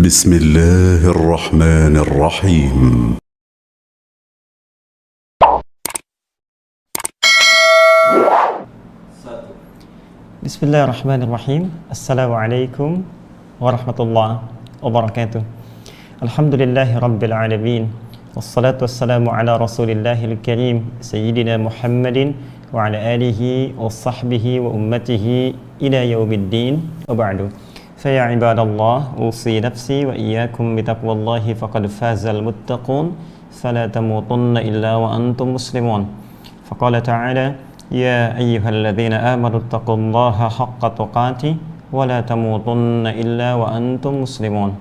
بسم الله الرحمن الرحيم. Bismillahirrahmanirrahim. Assalamualaikum warahmatullahi wabarakatuh. Alhamdulillahi rabbil alamin. Wassalatu wassalamu ala rasulillahil karim Sayyidina Muhammadin wa ala alihi wa sahbihi wa ummatihi ila yaumiddin wa ba'du. Faya ibadallah, usi nafsi wa iyyakum bitaqwallahi faqad fazal muttaqun fala tamutunna illa wa antum muslimun. Faqala ta'ala Ya ayyuhalladzina amanu taqullaha haqqa tuqatih wa la tamutunna illa wa antum muslimun.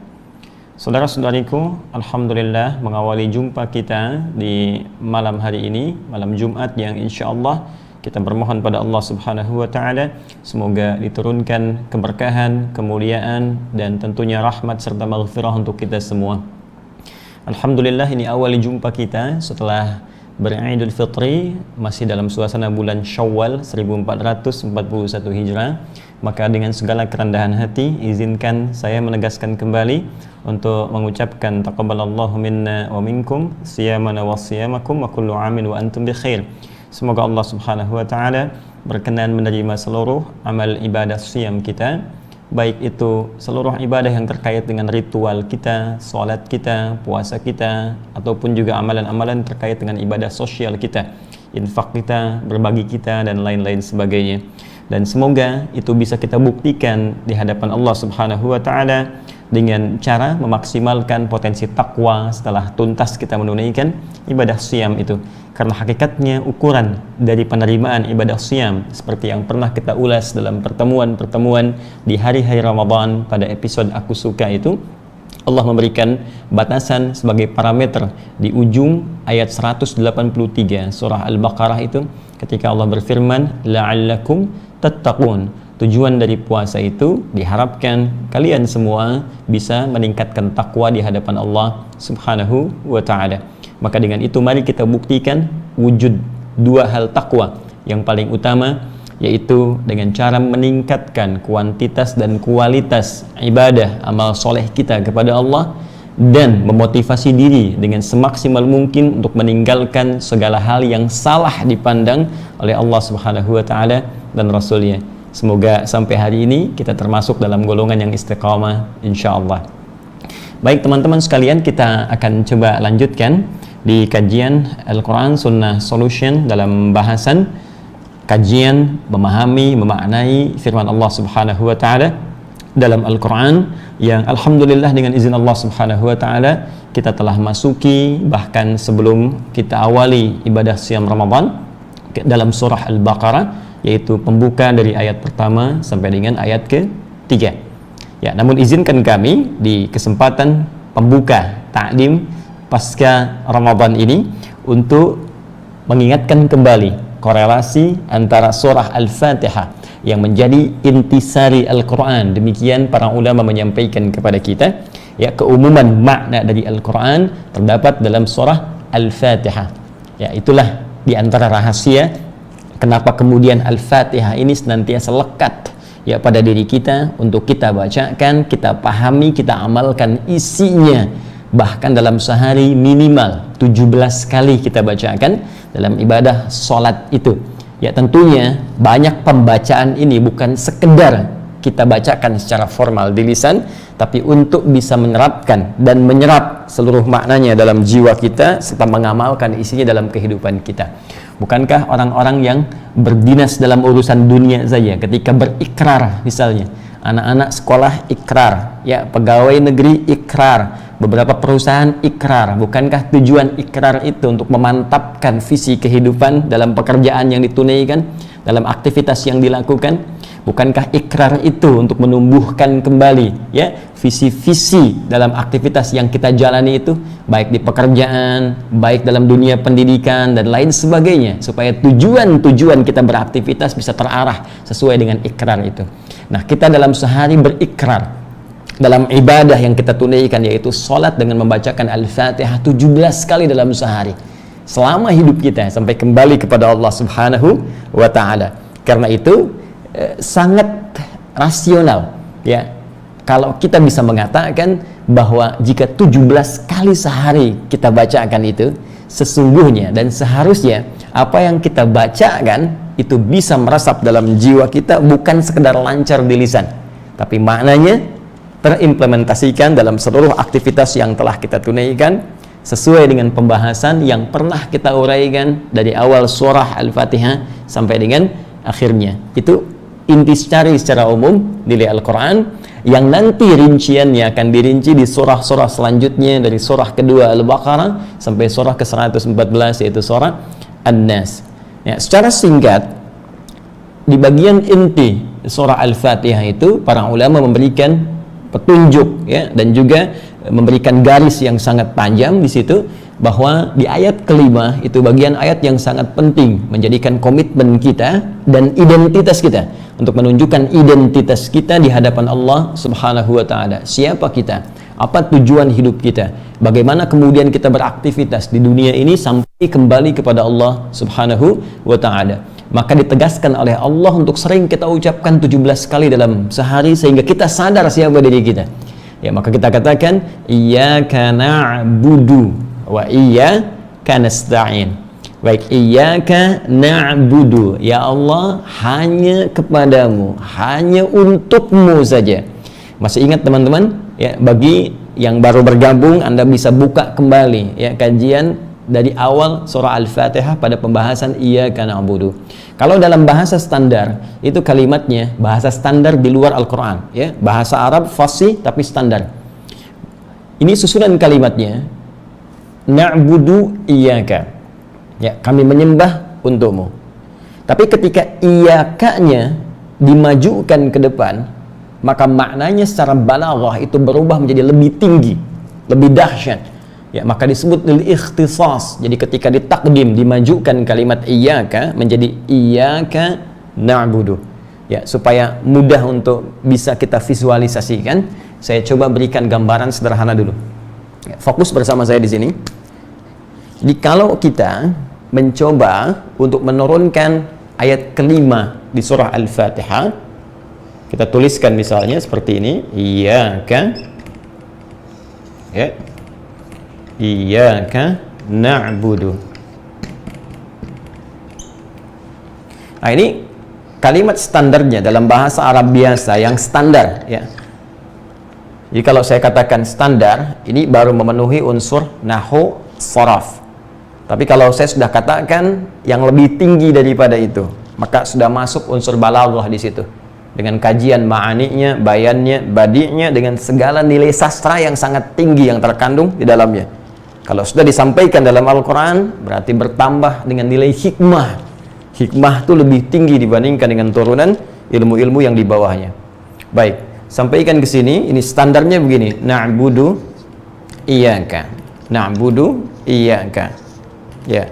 Saudara-saudariku, alhamdulillah mengawali jumpa kita di malam hari ini, malam Jumat yang insyaallah kita bermohon pada Allah Subhanahu wa taala semoga diturunkan keberkahan, kemuliaan dan tentunya rahmat serta maghfirah untuk kita semua. Alhamdulillah ini awali jumpa kita setelah Beridul Fitri, masih dalam suasana bulan Syawal 1441 Hijrah. Maka dengan segala kerendahan hati, izinkan saya menegaskan kembali untuk mengucapkan taqabbalallahu minna wa minkum siyamana wa siyamakum wa kullu amin wa antum bi khair. Semoga Allah Subhanahu wa taala berkenan menerima seluruh amal ibadah siyam kita, baik itu seluruh ibadah yang terkait dengan ritual kita, sholat kita, puasa kita, ataupun juga amalan-amalan terkait dengan ibadah sosial kita, infak kita, berbagi kita, dan lain-lain sebagainya. Dan semoga itu bisa kita buktikan di hadapan Allah Subhanahu wa taala dengan cara memaksimalkan potensi takwa setelah tuntas kita menunaikan ibadah siyam itu. Karena hakikatnya ukuran dari penerimaan ibadah siyam seperti yang pernah kita ulas dalam pertemuan-pertemuan di hari-hari Ramadan pada episode Aku Suka itu, Allah memberikan batasan sebagai parameter di ujung ayat 183 surah Al-Baqarah itu ketika Allah berfirman la'allakum tattaqun. Tujuan dari puasa itu diharapkan kalian semua bisa meningkatkan takwa di hadapan Allah Subhanahu wa taala. Maka dengan itu mari kita buktikan wujud dua hal takwa yang paling utama, yaitu dengan cara meningkatkan kuantitas dan kualitas ibadah amal soleh kita kepada Allah, dan memotivasi diri dengan semaksimal mungkin untuk meninggalkan segala hal yang salah dipandang oleh Allah Subhanahu wa taala dan Rasulnya. Semoga sampai hari ini kita termasuk dalam golongan yang istiqamah insyaallah. Baik teman-teman sekalian, kita akan coba lanjutkan di kajian Al-Quran Sunnah Solution dalam bahasan kajian memahami, memaknai firman Allah Subhanahu wa taala dalam Al-Quran yang alhamdulillah dengan izin Allah Subhanahu wa taala kita telah masuki, bahkan sebelum kita awali ibadah siyam Ramadan dalam surah Al-Baqarah, yaitu pembuka dari ayat pertama sampai dengan ayat ke-3. Ya, namun izinkan kami di kesempatan pembuka taklim pasca Ramadan ini untuk mengingatkan kembali korelasi antara surah Al-Fatihah yang menjadi intisari Al-Quran. Demikian para ulama menyampaikan kepada kita, ya, keumuman makna dari Al-Quran terdapat dalam surah Al-Fatihah. Ya, itulah di antara rahasia kenapa kemudian Al-Fatihah ini senantiasa lekat, ya, pada diri kita untuk kita bacakan, kita pahami, kita amalkan isinya. Bahkan dalam sehari minimal 17 kali kita bacakan dalam ibadah sholat itu. Ya, tentunya banyak pembacaan ini bukan sekedar kita bacakan secara formal di lisan, tapi untuk bisa menerapkan dan menyerap seluruh maknanya dalam jiwa kita serta mengamalkan isinya dalam kehidupan kita. Bukankah orang-orang yang berdinas dalam urusan dunia saja ketika berikrar, misalnya anak-anak sekolah ikrar, ya, pegawai negeri ikrar, beberapa perusahaan ikrar, bukankah tujuan ikrar itu untuk memantapkan visi kehidupan dalam pekerjaan yang ditunaikan, dalam aktivitas yang dilakukan? Bukankah ikrar itu untuk menumbuhkan kembali, ya, visi-visi dalam aktivitas yang kita jalani itu, baik di pekerjaan, baik dalam dunia pendidikan dan lain sebagainya, supaya tujuan-tujuan kita beraktivitas bisa terarah sesuai dengan ikrar itu. Nah, kita dalam sehari berikrar dalam ibadah yang kita tunaikan, yaitu sholat dengan membacakan Al-Fatihah 17 kali dalam sehari selama hidup kita sampai kembali kepada Allah Subhanahu wa taala. Karena itu sangat rasional, ya, kalau kita bisa mengatakan bahwa jika 17 kali sehari kita bacakan itu, sesungguhnya dan seharusnya apa yang kita bacakan itu bisa meresap dalam jiwa kita, bukan sekedar lancar di lisan, tapi maknanya terimplementasikan dalam seluruh aktivitas yang telah kita tunaikan sesuai dengan pembahasan yang pernah kita uraikan dari awal surah Al-Fatihah sampai dengan akhirnya. Itu intisari secara umum nilai Al-Quran, yang nanti rinciannya akan dirinci di surah-surah selanjutnya, dari surah kedua Al-Baqarah sampai surah ke-114 yaitu surah An-Nas. Ya, secara singkat, di bagian inti surah Al-Fatihah itu para ulama memberikan petunjuk, ya, dan juga memberikan garis yang sangat tajam di situ, bahwa di ayat kelima itu bagian ayat yang sangat penting, menjadikan komitmen kita dan identitas kita, untuk menunjukkan identitas kita di hadapan Allah Subhanahu wa Ta'ala. Siapa kita? Apa tujuan hidup kita? Bagaimana kemudian kita beraktivitas di dunia ini sampai kembali kepada Allah Subhanahu wa Ta'ala. Maka ditegaskan oleh Allah untuk sering kita ucapkan 17 kali dalam sehari, sehingga kita sadar siapa diri kita. Ya, maka kita katakan iyyaka na'budu wa iyyaka nasta'in. Baik, iyyaka na'budu, ya Allah, hanya kepadamu, hanya untukmu saja. Masih ingat teman-teman? Ya, bagi yang baru bergabung, Anda bisa buka kembali ya kajian dari awal surah Al-Fatihah pada pembahasan iyyaka na'budu. Kalau dalam bahasa standar, itu kalimatnya bahasa standar di luar Al-Quran, ya, bahasa Arab fasih tapi standar. Ini susunan kalimatnya, na'budu iyyaka, ya, kami menyembah untukmu. Tapi ketika iyyaka-nya dimajukan ke depan, maka maknanya secara balaghah itu berubah menjadi lebih tinggi, lebih dahsyat. Ya, maka disebut lil ikhtisas. Jadi ketika ditakdim, dimajukan kalimat iyyaka menjadi iyyaka na'budu. Ya, supaya mudah untuk bisa kita visualisasikan, saya coba berikan gambaran sederhana dulu. Ya, fokus bersama saya di sini. Jadi kalau kita mencoba untuk menurunkan ayat kelima di surah Al-Fatihah, kita tuliskan misalnya seperti ini, iyyaka, ya, iyyaka na'budu. Nah, ini kalimat standarnya dalam bahasa Arab biasa yang standar, ya. Jadi kalau saya katakan standar, ini baru memenuhi unsur nahwu sharaf. Tapi kalau saya sudah katakan yang lebih tinggi daripada itu, maka sudah masuk unsur balaghah di situ. Dengan kajian ma'aninya, bayannya, badi'nya, dengan segala nilai sastra yang sangat tinggi yang terkandung di dalamnya. Kalau sudah disampaikan dalam Al-Quran, berarti bertambah dengan nilai hikmah. Hikmah itu lebih tinggi dibandingkan dengan turunan ilmu-ilmu yang di bawahnya. Baik, sampaikan ke sini, ini standarnya begini, na'budu iyyaka, na'budu iyyaka. Ya.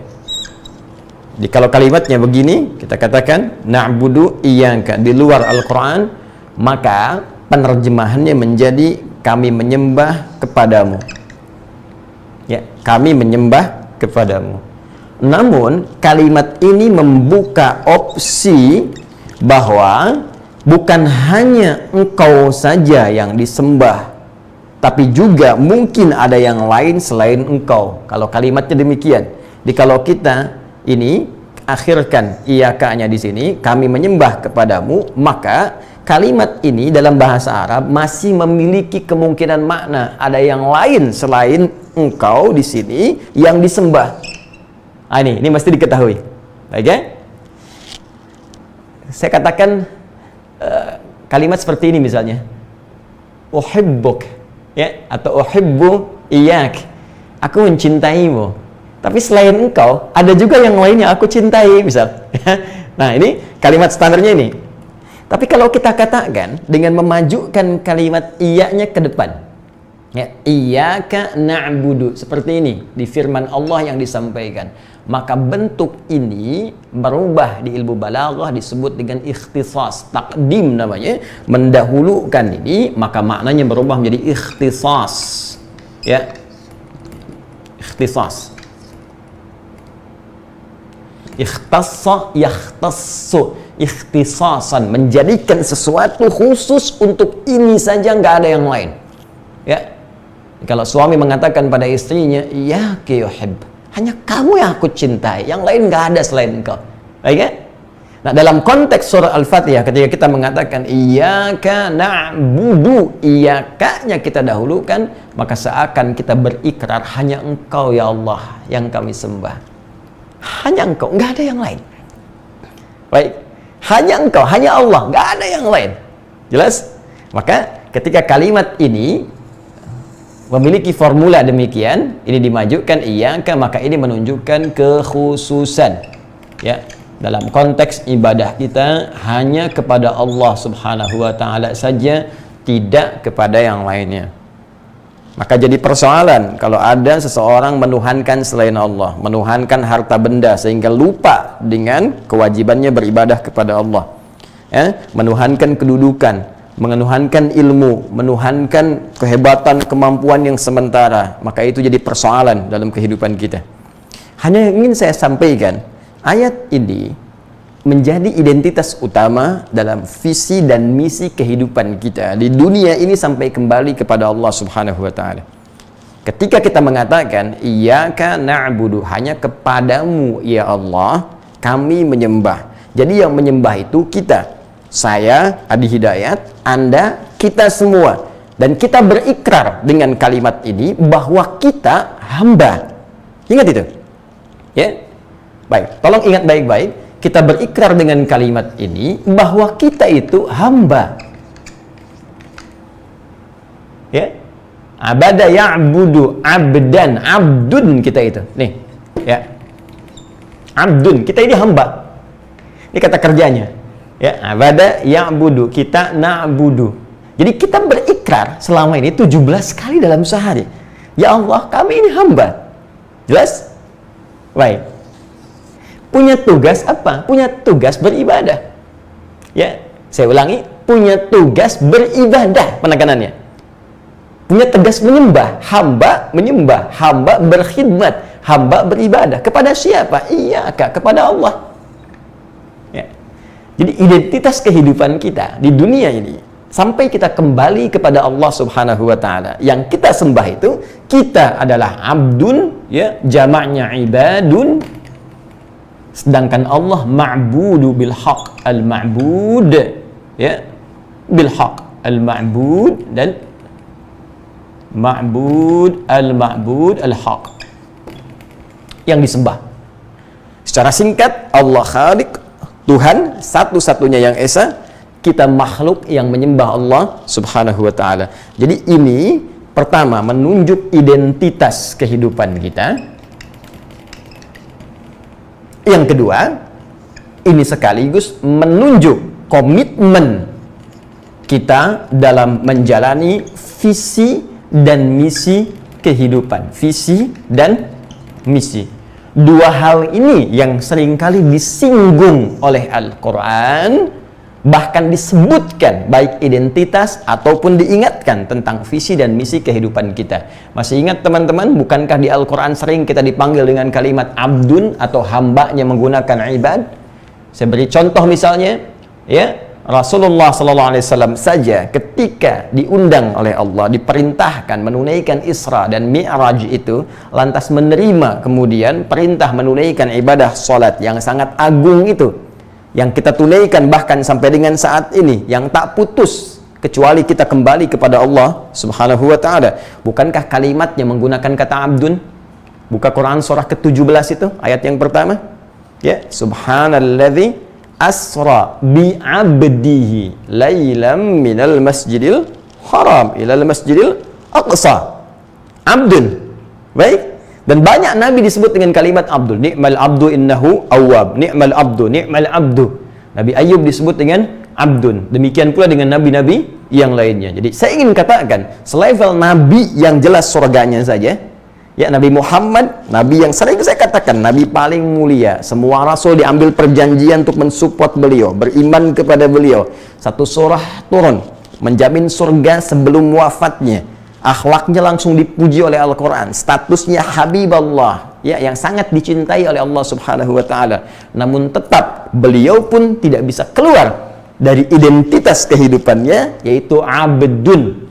Jadi kalau kalimatnya begini, kita katakan na'budu iyyaka di luar Al-Quran, maka penerjemahannya menjadi kami menyembah kepadamu. Ya, kami menyembah kepadamu. Namun kalimat ini membuka opsi bahwa bukan hanya engkau saja yang disembah, tapi juga mungkin ada yang lain selain engkau. Kalau kalimatnya demikian. Jadi kalau kita ini akhirkan iyyaka-nya di sini, kami menyembah kepadamu, maka kalimat ini dalam bahasa Arab masih memiliki kemungkinan makna ada yang lain selain engkau di sini yang disembah. Ah, ini mesti diketahui. Oke? Saya katakan kalimat seperti ini misalnya, uhibbuk, ya, atau uhibbu iyyak, aku mencintaimu. Tapi selain engkau ada juga yang lainnya aku cintai, misal. Nah, ini kalimat standarnya ini. Tapi kalau kita katakan dengan memajukan kalimat iya-nya ke depan, ya, iyyaka na'budu, seperti ini di firman Allah yang disampaikan, maka bentuk ini berubah di ilmu balaghah disebut dengan ikhtisas, takdim namanya, mendahulukan ini, maka maknanya berubah menjadi ikhtisas, ya, ikhtisas. Ikhtassa yakhtassu, ikhtisasan, menjadikan sesuatu khusus untuk ini saja, nggak ada yang lain, ya. Kalau suami mengatakan pada istrinya, iyyaki uhib, hanya kamu yang aku cintai, yang lain nggak ada selain engkau. Baik ya? Nah, dalam konteks surah Al-Fatihah ketika kita mengatakan iyyaka na'budu, iyyaka-nya kita dahulukan, maka seakan kita berikrar hanya engkau ya Allah yang kami sembah. Hanya engkau, nggak ada yang lain. Baik, hanya engkau, hanya Allah, nggak ada yang lain. Jelas? Maka ketika kalimat ini memiliki formula demikian, ini dimajukan iyyaka, maka ini menunjukkan kekhususan. Ya, dalam konteks ibadah kita hanya kepada Allah Subhanahu wa taala saja, tidak kepada yang lainnya. Maka jadi persoalan kalau ada seseorang menuhankan selain Allah, menuhankan harta benda sehingga lupa dengan kewajibannya beribadah kepada Allah. Ya, menuhankan kedudukan, menuhankan ilmu, menuhankan kehebatan, kemampuan yang sementara, maka itu jadi persoalan dalam kehidupan kita. Hanya yang ingin saya sampaikan, ayat ini menjadi identitas utama dalam visi dan misi kehidupan kita di dunia ini sampai kembali kepada Allah Subhanahu wa taala. Ketika kita mengatakan iyyaka na'budu, hanya kepadamu ya Allah kami menyembah. Jadi yang menyembah itu kita, saya Adi Hidayat, Anda, kita semua. Dan kita berikrar dengan kalimat ini bahwa kita hamba. Ingat itu? Ya. Baik, tolong ingat baik-baik. Kita berikrar dengan kalimat ini bahwa kita itu hamba. Ya. Abada ya'budu abdan, abdun kita itu. Nih, ya. Abdun, kita ini hamba. Ini kata kerjanya. Ya, abada ya'budu, kita na'budu. Jadi kita berikrar selama ini 17 kali dalam sehari. Ya Allah, kami ini hamba. Jelas? Baik. Punya tugas apa? Punya tugas beribadah. Ya, saya ulangi, punya tugas beribadah, penekanannya. Punya tugas menyembah, hamba berkhidmat, hamba beribadah. Kepada siapa? Iyyaka, kepada Allah. Ya. Jadi identitas kehidupan kita di dunia ini sampai kita kembali kepada Allah Subhanahu wa taala. Yang kita sembah itu, kita adalah abdun, ya, jamaknya ibadun. Sedangkan Allah ma'budu bil haq, al-ma'bud, ya, bil haq, al-ma'bud, dan ma'bud, al-ma'bud, al-haq, yang disembah. Secara singkat, Allah Khaliq, Tuhan satu-satunya yang esa, kita makhluk yang menyembah Allah Subhanahu wa taala. Jadi ini pertama menunjuk identitas kehidupan kita. Yang kedua, ini sekaligus menunjuk komitmen kita dalam menjalani visi dan misi kehidupan. Visi dan misi. Dua hal ini yang seringkali disinggung oleh Al-Quran, bahkan disebutkan baik identitas ataupun diingatkan tentang visi dan misi kehidupan kita. Masih ingat teman-teman, bukankah di Al-Quran sering kita dipanggil dengan kalimat abdun atau hambanya menggunakan ibad? Saya beri contoh misalnya, ya, Rasulullah SAW saja ketika diundang oleh Allah, diperintahkan menunaikan Isra dan Mi'raj itu, lantas menerima kemudian perintah menunaikan ibadah salat yang sangat agung itu, yang kita tunaikan bahkan sampai dengan saat ini, yang tak putus kecuali kita kembali kepada Allah Subhanahu wa taala. Bukankah kalimatnya menggunakan kata abdun? Buka Quran surah ke-17 itu, ayat yang pertama. Ya, subhanalladzi asra bi 'abdihi lailam minal masjidil haram ilal masjidil aqsa. Abdun. Baik. Dan banyak Nabi disebut dengan kalimat abdul. Ni'mal abdu innahu awwab. Ni'mal abdu, ni'mal abdu. Nabi Ayub disebut dengan abdun. Demikian pula dengan nabi-nabi yang lainnya. Jadi saya ingin katakan, selevel nabi yang jelas surganya saja, ya, Nabi Muhammad, nabi yang sering saya katakan nabi paling mulia. Semua rasul diambil perjanjian untuk mensupport beliau, beriman kepada beliau. Satu surah turun menjamin surga sebelum wafatnya. Akhlaknya langsung dipuji oleh Al-Quran, statusnya Habiballah, ya, yang sangat dicintai oleh Allah Subhanahu wa taala. Namun tetap beliau pun tidak bisa keluar dari identitas kehidupannya, yaitu abdun,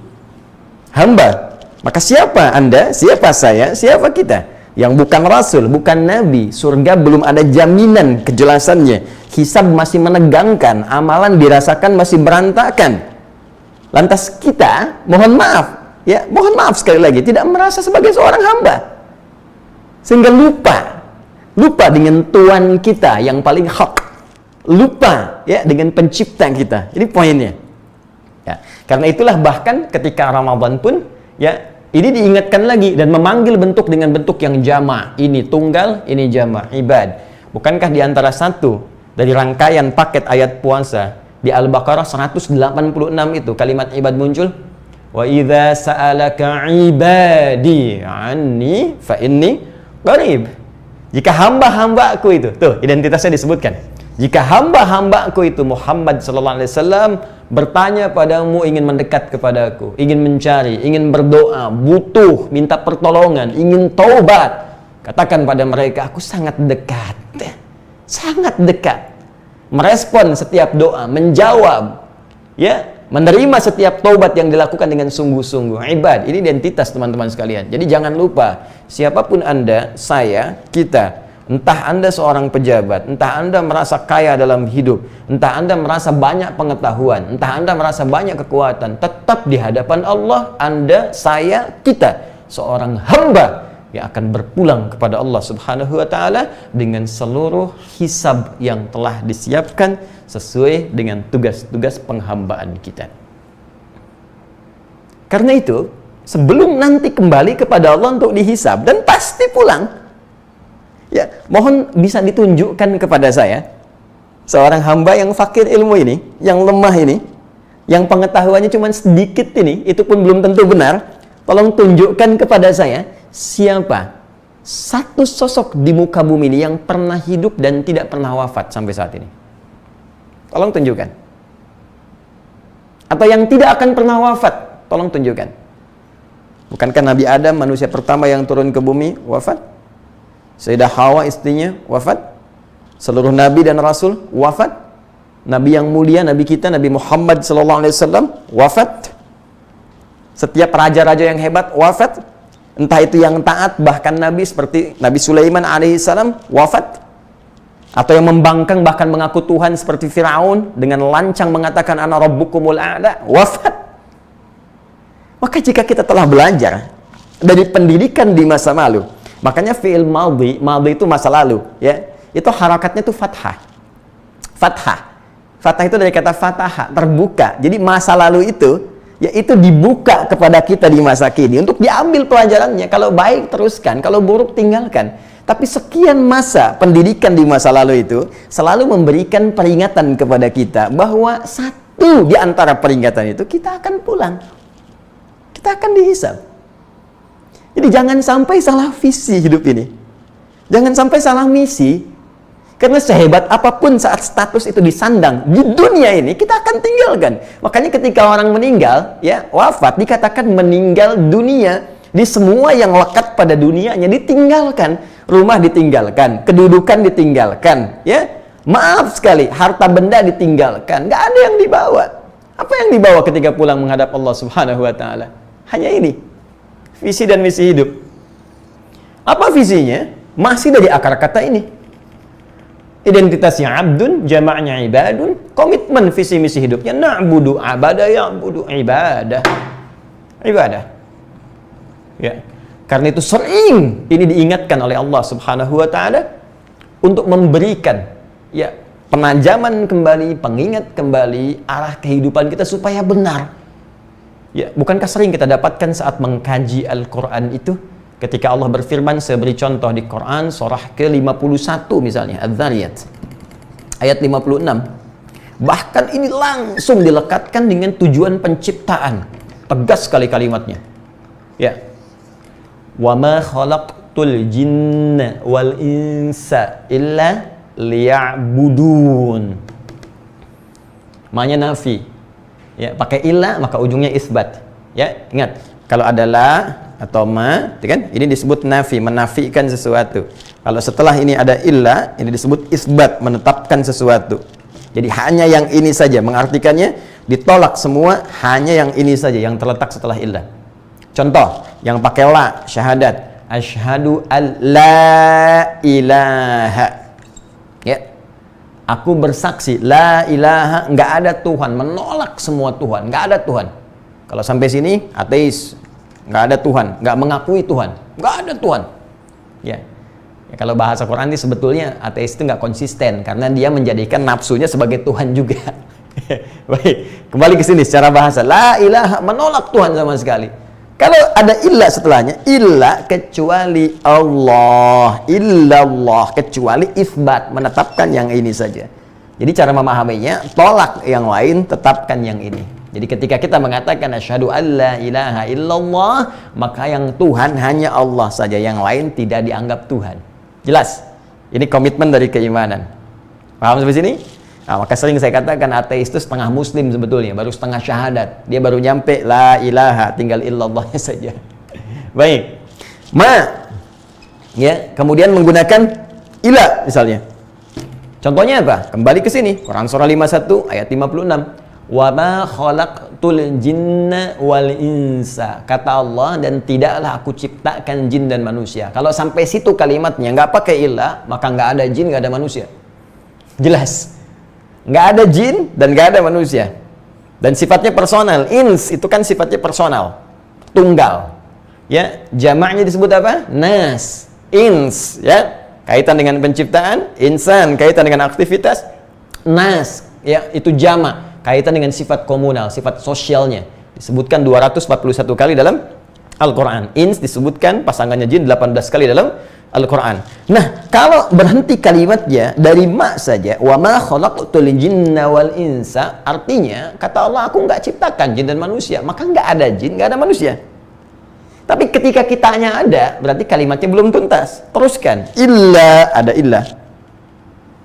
hamba. Maka siapa Anda, siapa saya, siapa kita yang bukan rasul, bukan nabi, surga belum ada jaminan kejelasannya, hisab masih menegangkan, amalan dirasakan masih berantakan. Lantas kita, mohon maaf, ya, mohon maaf sekali lagi, tidak merasa sebagai seorang hamba, sehingga lupa dengan Tuhan kita yang paling hak, lupa ya dengan pencipta kita. Ini poinnya. Ya, karena itulah bahkan ketika Ramadan pun, ya, ini diingatkan lagi dan memanggil bentuk dengan bentuk yang jama'. Ini tunggal, ini jama', ibad. Bukankah di antara satu dari rangkaian paket ayat puasa di Al-Baqarah 186 itu kalimat ibad muncul? Wa idza sa'alaka ibadi anni fa inni qarib. Jika hamba-hambaku itu, tuh identitasnya disebutkan. Jika hamba-hambaku itu Muhammad sallallahu alaihi wasallam bertanya padamu, ingin mendekat kepadaku, ingin mencari, ingin berdoa, butuh, minta pertolongan, ingin taubat, katakan pada mereka, aku sangat dekat, sangat dekat, merespon setiap doa, menjawab, ya, menerima setiap taubat yang dilakukan dengan sungguh-sungguh. Ibad, ini identitas teman-teman sekalian. Jadi jangan lupa, siapapun Anda, saya, kita, entah Anda seorang pejabat, entah Anda merasa kaya dalam hidup, entah Anda merasa banyak pengetahuan, entah Anda merasa banyak kekuatan, tetap di hadapan Allah, Anda, saya, kita, seorang hamba yang akan berpulang kepada Allah Subhanahu wa Ta'ala dengan seluruh hisab yang telah disiapkan sesuai dengan tugas-tugas penghambaan kita. Karena itu, sebelum nanti kembali kepada Allah untuk dihisab dan pasti pulang, ya, mohon bisa ditunjukkan kepada saya, seorang hamba yang fakir ilmu ini, yang lemah ini, yang pengetahuannya cuma sedikit ini, itu pun belum tentu benar. Tolong tunjukkan kepada saya, siapa satu sosok di muka bumi ini yang pernah hidup dan tidak pernah wafat sampai saat ini. Tolong tunjukkan. Atau yang tidak akan pernah wafat, tolong tunjukkan. Bukankah Nabi Adam manusia pertama yang turun ke bumi wafat? Sayyidah Hawa istrinya wafat. Seluruh nabi dan rasul wafat. Nabi yang mulia, nabi kita, Nabi Muhammad SAW wafat. Setiap raja-raja yang hebat wafat. Entah itu yang taat, bahkan nabi seperti Nabi Sulaiman alaihissalam wafat. Atau yang membangkang bahkan mengaku Tuhan seperti Firaun dengan lancang mengatakan ana rabbukumul a'la, wafat. Maka jika kita telah belajar dari pendidikan di masa lalu, makanya fi'il madhi itu masa lalu, ya, itu harakatnya itu fathah. Fathah itu dari kata fataha, terbuka. Jadi masa lalu itu, ya, itu dibuka kepada kita di masa kini untuk diambil pelajarannya. Kalau baik teruskan, kalau buruk tinggalkan. Tapi sekian masa pendidikan di masa lalu itu selalu memberikan peringatan kepada kita bahwa satu di antara peringatan itu, kita akan pulang, kita akan dihisab. Jadi jangan sampai salah visi hidup ini. Jangan sampai salah misi. Karena sehebat apapun saat status itu disandang di dunia ini, kita akan tinggalkan. Makanya ketika orang meninggal, ya, wafat, dikatakan meninggal dunia. Di semua yang lekat pada dunianya ditinggalkan. Rumah ditinggalkan, kedudukan ditinggalkan, ya. Maaf sekali, harta benda ditinggalkan. Gak ada yang dibawa. Apa yang dibawa ketika pulang menghadap Allah Subhanahu wa Ta'ala? Hanya ini. Visi dan misi hidup. Apa visinya? Masih dari akar kata ini. Identitasnya abdun, jamaknya ibadun. Komitmen visi misi hidupnya na'budu abada ya'budu ibadah. Ibadah. Ya. Karena itu sering ini diingatkan oleh Allah Subhanahu wa Ta'ala untuk memberikan, ya, penajaman kembali, pengingat kembali arah kehidupan kita supaya benar. Ya, bukankah sering kita dapatkan saat mengkaji Al-Quran itu, ketika Allah berfirman, saya beri contoh di Quran surah ke-51 misalnya, Adz-Dzariyat ayat 56. Bahkan ini langsung dilekatkan dengan tujuan penciptaan. Tegas sekali kalimatnya. Ya. Wa ma khalaqtul jinna wal insa illa liya'budun. Maknanya nafi. Ya, pakai illa maka ujungnya isbat. Ya, ingat, kalau ada la atau ma, kan? Ini disebut nafi, menafikan sesuatu. Kalau setelah ini ada illa, ini disebut isbat, menetapkan sesuatu. Jadi hanya yang ini saja, mengartikannya ditolak semua, hanya yang ini saja yang terletak setelah illa. Contoh, yang pakai la, syahadat. Asyhadu an la ilaha. Ya. Aku bersaksi, la ilaha, nggak ada Tuhan, menolak semua Tuhan, nggak ada Tuhan. Kalau sampai sini, ateis, nggak ada Tuhan, nggak mengakui Tuhan, nggak ada Tuhan. Ya. Ya, kalau bahasa Quran ini sebetulnya ateis itu nggak konsisten, karena dia menjadikan nafsunya sebagai Tuhan juga. Baik, kembali ke sini secara bahasa, la ilaha, menolak Tuhan sama sekali. Kalau ada illa setelahnya, illa kecuali Allah, illallah, kecuali isbat, menetapkan yang ini saja. Jadi cara memahaminya, tolak yang lain, tetapkan yang ini. Jadi ketika kita mengatakan asyhadu alla ilaha illallah, maka yang Tuhan hanya Allah saja, yang lain tidak dianggap Tuhan. Jelas? Ini komitmen dari keimanan. Paham sampai sini? Nah, maka sering saya katakan ateis itu setengah muslim sebetulnya, baru setengah syahadat. Dia baru nyampe la ilaha, tinggal illallahnya saja. Baik. Ya, kemudian menggunakan ila misalnya. Contohnya apa? Kembali ke sini, Quran surah 51 ayat 56. Wa ma khalaqtul jinna wal insa. Kata Allah, dan tidaklah aku ciptakan jin dan manusia. Kalau sampai situ kalimatnya nggak pakai ila, maka nggak ada jin, nggak ada manusia. Jelas. Nggak ada jin dan nggak ada manusia. Dan sifatnya personal. Ins itu kan sifatnya personal, tunggal. Ya, jamaknya disebut apa? Nas. Ins, ya, kaitan dengan penciptaan. Insan kaitan dengan aktivitas. Nas, ya, itu jamak, kaitan dengan sifat komunal, sifat sosialnya. Disebutkan 241 kali dalam Al-Quran. Ins disebutkan pasangannya jin 18 kali dalam Al-Quran. Nah, kalau berhenti kalimatnya dari ma saja, wa ma khalaqtul jinna wal insa, artinya kata Allah, aku nggak ciptakan jin dan manusia, maka nggak ada jin, nggak ada manusia. Tapi ketika kitanya ada, berarti kalimatnya belum tuntas. Teruskan, illa, ada illa.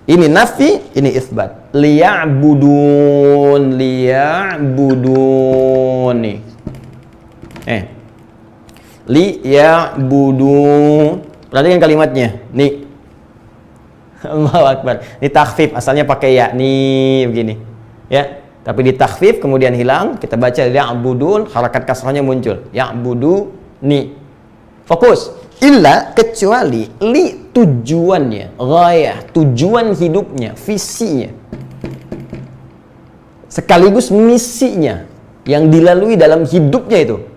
Ini nafi, ini isbat. Liya'budun, liya'budun. Liya'budun. Perhatikan kalimatnya, nih. Allahu Akbar. Ini takhfif, asalnya pakai ya, nih begini. Ya, tapi di takhfif kemudian hilang, kita baca ya'budun, harakat kasrahnya muncul. Ya'budu, nih. Fokus. Illa kecuali li tujuannya, ghayah, tujuan hidupnya, visinya. Sekaligus misinya yang dilalui dalam hidupnya itu.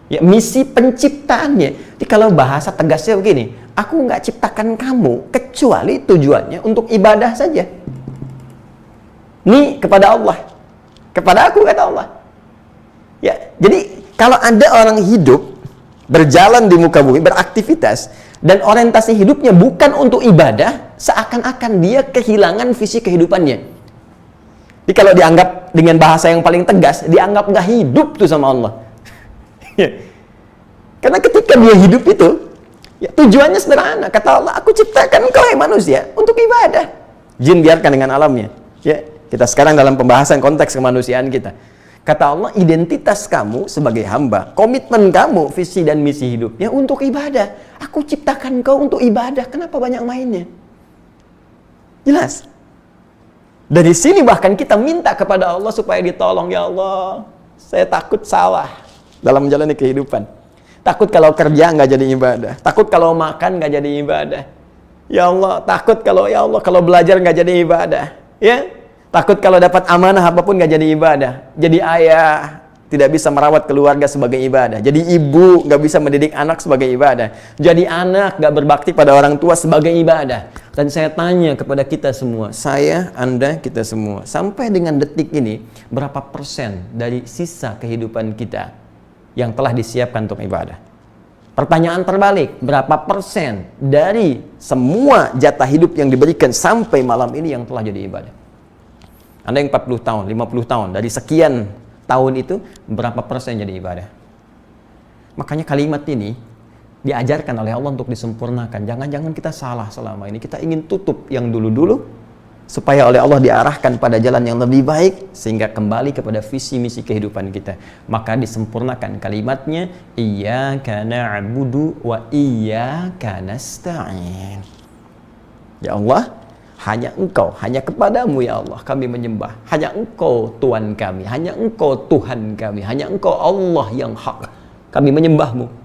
Ya, misi penciptaannya. Jadi kalau bahasa tegasnya begini, aku nggak ciptakan kamu kecuali tujuannya untuk ibadah saja. Nih kepada Allah, kepada aku kata Allah. Ya, jadi kalau ada orang hidup berjalan di muka bumi, beraktivitas, dan orientasi hidupnya bukan untuk ibadah, seakan-akan dia kehilangan visi kehidupannya. Jadi kalau dianggap dengan bahasa yang paling tegas, dianggap nggak hidup tuh sama Allah. Karena ketika dia hidup itu, ya, tujuannya sederhana. Kata Allah, aku ciptakan kau manusia untuk ibadah. Jin biarkan dengan alamnya. Ya, kita sekarang dalam pembahasan konteks kemanusiaan kita. Kata Allah, identitas kamu sebagai hamba, komitmen kamu, visi dan misi hidupnya untuk ibadah. Aku ciptakan kau untuk ibadah. Kenapa banyak mainnya? Jelas. Dari sini bahkan kita minta kepada Allah supaya ditolong. Ya Allah, saya takut salah dalam menjalani kehidupan. Takut kalau kerja nggak jadi ibadah. Takut kalau makan nggak jadi ibadah. Ya Allah, takut kalau kalau belajar nggak jadi ibadah. Ya, takut kalau dapat amanah apapun nggak jadi ibadah. Jadi ayah tidak bisa merawat keluarga sebagai ibadah. Jadi ibu nggak bisa mendidik anak sebagai ibadah. Jadi anak nggak berbakti pada orang tua sebagai ibadah. Dan saya tanya kepada kita semua, saya, Anda, kita semua, sampai dengan detik ini, berapa persen dari sisa kehidupan kita yang telah disiapkan untuk ibadah? Pertanyaan terbalik, berapa persen dari semua jatah hidup yang diberikan sampai malam ini yang telah jadi ibadah? Anda yang 40 tahun, 50 tahun, dari sekian tahun itu, berapa persen jadi ibadah? Makanya kalimat ini diajarkan oleh Allah untuk disempurnakan. Jangan-jangan kita salah selama ini. Kita ingin tutup yang dulu-dulu, supaya oleh Allah diarahkan pada jalan yang lebih baik, sehingga kembali kepada visi misi kehidupan kita. Maka disempurnakan kalimatnya, iyyaka na'budu wa iyyaka nasta'in. Ya Allah, hanya Engkau, hanya kepadamu ya Allah kami menyembah. Hanya Engkau Tuhan kami, hanya Engkau Tuhan kami, hanya Engkau Allah yang hak kami menyembahmu.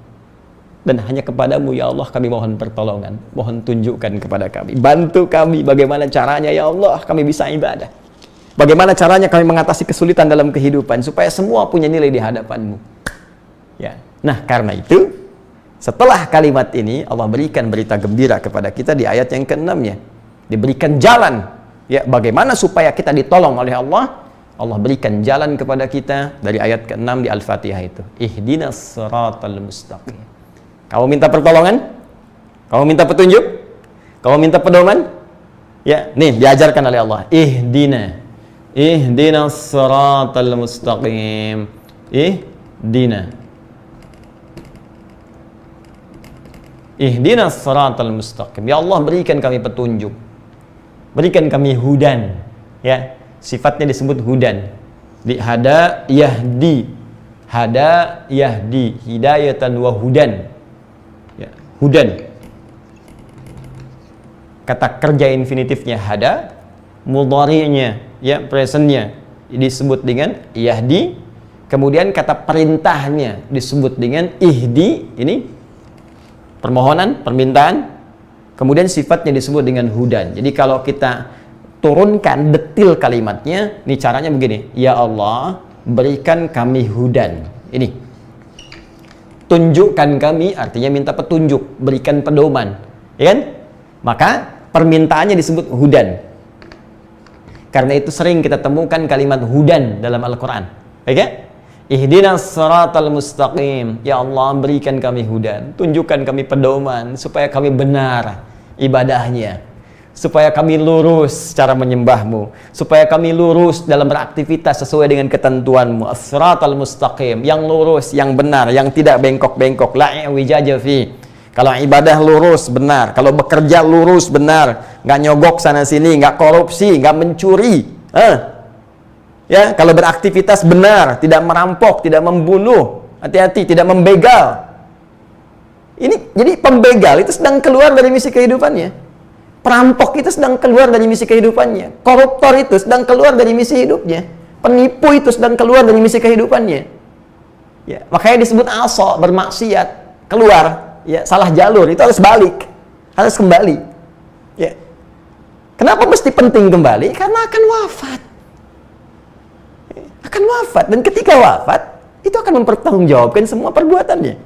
Dan hanya kepadamu ya Allah kami mohon pertolongan. Mohon tunjukkan kepada kami. Bantu kami bagaimana caranya ya Allah kami bisa ibadah. Bagaimana caranya kami mengatasi kesulitan dalam kehidupan. Supaya semua punya nilai di hadapanmu. Ya. Nah karena itu, setelah kalimat ini Allah berikan berita gembira kepada kita di ayat yang ke-6-nya. Diberikan jalan. Ya, bagaimana supaya kita ditolong oleh Allah. Allah berikan jalan kepada kita dari ayat ke-6 di Al-Fatihah itu. Ihdinas siratal mustaqim. Kamu minta pertolongan? Kamu minta petunjuk? Kamu minta pedoman? Ya, nih diajarkan oleh Allah. Ihdinas siratal mustaqim. Ihdinas siratal mustaqim. Ya Allah berikan kami petunjuk. Berikan kami hudan. Ya, sifatnya disebut hudan. Di hada yahdi. Hada yahdi. Hidayatan wa hudan. Hudan. Kata kerja infinitifnya hada, mudhari'nya ya presentnya disebut dengan yahdi, kemudian kata perintahnya disebut dengan ihdi, ini permohonan, permintaan, kemudian sifatnya disebut dengan hudan. Jadi kalau kita turunkan detil kalimatnya, ini caranya begini, ya Allah berikan kami hudan. Ini tunjukkan kami, artinya minta petunjuk, berikan pedoman, ya kan? Maka permintaannya disebut hudan. Karena itu sering kita temukan kalimat hudan dalam Al-Quran, oke? Ihdinas siratal mustaqim. Ya Allah berikan kami hudan, tunjukkan kami pedoman supaya kami benar ibadahnya, supaya kami lurus cara menyembahmu, supaya kami lurus dalam beraktivitas sesuai dengan ketentuanmu. As-siratal mustaqim, yang lurus, yang benar, yang tidak bengkok-bengkok. La i'wijaja fi. Kalau ibadah lurus, benar. Kalau bekerja lurus, benar. Nggak nyogok sana-sini, nggak korupsi, nggak mencuri. Ya, kalau beraktivitas benar, tidak merampok, tidak membunuh, hati-hati, tidak membegal. Ini, jadi pembegal itu sedang keluar dari misi kehidupannya. Perampok itu sedang keluar dari misi kehidupannya. Koruptor itu sedang keluar dari misi hidupnya. Penipu itu sedang keluar dari misi kehidupannya. Ya, makanya disebut asok, bermaksiat, keluar, ya, salah jalur, itu harus balik, harus kembali. Ya. Kenapa mesti penting kembali? Karena akan wafat. Akan wafat, dan ketika wafat itu akan mempertanggungjawabkan semua perbuatannya.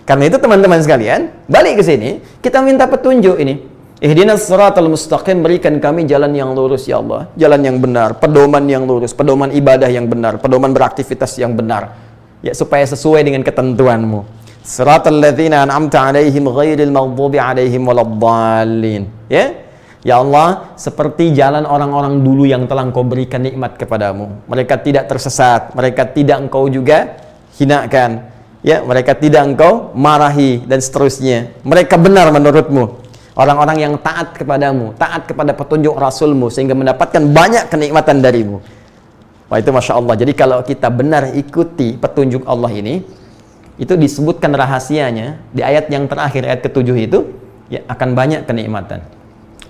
Karena itu teman-teman sekalian, balik ke sini, kita minta petunjuk ini. Ihdinas siratal mustaqim, berikan kami jalan yang lurus ya Allah, jalan yang benar, pedoman yang lurus, pedoman ibadah yang benar, pedoman beraktivitas yang benar, ya, supaya sesuai dengan ketentuanmu. Siratal ladzina an'amta 'alaihim ghairil maghdubi 'alaihim waladdallin. Ya. Ya Allah, seperti jalan orang-orang dulu yang telah Engkau berikan nikmat kepadamu. Mereka tidak tersesat, mereka tidak Engkau juga hinakan. Ya, mereka tidak Engkau marahi dan seterusnya. Mereka benar menurutmu. Orang-orang yang taat kepadamu, taat kepada petunjuk Rasulmu, sehingga mendapatkan banyak kenikmatan darimu. Wah, itu Masya Allah. Jadi kalau kita benar ikuti petunjuk Allah ini, itu disebutkan rahasianya di ayat yang terakhir, ayat ke-7 itu, ya, akan banyak kenikmatan.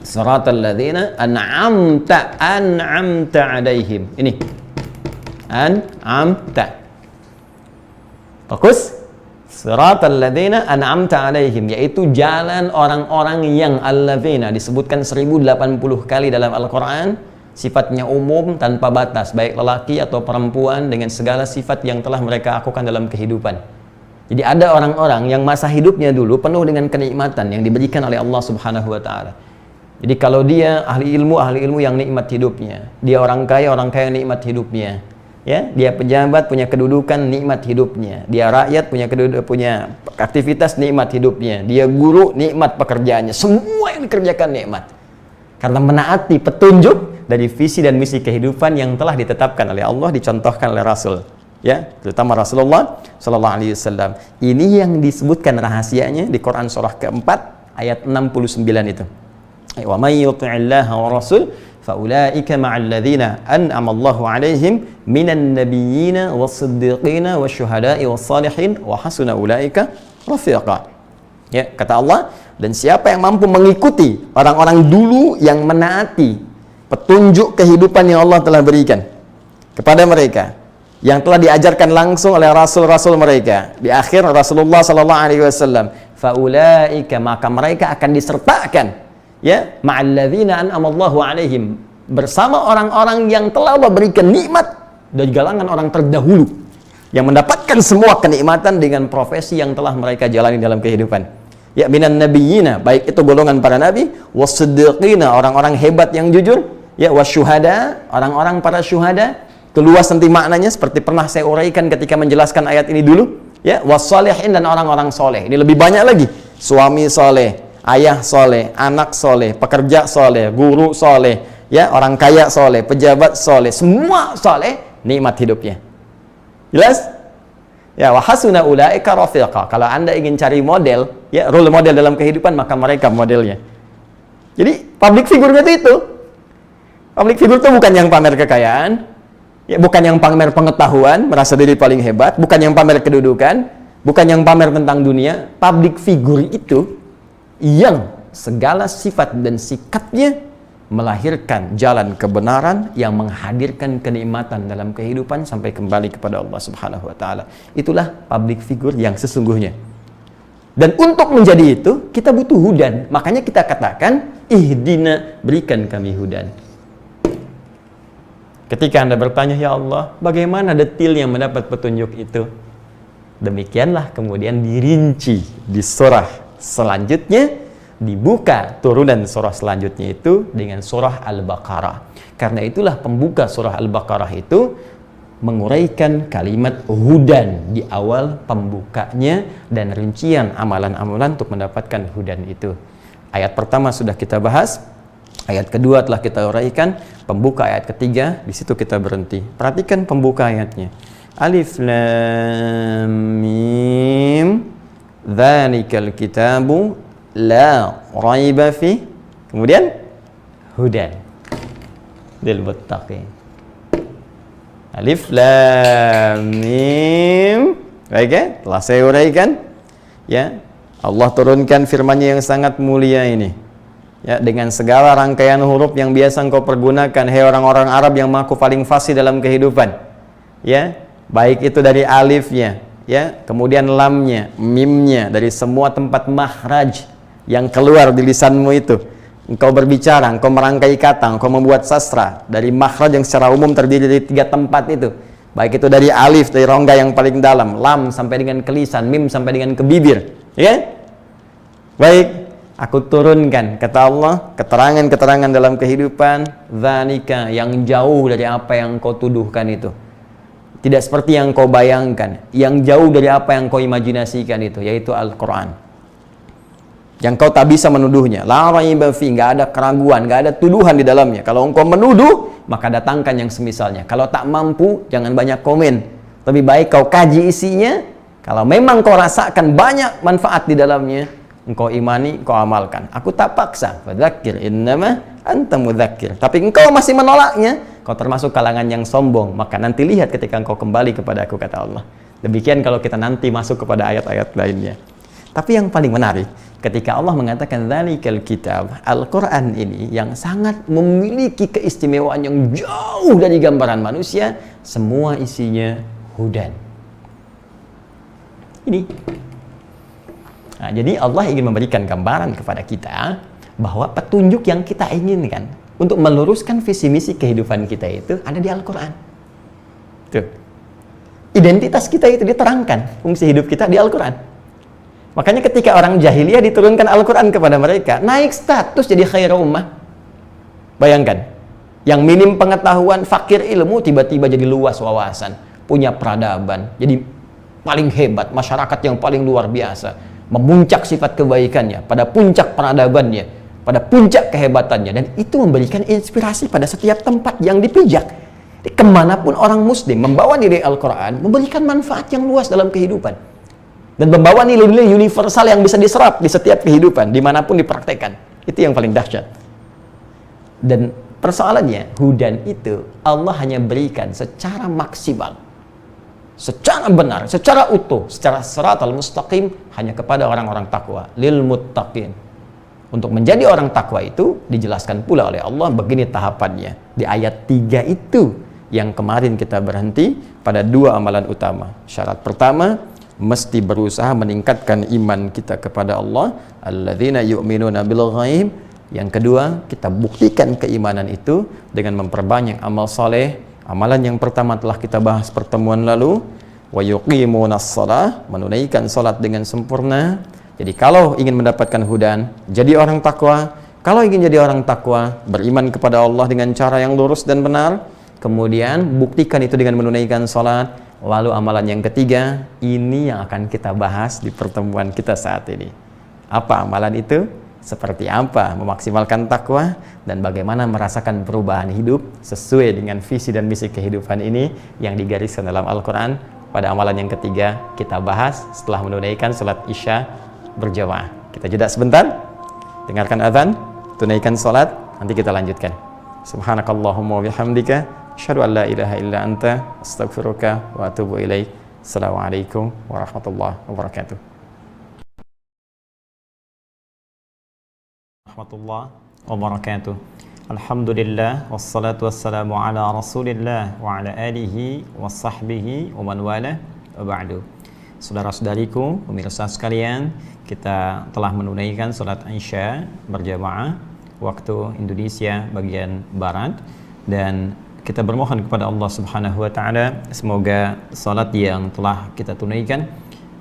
Siratal ladzina an'amta 'alaihim. Ini an'amta. Fokus. Siratal ladzina an'amta 'alaihim, yaitu jalan orang-orang yang alladzina disebutkan 1080 kali dalam Al-Qur'an, sifatnya umum tanpa batas, baik lelaki atau perempuan dengan segala sifat yang telah mereka lakukan dalam kehidupan. Jadi ada orang-orang yang masa hidupnya dulu penuh dengan kenikmatan yang diberikan oleh Allah Subhanahu wa taala. Jadi kalau dia ahli ilmu yang nikmat hidupnya, dia orang kaya nikmat hidupnya. Ya, dia pejabat punya kedudukan nikmat hidupnya, dia rakyat punya aktivitas nikmat hidupnya, dia guru nikmat pekerjaannya, semua yang dikerjakan nikmat karena menaati petunjuk dari visi dan misi kehidupan yang telah ditetapkan oleh Allah, dicontohkan oleh Rasul, ya, terutama Rasulullah Sallallahu Alaihi Wasallam. Ini yang disebutkan rahasianya di Quran surah keempat ayat 69 itu. Wa may yuti'illaha wa rasul faulaika ma'al ladzina an'ama Allahu 'alaihim minan nabiyyina was-siddiqina wasyuhada'i was-salihin wa hasuna ulaika rafiqa. Ya, kata Allah, dan siapa yang mampu mengikuti orang-orang dulu yang menaati petunjuk kehidupan yang Allah telah berikan kepada mereka, yang telah diajarkan langsung oleh rasul-rasul mereka. Di akhir Rasulullah sallallahu alaihi wasallam, faulaika, maka mereka akan disertakan ya ma'alladzina an'amallahu alaihim, bersama orang-orang yang telah Allah berikan nikmat dari kalangan orang terdahulu yang mendapatkan semua kenikmatan dengan profesi yang telah mereka jalani dalam kehidupan. Ya, minan nabiyina, baik itu golongan para nabi, wasiddiqina, orang-orang hebat yang jujur, ya, wasyuhada, orang-orang para syuhada. Itu luas nanti maknanya, seperti pernah saya uraikan ketika menjelaskan ayat ini dulu, ya, wassalihin, dan orang-orang soleh. Ini lebih banyak lagi, suami soleh, ayah soleh, anak soleh, pekerja soleh, guru soleh, ya, orang kaya soleh, pejabat soleh, semua soleh, nikmat hidupnya. Jelas? Ya, wa hasuna ulaika rafiqa. Kalau Anda ingin cari model, ya, role model dalam kehidupan, maka mereka modelnya. Jadi public figure itu public figure itu bukan yang pamer kekayaan, ya, bukan yang pamer pengetahuan, merasa diri paling hebat, bukan yang pamer kedudukan, bukan yang pamer tentang dunia. Public figure itu yang segala sifat dan sikapnya melahirkan jalan kebenaran yang menghadirkan kenikmatan dalam kehidupan sampai kembali kepada Allah Subhanahu wa taala. Itulah public figure yang sesungguhnya. Dan untuk menjadi itu, kita butuh hudan. Makanya kita katakan, ihdina, berikan kami hudan. Ketika Anda bertanya, ya Allah, bagaimana detailnya mendapat petunjuk itu? Demikianlah kemudian dirinci di surah selanjutnya, dibuka turunan surah selanjutnya itu dengan surah Al-Baqarah. Karena itulah pembuka surah Al-Baqarah itu menguraikan kalimat hudan di awal pembukanya dan rincian amalan-amalan untuk mendapatkan hudan itu. Ayat pertama sudah kita bahas, ayat kedua telah kita uraikan, pembuka ayat ketiga, di situ kita berhenti. Perhatikan pembuka ayatnya. Alif lam mim, dzalikal kitabu la raiba fi, kemudian hudan lil muttaqin. Alif lam mim. Baik ya, telah saya uraikan ya. Allah turunkan firman-Nya yang sangat mulia ini ya, dengan segala rangkaian huruf yang biasa engkau pergunakan, hai orang-orang Arab yang mengaku paling fasih dalam kehidupan ya, baik itu dari alifnya ya, kemudian lamnya, mimnya, dari semua tempat makhraj yang keluar di lisanmu itu. Engkau berbicara, engkau merangkai kata, engkau membuat sastra dari makhraj yang secara umum terdiri dari 3 tempat itu. Baik itu dari alif, dari rongga yang paling dalam, lam sampai dengan ke lisan, mim sampai dengan ke bibir. Ya? Baik, aku turunkan, kata Allah, keterangan-keterangan dalam kehidupan, dzalika, yang jauh dari apa yang kau tuduhkan itu. Tidak seperti yang kau bayangkan, yang jauh dari apa yang kau imajinasikan itu, yaitu Al-Quran. Yang kau tak bisa menuduhnya. La raiba fi, nggak ada keraguan, nggak ada tuduhan di dalamnya. Kalau engkau menuduh, maka datangkan yang semisalnya. Kalau tak mampu, jangan banyak komen. Lebih baik kau kaji isinya. Kalau memang kau rasakan banyak manfaat di dalamnya, engkau imani, kau amalkan. Aku tak paksa. Fadzakir innama anta mudzakir. Tapi engkau masih menolaknya, kau termasuk kalangan yang sombong. Maka nanti lihat ketika engkau kembali kepada aku, kata Allah. Demikian kalau kita nanti masuk kepada ayat-ayat lainnya. Tapi yang paling menarik, ketika Allah mengatakan dzalikal kitab, Al-Quran ini yang sangat memiliki keistimewaan yang jauh dari gambaran manusia, semua isinya hudan. Ini. Nah, jadi Allah ingin memberikan gambaran kepada kita bahwa petunjuk yang kita inginkan untuk meluruskan visi misi kehidupan kita itu ada di Al-Quran. Tuh. Identitas kita itu diterangkan, fungsi hidup kita di Al-Quran. Makanya ketika orang jahiliyah diturunkan Al-Quran kepada mereka, naik status jadi khairu ummah. Bayangkan, yang minim pengetahuan, fakir ilmu, tiba-tiba jadi luas wawasan, punya peradaban, jadi paling hebat, masyarakat yang paling luar biasa, memuncak sifat kebaikannya, pada puncak peradabannya, pada puncak kehebatannya, dan itu memberikan inspirasi pada setiap tempat yang dipijak. Kemanapun orang muslim membawa nilai Al-Quran, memberikan manfaat yang luas dalam kehidupan. Dan membawa nilai-nilai universal yang bisa diserap di setiap kehidupan, dimanapun dipraktekkan. Itu yang paling dahsyat. Dan persoalannya, hudan itu Allah hanya berikan secara maksimal, secara benar, secara utuh, secara siratal mustaqim, hanya kepada orang-orang takwa, lil muttaqin. Untuk menjadi orang takwa itu dijelaskan pula oleh Allah begini tahapannya. Di ayat 3 itu yang kemarin kita berhenti pada dua amalan utama. Syarat pertama, mesti berusaha meningkatkan iman kita kepada Allah, alladzina yu'minuna bil ghaib. Yang kedua, kita buktikan keimanan itu dengan memperbanyak amal soleh. Amalan yang pertama telah kita bahas pertemuan lalu, wa yuqimunas shalah, menunaikan salat dengan sempurna. Jadi kalau ingin mendapatkan hudan, jadi orang takwa. Kalau ingin jadi orang takwa, beriman kepada Allah dengan cara yang lurus dan benar, kemudian buktikan itu dengan menunaikan salat. Lalu amalan yang ketiga, ini yang akan kita bahas di pertemuan kita saat ini. Apa amalan itu? Seperti apa memaksimalkan takwa, dan bagaimana merasakan perubahan hidup sesuai dengan visi dan misi kehidupan ini yang digariskan dalam Al-Quran. Pada amalan yang ketiga kita bahas setelah menunaikan salat Isya berjamaah. Kita jeda sebentar, dengarkan azan, tunaikan salat, nanti kita lanjutkan. Subhanakallahumma wa bihamdika, asyhadu an la ilaha illa anta, astaghfiruka wa atubu ilaik. Assalamualaikum warahmatullahi wabarakatuh. Warahmatullahi wabarakatuh. Alhamdulillah, wassalatu wassalamu ala rasulillah wa ala alihi wa sahbihi wa man wala wa ba'du. Saudara-saudariku, pemirsa sekalian, kita telah menunaikan salat Isya berjamaah waktu Indonesia bagian barat, dan kita bermohon kepada Allah Subhanahu wa taala semoga salat yang telah kita tunaikan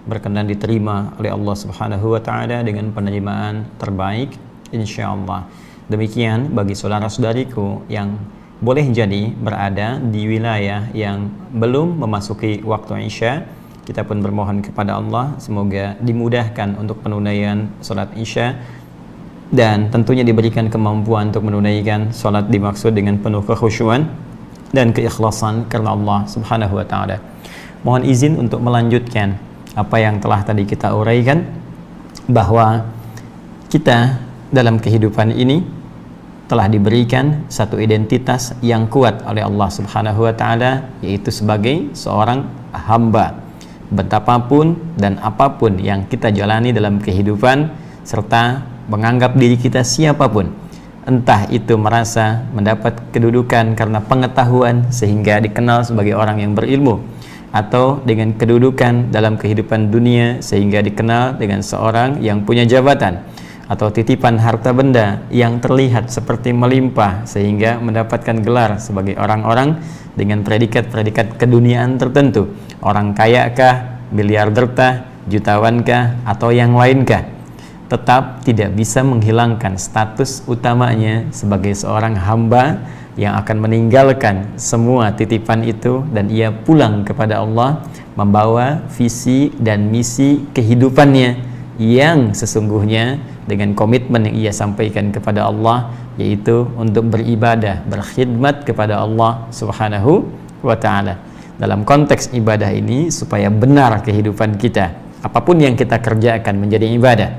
berkenan diterima oleh Allah Subhanahu wa taala dengan penerimaan terbaik insyaallah. Demikian bagi saudara-saudariku yang boleh jadi berada di wilayah yang belum memasuki waktu Isya, kita pun bermohon kepada Allah semoga dimudahkan untuk penunaian salat Isya, dan tentunya diberikan kemampuan untuk menunaikan salat dimaksud dengan penuh kekhusyuan dan keikhlasan karena Allah Subhanahu wa taala. Mohon izin untuk melanjutkan apa yang telah tadi kita uraikan, bahwa kita dalam kehidupan ini telah diberikan satu identitas yang kuat oleh Allah Subhanahu wa taala, yaitu sebagai seorang hamba. Betapapun dan apapun yang kita jalani dalam kehidupan, serta menganggap diri kita siapapun, entah itu merasa mendapat kedudukan karena pengetahuan sehingga dikenal sebagai orang yang berilmu, atau dengan kedudukan dalam kehidupan dunia sehingga dikenal dengan seorang yang punya jabatan, atau titipan harta benda yang terlihat seperti melimpah sehingga mendapatkan gelar sebagai orang-orang dengan predikat-predikat keduniaan tertentu, orang kaya kah, miliarder kah, jutawan kah, atau yang lain kah, tetap tidak bisa menghilangkan status utamanya sebagai seorang hamba yang akan meninggalkan semua titipan itu dan ia pulang kepada Allah membawa visi dan misi kehidupannya yang sesungguhnya dengan komitmen yang ia sampaikan kepada Allah, yaitu untuk beribadah, berkhidmat kepada Allah Subhanahu wa ta'ala. Dalam konteks ibadah ini, supaya benar kehidupan kita, apapun yang kita kerjakan menjadi ibadah.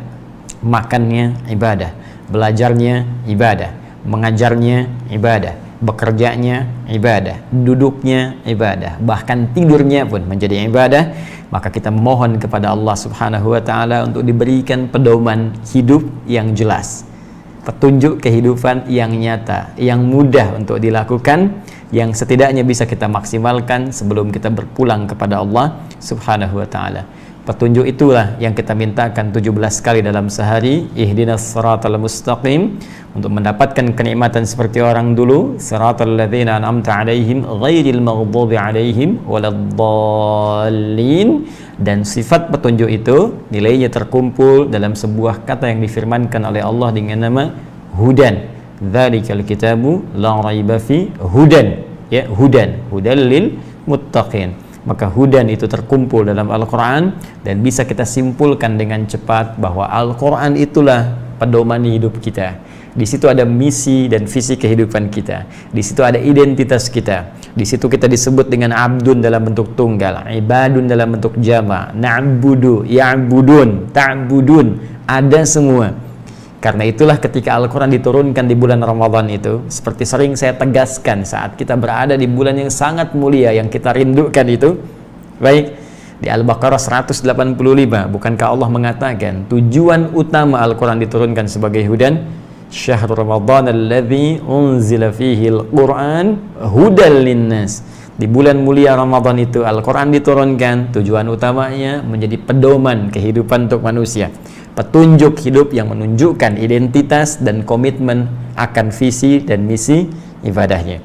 Makannya ibadah, belajarnya ibadah, mengajarnya ibadah, bekerjanya ibadah, duduknya ibadah, bahkan tidurnya pun menjadi ibadah. Maka kita mohon kepada Allah Subhanahu wa ta'ala untuk diberikan pedoman hidup yang jelas, petunjuk kehidupan yang nyata, yang mudah untuk dilakukan, yang setidaknya bisa kita maksimalkan sebelum kita berpulang kepada Allah Subhanahu wa ta'ala. Petunjuk itulah yang kita mintakan 17 kali dalam sehari, ihdinas siratal mustaqim, untuk mendapatkan kenikmatan seperti orang dulu, siratal ladzina an'amta 'alaihim ghairil maghdubi 'alaihim waladdallin. Dan sifat petunjuk itu nilainya terkumpul dalam sebuah kata yang difirmankan oleh Allah dengan nama hudan. Dzalikal kitabu la raiba fi hudan, ya, hudan lil muttaqin. Maka hudan itu terkumpul dalam Al-Quran, dan bisa kita simpulkan dengan cepat bahwa Al-Quran itulah pedoman hidup kita. Di situ ada misi dan visi kehidupan kita. Di situ ada identitas kita. Di situ kita disebut dengan abdun dalam bentuk tunggal, ibadun dalam bentuk jama, na'budu, ya'budun, ta'budun, ada semua. Karena itulah ketika Al-Quran diturunkan di bulan Ramadan itu, seperti sering saya tegaskan saat kita berada di bulan yang sangat mulia yang kita rindukan itu, baik, di Al-Baqarah 185, bukankah Allah mengatakan tujuan utama Al-Quran diturunkan sebagai hudan? Syahrul Ramadan alladzi unzila fihi al-Qur'an hudal linnas. Di bulan mulia Ramadan itu Al-Quran diturunkan, tujuan utamanya menjadi pedoman kehidupan untuk manusia, petunjuk hidup yang menunjukkan identitas dan komitmen akan visi dan misi ibadahnya.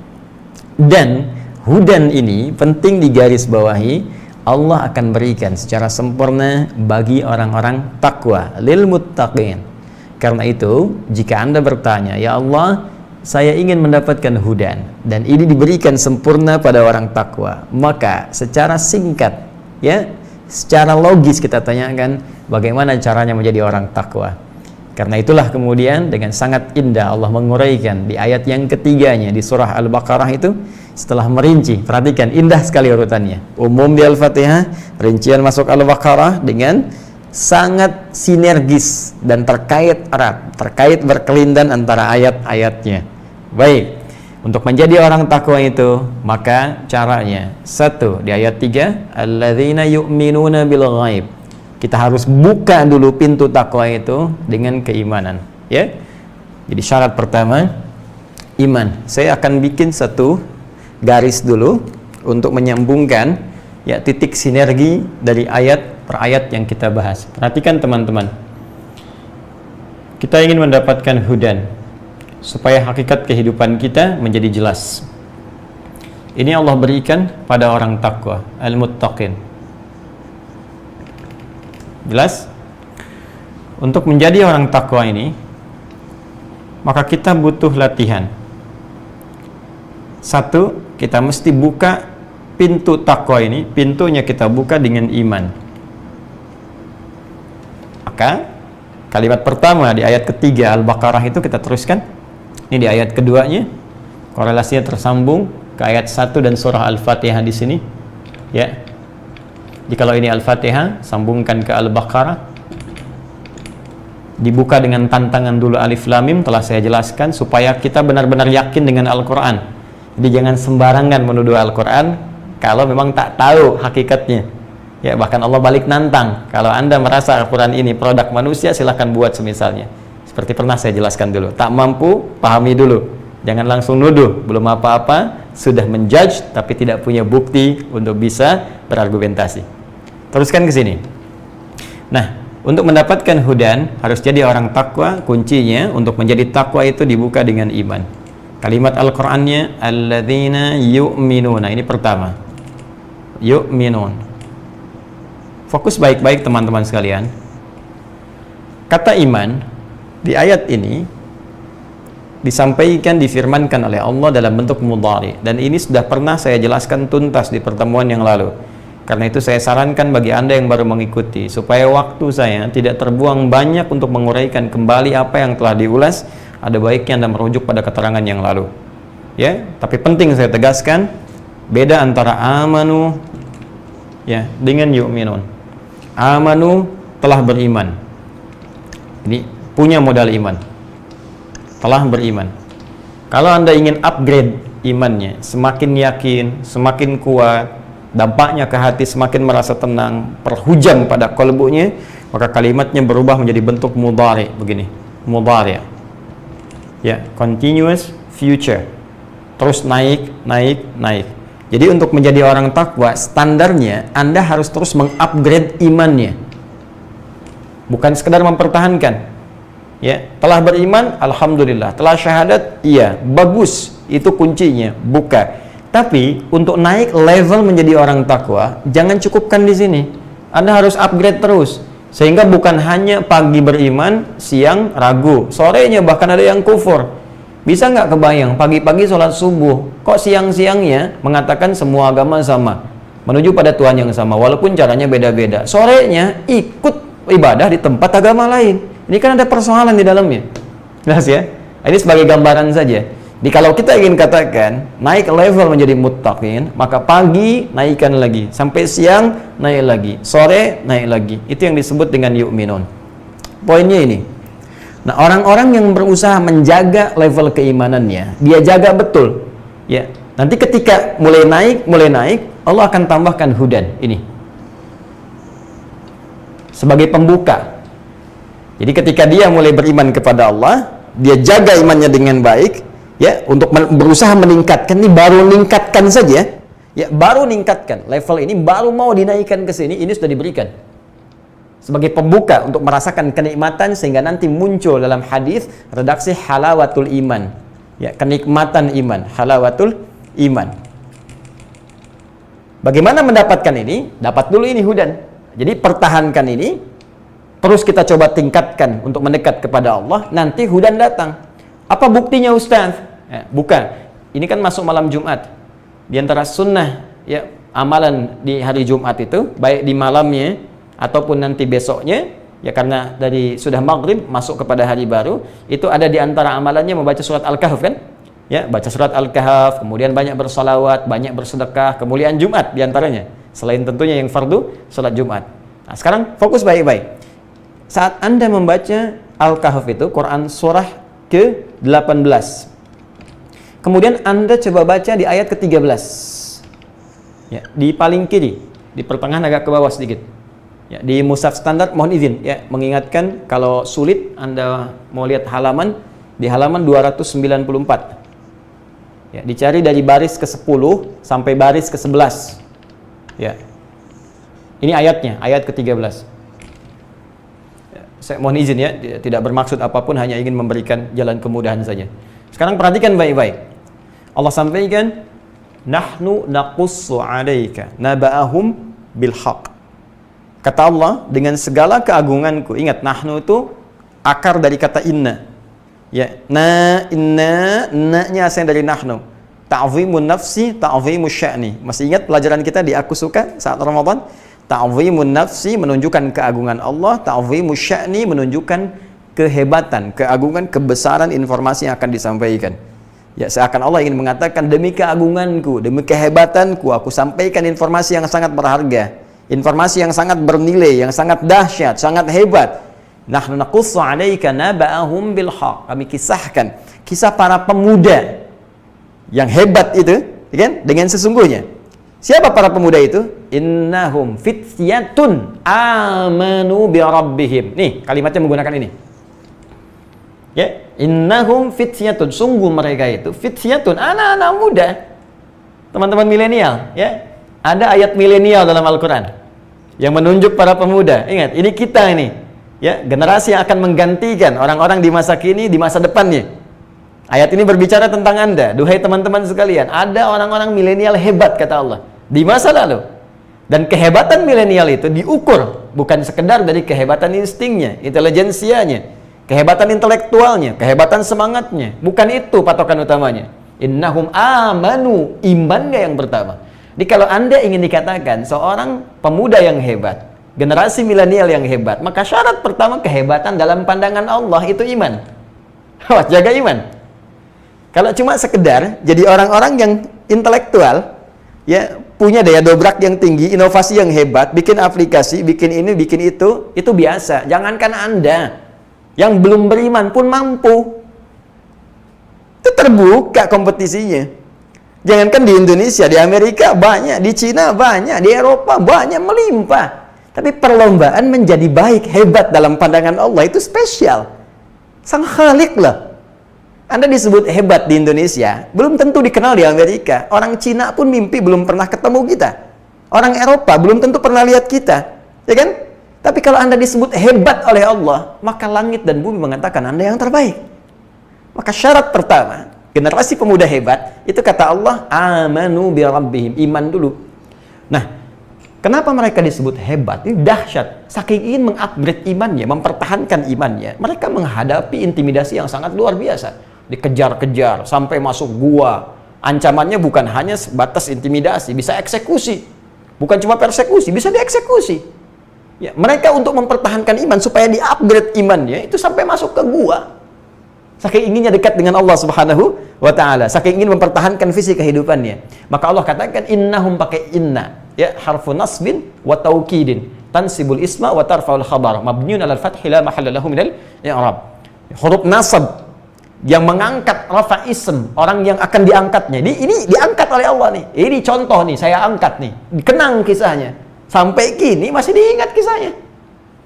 Dan hudan ini penting digarisbawahi, Allah akan berikan secara sempurna bagi orang-orang takwa, lil muttaqin. Karena itu, jika Anda bertanya, ya Allah, saya ingin mendapatkan hudan dan ini diberikan sempurna pada orang takwa, maka secara singkat, ya, secara logis kita tanyakan bagaimana caranya menjadi orang takwa. Karena itulah kemudian dengan sangat indah Allah menguraikan di ayat yang ketiganya di surah Al-Baqarah itu, setelah merinci, perhatikan indah sekali urutannya, umum di Al-Fatihah, rincian masuk Al-Baqarah dengan sangat sinergis dan terkait erat, terkait berkelindan antara ayat-ayatnya. Baik, untuk menjadi orang takwa itu, maka caranya, satu, di ayat 3, alladzina yu'minuna bil ghaib. Kita harus buka dulu pintu takwa itu dengan keimanan, ya. Jadi syarat pertama, iman. Saya akan bikin satu garis dulu untuk menyambungkan, ya, titik sinergi dari ayat per ayat yang kita bahas. Perhatikan teman-teman, kita ingin mendapatkan hudan supaya hakikat kehidupan kita menjadi jelas. Ini Allah berikan pada orang takwa, al-muttaqin. Jelas? Untuk menjadi orang takwa ini, maka kita butuh latihan. Satu, kita mesti buka pintu takwa ini, pintunya kita buka dengan iman. Maka kalimat pertama di ayat ketiga Al-Baqarah itu kita teruskan. Ini di ayat keduanya, korelasinya tersambung ke ayat 1 dan surah Al-Fatihah di sini, ya. Jadi kalau ini Al-Fatihah, sambungkan ke Al-Baqarah. Dibuka dengan tantangan dulu Alif Lam Mim, telah saya jelaskan supaya kita benar-benar yakin dengan Al-Quran. Jadi jangan sembarangan menuduh Al-Quran kalau memang tak tahu hakikatnya. Ya, bahkan Allah balik nantang, kalau Anda merasa Al-Quran ini produk manusia, silahkan buat semisalnya. Seperti pernah saya jelaskan dulu, tak mampu, pahami dulu. Jangan langsung nuduh, belum apa-apa, sudah menjudge, tapi tidak punya bukti untuk bisa berargumentasi. Teruskan ke sini. Nah, untuk mendapatkan hudan, harus jadi orang takwa. Kuncinya untuk menjadi takwa itu dibuka dengan iman. Kalimat Al-Qur'annya, alladzina yu'minuna. Ini pertama, yu'minun. Fokus baik-baik teman-teman sekalian. Kata iman di ayat ini disampaikan, difirmankan oleh Allah dalam bentuk mudhari, dan ini sudah pernah saya jelaskan tuntas di pertemuan yang lalu. Karena itu saya sarankan bagi Anda yang baru mengikuti, supaya waktu saya tidak terbuang banyak untuk menguraikan kembali apa yang telah diulas, ada baiknya Anda merujuk pada keterangan yang lalu, ya. Tapi penting saya tegaskan, beda antara amanu, ya, dengan yu'minun. Amanu telah beriman, ini punya modal iman, telah beriman. Kalau Anda ingin upgrade imannya, semakin yakin, semakin kuat, dampaknya ke hati semakin merasa tenang, perhujam pada qalbunya, maka kalimatnya berubah menjadi bentuk mudhari begini, mudhari, ya, continuous future, terus naik, naik, naik. Jadi untuk menjadi orang takwa, standarnya Anda harus terus mengupgrade imannya, bukan sekedar mempertahankan. Ya, telah beriman, alhamdulillah. Telah syahadat, iya, bagus. Itu kuncinya, buka. Tapi untuk naik level menjadi orang takwa, jangan cukupkan di sini. Anda harus upgrade terus. Sehingga bukan hanya pagi beriman, siang ragu, sorenya bahkan ada yang kufur. Bisa nggak kebayang, pagi-pagi sholat subuh, kok siang-siangnya mengatakan semua agama sama, menuju pada Tuhan yang sama, walaupun caranya beda-beda. Sorenya ikut ibadah di tempat agama lain. Ini kan ada persoalan di dalamnya. Jelas ya? Ini sebagai gambaran saja. Jadi kalau kita ingin katakan naik level menjadi muttaqin, maka pagi naikkan lagi, sampai siang naik lagi, sore naik lagi. Itu yang disebut dengan yu'minun. Poinnya ini. Nah, orang-orang yang berusaha menjaga level keimanannya, dia jaga betul. Ya, nanti ketika mulai naik, Allah akan tambahkan hudan ini sebagai pembuka. Jadi ketika dia mulai beriman kepada Allah, dia jaga imannya dengan baik, ya, untuk berusaha meningkatkan. Ini baru meningkatkan saja, ya, baru meningkatkan level ini, baru mau dinaikkan ke sini, ini sudah diberikan sebagai pembuka untuk merasakan kenikmatan, sehingga nanti muncul dalam hadis redaksi halawatul iman, ya, kenikmatan iman, halawatul iman. Bagaimana mendapatkan ini? Dapat dulu ini hudan. Jadi pertahankan ini, terus kita coba tingkatkan untuk mendekat kepada Allah, nanti hudan datang. Apa buktinya Ustaz? Ya, bukan. Ini kan masuk malam Jumat. Di antara sunnah, ya, amalan di hari Jumat itu, baik di malamnya ataupun nanti besoknya, ya, karena dari sudah maghrib masuk kepada hari baru, itu ada di antara amalannya membaca surat Al-Kahf, kan? Ya, baca surat Al-Kahf, kemudian banyak bersalawat, banyak bersedekah, kemuliaan Jumat di antaranya. Selain tentunya yang fardu, salat Jumat. Nah, sekarang fokus baik-baik. Saat Anda membaca Al-Kahf itu, Quran surah ke-18. Kemudian Anda coba baca di ayat ke-13. Ya, di paling kiri, di pertengahan agak ke bawah sedikit. Ya, di mushaf standar, mohon izin, ya, mengingatkan kalau sulit Anda mau lihat halaman, di halaman 294. Ya, dicari dari baris ke-10 sampai baris ke-11. Ya. Ini ayatnya, ayat ke-13. Ya, saya mohon izin, ya, tidak bermaksud apapun, hanya ingin memberikan jalan kemudahan saja. Sekarang perhatikan baik-baik. Allah sampaikan, nahnu naqussu 'alaika naba'ahum bil haqq. Kata Allah, dengan segala keagunganku. Ingat, nahnu itu akar dari kata inna. Ya, inna, na-nya asal dari nahnu. Ta'zimun nafsi, ta'zimus sya'ni. Masih ingat pelajaran kita di Aku Suka saat Ramadan? Ta'zimun nafsi menunjukkan keagungan Allah, ta'zimus sya'ni menunjukkan kehebatan, keagungan, kebesaran informasi yang akan disampaikan. Ya, seakan Allah ingin mengatakan, demi keagunganku, demi kehebatanku, aku sampaikan informasi yang sangat berharga, informasi yang sangat bernilai, yang sangat dahsyat, sangat hebat. Nahnu naqussu 'alaika naba'ahum bil haqq. Kami kisahkan kisah para pemuda yang hebat itu, kan? Dengan sesungguhnya. Siapa para pemuda itu? Innahum fityatun amanu bi rabbihim. Nih, kalimatnya menggunakan ini. Ya, innahum fityatun, sungguh mereka itu fityatun, anak-anak muda. Teman-teman milenial, ya. Ada ayat milenial dalam Al-Qur'an yang menunjuk para pemuda. Ingat, ini kita ini, ya, generasi yang akan menggantikan orang-orang di masa kini, di masa depannya. Ayat ini berbicara tentang Anda, duhai teman-teman sekalian. Ada orang-orang milenial hebat, kata Allah, di masa lalu. Dan kehebatan milenial itu diukur bukan sekedar dari kehebatan instingnya, intelijensianya, kehebatan intelektualnya, kehebatan semangatnya. Bukan itu patokan utamanya. Innahum amanu, imannya yang pertama. Jadi kalau Anda ingin dikatakan seorang pemuda yang hebat, generasi milenial yang hebat, maka syarat pertama kehebatan dalam pandangan Allah itu iman. Wah, jaga iman. Kalau cuma sekedar jadi orang-orang yang intelektual, ya, punya daya dobrak yang tinggi, inovasi yang hebat, bikin aplikasi, bikin ini, bikin itu biasa. Jangankan Anda yang belum beriman pun mampu. Itu terbuka kompetisinya. Jangankan di Indonesia, di Amerika banyak, di Cina banyak, di Eropa banyak, melimpah. Tapi perlombaan menjadi baik, hebat dalam pandangan Allah itu spesial. Sang Khalik lah. Anda disebut hebat di Indonesia, belum tentu dikenal di Amerika. Orang Cina pun mimpi belum pernah ketemu kita. Orang Eropa belum tentu pernah lihat kita, ya kan? Tapi kalau Anda disebut hebat oleh Allah, maka langit dan bumi mengatakan Anda yang terbaik. Maka syarat pertama, generasi pemuda hebat, itu kata Allah, amanu bi rabbihim, iman dulu. Nah, kenapa mereka disebut hebat? Ini dahsyat. Saking ingin mengupgrade imannya, mempertahankan imannya, mereka menghadapi intimidasi yang sangat luar biasa. Dikejar-kejar sampai masuk gua. Ancamannya bukan hanya sebatas intimidasi, bisa eksekusi. Bukan cuma persekusi, bisa dieksekusi. Ya, mereka untuk mempertahankan iman supaya di-upgrade imannya itu sampai masuk ke gua. Saking inginnya dekat dengan Allah Subhanahu wa taala, saking ingin mempertahankan visi kehidupannya. Maka Allah katakan innahum, pakai inna, ya, harfu nasbin wa taukidin, tansibul isma wa tarfa'ul khabar, mabniun 'alal fathi la mahalla lahu minal i'rab. Huruf nasab yang mengangkat rafa ism, orang yang akan diangkatnya. Ini diangkat oleh Allah nih. Ini contoh nih, saya angkat nih. Dikenang kisahnya. Sampai kini masih diingat kisahnya.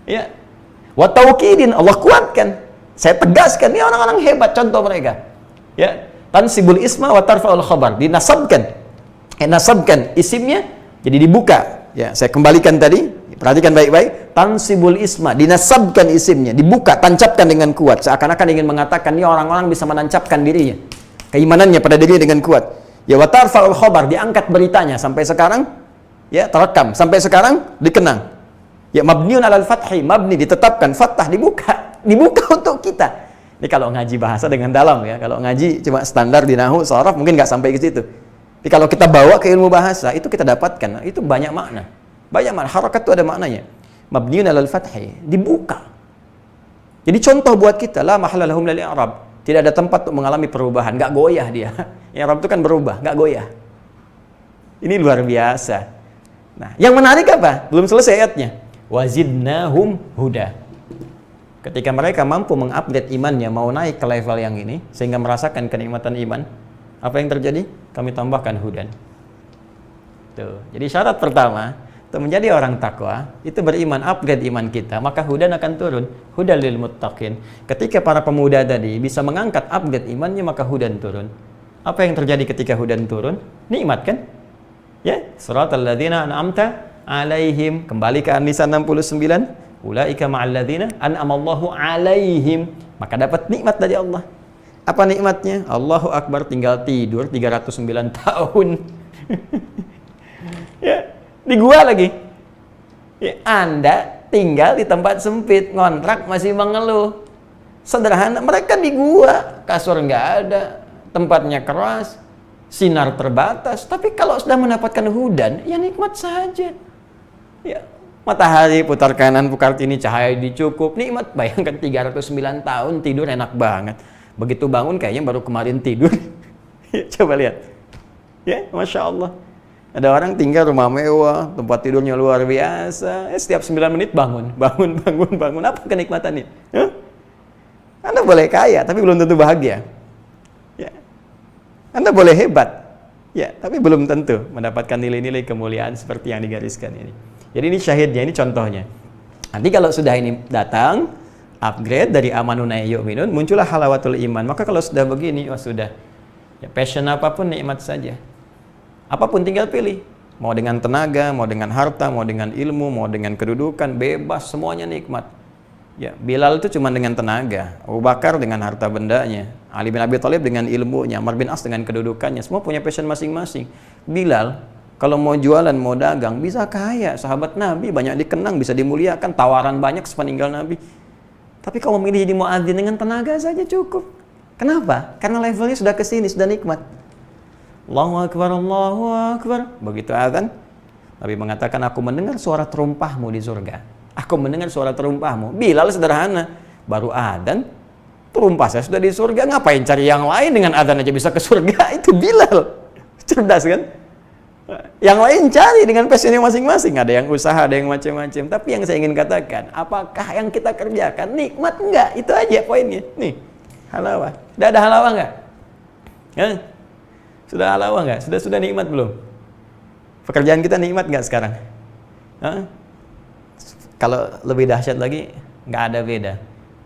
Ya. Wa taukidin, Allah kuatkan. Saya tegaskan, ini orang-orang hebat contoh mereka. Ya, tansibul isma wa tarfa'ul khabar, dinasabkan. Nasabkan isimnya jadi dibuka. Ya, saya kembalikan tadi, perhatikan baik-baik. Tansibul isma, dinasabkan isimnya, dibuka, tancapkan dengan kuat, seakan-akan ingin mengatakan ini orang-orang bisa menancapkan dirinya, keimanannya pada dirinya dengan kuat. Ya, wa tarfa'ul khabar, diangkat beritanya sampai sekarang ya terekam, sampai sekarang dikenang. Ya, mabniun alal fathi, mabni ditetapkan, fathah dibuka untuk kita. Ini kalau ngaji bahasa dengan dalam ya, kalau ngaji cuma standar di nahwu, sharaf mungkin nggak sampai ke situ. Tapi kalau kita bawa ke ilmu bahasa, itu kita dapatkan, itu banyak makna. Banyak makna, harakat itu ada maknanya. Mabniun alal fathi, dibuka. Jadi contoh buat kita, la mahalla lahum lil i'rab. Tidak ada tempat untuk mengalami perubahan, nggak goyah dia. I'rab itu kan berubah, nggak goyah. Ini luar biasa. Nah, yang menarik apa? Belum selesai ayatnya. Wazidnahum huda. Ketika mereka mampu mengupdate imannya, mau naik ke level yang ini, sehingga merasakan kenikmatan iman, apa yang terjadi? Kami tambahkan hudan. Tuh. Jadi syarat pertama, untuk menjadi orang takwa, itu beriman, upgrade iman kita, maka hudan akan turun. Hudal lil muttaqin. Ketika para pemuda tadi bisa mengangkat upgrade imannya, maka hudan turun. Apa yang terjadi ketika hudan turun? Nikmat kan? Ya, siratal ladzina an'amta alaihim, kembali ke An-Nisa 69, ulaika ma'al ladzina an'amallahu alaihim, maka dapat nikmat dari Allah. Apa nikmatnya? Allahu Akbar, tinggal tidur 309 tahun. Ya, di gua lagi. Ya, Anda tinggal di tempat sempit, ngontrak masih mengeluh. Sederhana, mereka di gua, kasur nggak ada, tempatnya keras, sinar terbatas. Tapi kalau sudah mendapatkan hudan, ya nikmat saja. Ya, matahari putar kanan, putar kiri, cahaya dicukup, nikmat. Bayangkan 309 tahun tidur enak banget. Begitu bangun kayaknya baru kemarin tidur. Coba lihat. Ya, Masya Allah. Ada orang tinggal rumah mewah, tempat tidurnya luar biasa. Setiap 9 menit bangun. Apa kenikmatannya? Huh? Anda boleh kaya, tapi belum tentu bahagia. Ya. Anda boleh hebat. Ya, tapi belum tentu mendapatkan nilai-nilai kemuliaan seperti yang digariskan ini. Jadi ini syahidnya, ini contohnya. Nanti kalau sudah ini datang, upgrade dari amanuna yu'minun, muncullah halawatul iman. Maka kalau sudah begini, oh sudah. Ya, passion apapun nikmat saja. Apapun tinggal pilih. Mau dengan tenaga, mau dengan harta, mau dengan ilmu, mau dengan kedudukan, bebas, semuanya nikmat. Ya, Bilal itu cuma dengan tenaga, Abu Bakar dengan harta bendanya, Ali bin Abi Thalib dengan ilmunya, Amr bin As dengan kedudukannya, semua punya passion masing-masing. Bilal kalau mau jualan, mau dagang, bisa kaya, sahabat Nabi, banyak dikenang, bisa dimuliakan, tawaran banyak sepeninggal Nabi. Tapi kalau memilih jadi muadzin dengan tenaga saja cukup. Kenapa? Karena levelnya sudah kesini, sudah nikmat. Allahu Akbar, Allahu Akbar. Begitu azan, Nabi mengatakan, aku mendengar suara terumpahmu di surga. Aku mendengar suara terumpahmu. Bilal sederhana, baru adzan, terumpah saya sudah di surga, ngapain cari yang lain, dengan adzan aja bisa ke surga. Itu Bilal. Cerdas kan? Yang lain cari dengan passionnya masing-masing. Ada yang usaha, ada yang macam-macam. Tapi yang saya ingin katakan, apakah yang kita kerjakan nikmat enggak? Itu aja poinnya. Nih, halawah. Sudah ada halawah enggak? Sudah halawah enggak? Sudah nikmat belum? Pekerjaan kita nikmat enggak sekarang? Kalau lebih dahsyat lagi, nggak ada beda.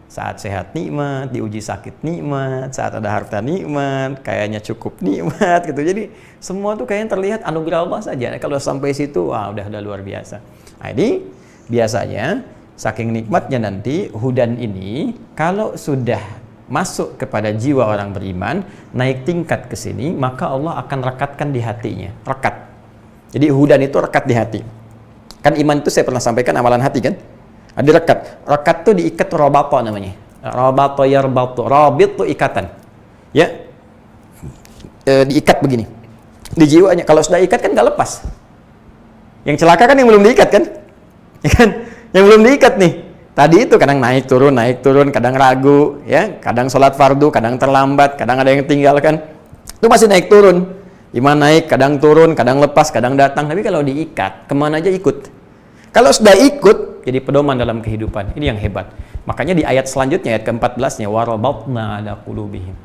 Saat sehat nikmat, diuji sakit nikmat, saat ada harta nikmat, kayaknya cukup nikmat gitu. Jadi semua tuh kayaknya terlihat anugerah Allah saja. Kalau sampai situ, wah udah luar biasa. Nah, ini biasanya saking nikmatnya nanti hudan ini, kalau sudah masuk kepada jiwa orang beriman, naik tingkat ke sini, maka Allah akan rekatkan di hatinya. Rekat. Jadi hudan itu rekat di hati. Kan iman itu saya pernah sampaikan amalan hati kan? Ada rekat. Rekat itu diikat robato namanya. Robato yarbatu. Robit itu ikatan. Ya. Diikat begini. Di jiwanya. Kalau sudah ikat kan nggak lepas. Yang celaka kan yang belum diikat kan? Ya kan? Yang belum diikat nih. Tadi itu kadang naik turun, kadang ragu, ya, kadang sholat fardu, kadang terlambat, kadang ada yang tinggalkan. Itu masih naik turun. Iman naik, kadang turun, kadang lepas, kadang datang. Tapi kalau diikat, kemana aja ikut. Kalau sudah ikut, jadi pedoman dalam kehidupan. Ini yang hebat. Makanya di ayat selanjutnya, ayat ke-14-nya, warabatna ala qulubihim.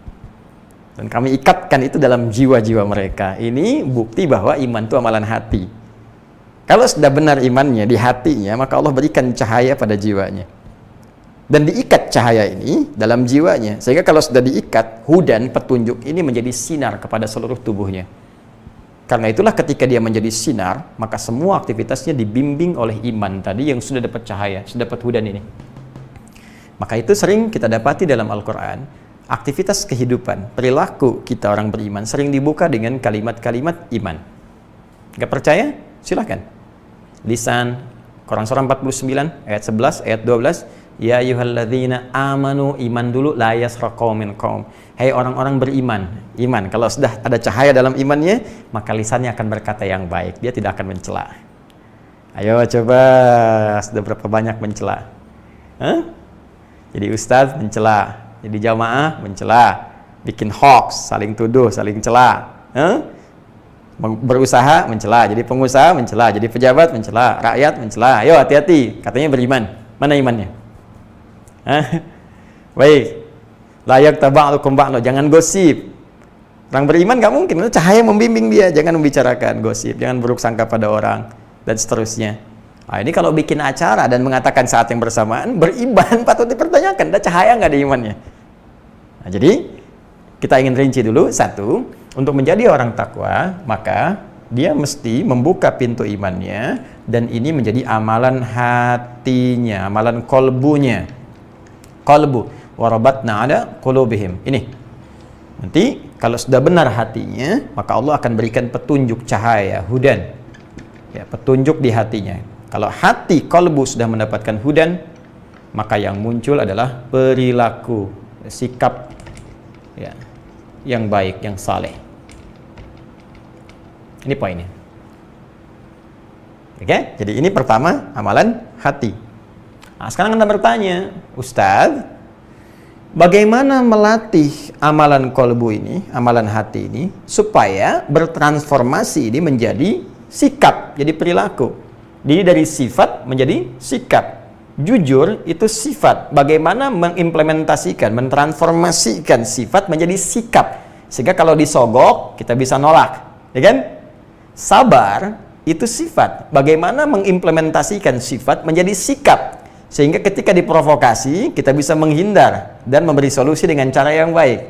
Dan kami ikatkan itu dalam jiwa-jiwa mereka. Ini bukti bahwa iman itu amalan hati. Kalau sudah benar imannya di hatinya, maka Allah berikan cahaya pada jiwanya. dan diikat cahaya ini dalam jiwanya, sehingga kalau sudah diikat, hudan, petunjuk ini menjadi sinar kepada seluruh tubuhnya. Karena itulah ketika dia menjadi sinar, maka semua aktivitasnya dibimbing oleh iman tadi yang sudah dapat cahaya, sudah dapat hudan ini. Maka itu sering kita dapati dalam Al-Quran, aktivitas kehidupan, perilaku kita orang beriman sering dibuka dengan kalimat-kalimat iman. Gak percaya? Silahkan. Lisan, Quran surah 49, ayat 11, ayat 12, Ya ayyuhalladzina amanu, iman dulu, la yasra qaumin qaum. Hai orang-orang beriman, iman. Kalau sudah ada cahaya dalam imannya, maka lisannya akan berkata yang baik, dia tidak akan mencela. Ayo coba, sudah berapa banyak mencela? Jadi ustaz mencela, jadi jamaah mencela, bikin hoax, saling tuduh, saling cela. Berusaha mencela, jadi pengusaha mencela, jadi pejabat mencela, rakyat mencela. Ayo hati-hati, katanya beriman. Mana imannya? Baik, layak taba'lukum ba'lu, jangan gosip. Orang beriman gak mungkin, cahaya membimbing dia, jangan membicarakan gosip, jangan buruk sangka pada orang, dan seterusnya. Nah, ini kalau bikin acara dan mengatakan saat yang bersamaan, beriman patut dipertanyakan, ada cahaya nggak di imannya? Nah, jadi kita ingin rinci dulu. Satu, untuk menjadi orang takwa, maka dia mesti membuka pintu imannya, dan ini menjadi amalan hatinya, amalan kolbunya. Qalbu warabatna ala qulubihim. Ini nanti kalau sudah benar hatinya, maka Allah akan berikan petunjuk cahaya, hudan, ya, petunjuk di hatinya. Kalau hati qalbu sudah mendapatkan hudan, maka yang muncul adalah perilaku, sikap, ya, yang baik, yang saleh. Ini poinnya. Oke, jadi ini pertama, amalan hati. Nah, sekarang Anda bertanya, Ustaz, bagaimana melatih amalan kolbu ini, amalan hati ini, supaya bertransformasi ini menjadi sikap, jadi perilaku. Jadi dari sifat menjadi sikap. Jujur itu sifat. Bagaimana mengimplementasikan, mentransformasikan sifat menjadi sikap. Sehingga kalau disogok, kita bisa nolak. Ya kan? Sabar itu sifat. Bagaimana mengimplementasikan sifat menjadi sikap. Sehingga ketika diprovokasi, kita bisa menghindar dan memberi solusi dengan cara yang baik.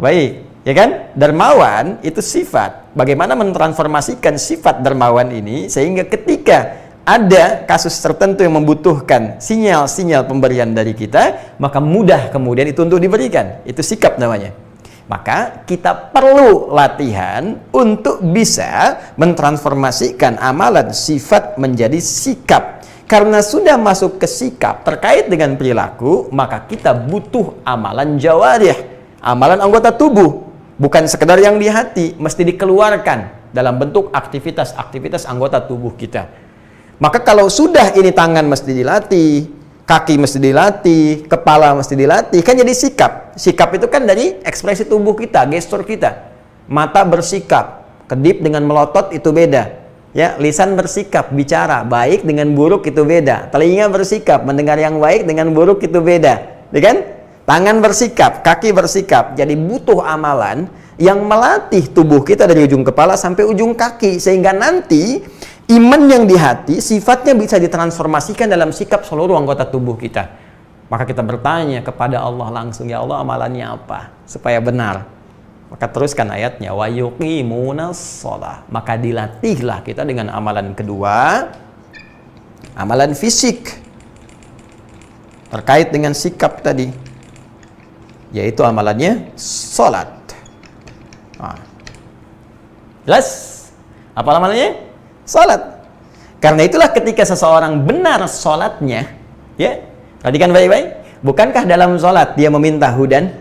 Baik, ya kan? Dermawan itu sifat. Bagaimana mentransformasikan sifat dermawan ini sehingga ketika ada kasus tertentu yang membutuhkan sinyal-sinyal pemberian dari kita, maka mudah kemudian itu untuk diberikan. Itu sikap namanya. Maka kita perlu latihan untuk bisa mentransformasikan amalan sifat menjadi sikap. Karena sudah masuk ke sikap terkait dengan perilaku, maka kita butuh amalan jawarih, amalan anggota tubuh. Bukan sekedar yang di hati, mesti dikeluarkan dalam bentuk aktivitas-aktivitas anggota tubuh kita. Maka kalau sudah ini tangan mesti dilatih, kaki mesti dilatih, kepala mesti dilatih, kan jadi sikap. Sikap itu kan dari ekspresi tubuh kita, gestur kita. Mata bersikap, kedip dengan melotot itu beda. Ya, lisan bersikap, bicara, baik dengan buruk itu beda. Telinga bersikap, mendengar yang baik dengan buruk itu beda. Ya kan? Tangan bersikap, kaki bersikap. Jadi butuh amalan yang melatih tubuh kita dari ujung kepala sampai ujung kaki. Sehingga nanti iman yang di hati, sifatnya bisa ditransformasikan dalam sikap seluruh anggota tubuh kita. Maka kita bertanya kepada Allah langsung, ya Allah amalannya apa? Supaya benar. Maka teruskan ayatnya, wa yuqimunas shalah. Maka dilatihlah kita dengan amalan kedua, amalan fisik terkait dengan sikap tadi, yaitu amalannya salat. Jelas? Apa amalannya? Salat. Karena itulah ketika seseorang benar salatnya, ya, perhatikan baik-baik. Bukankah dalam salat dia meminta hudan?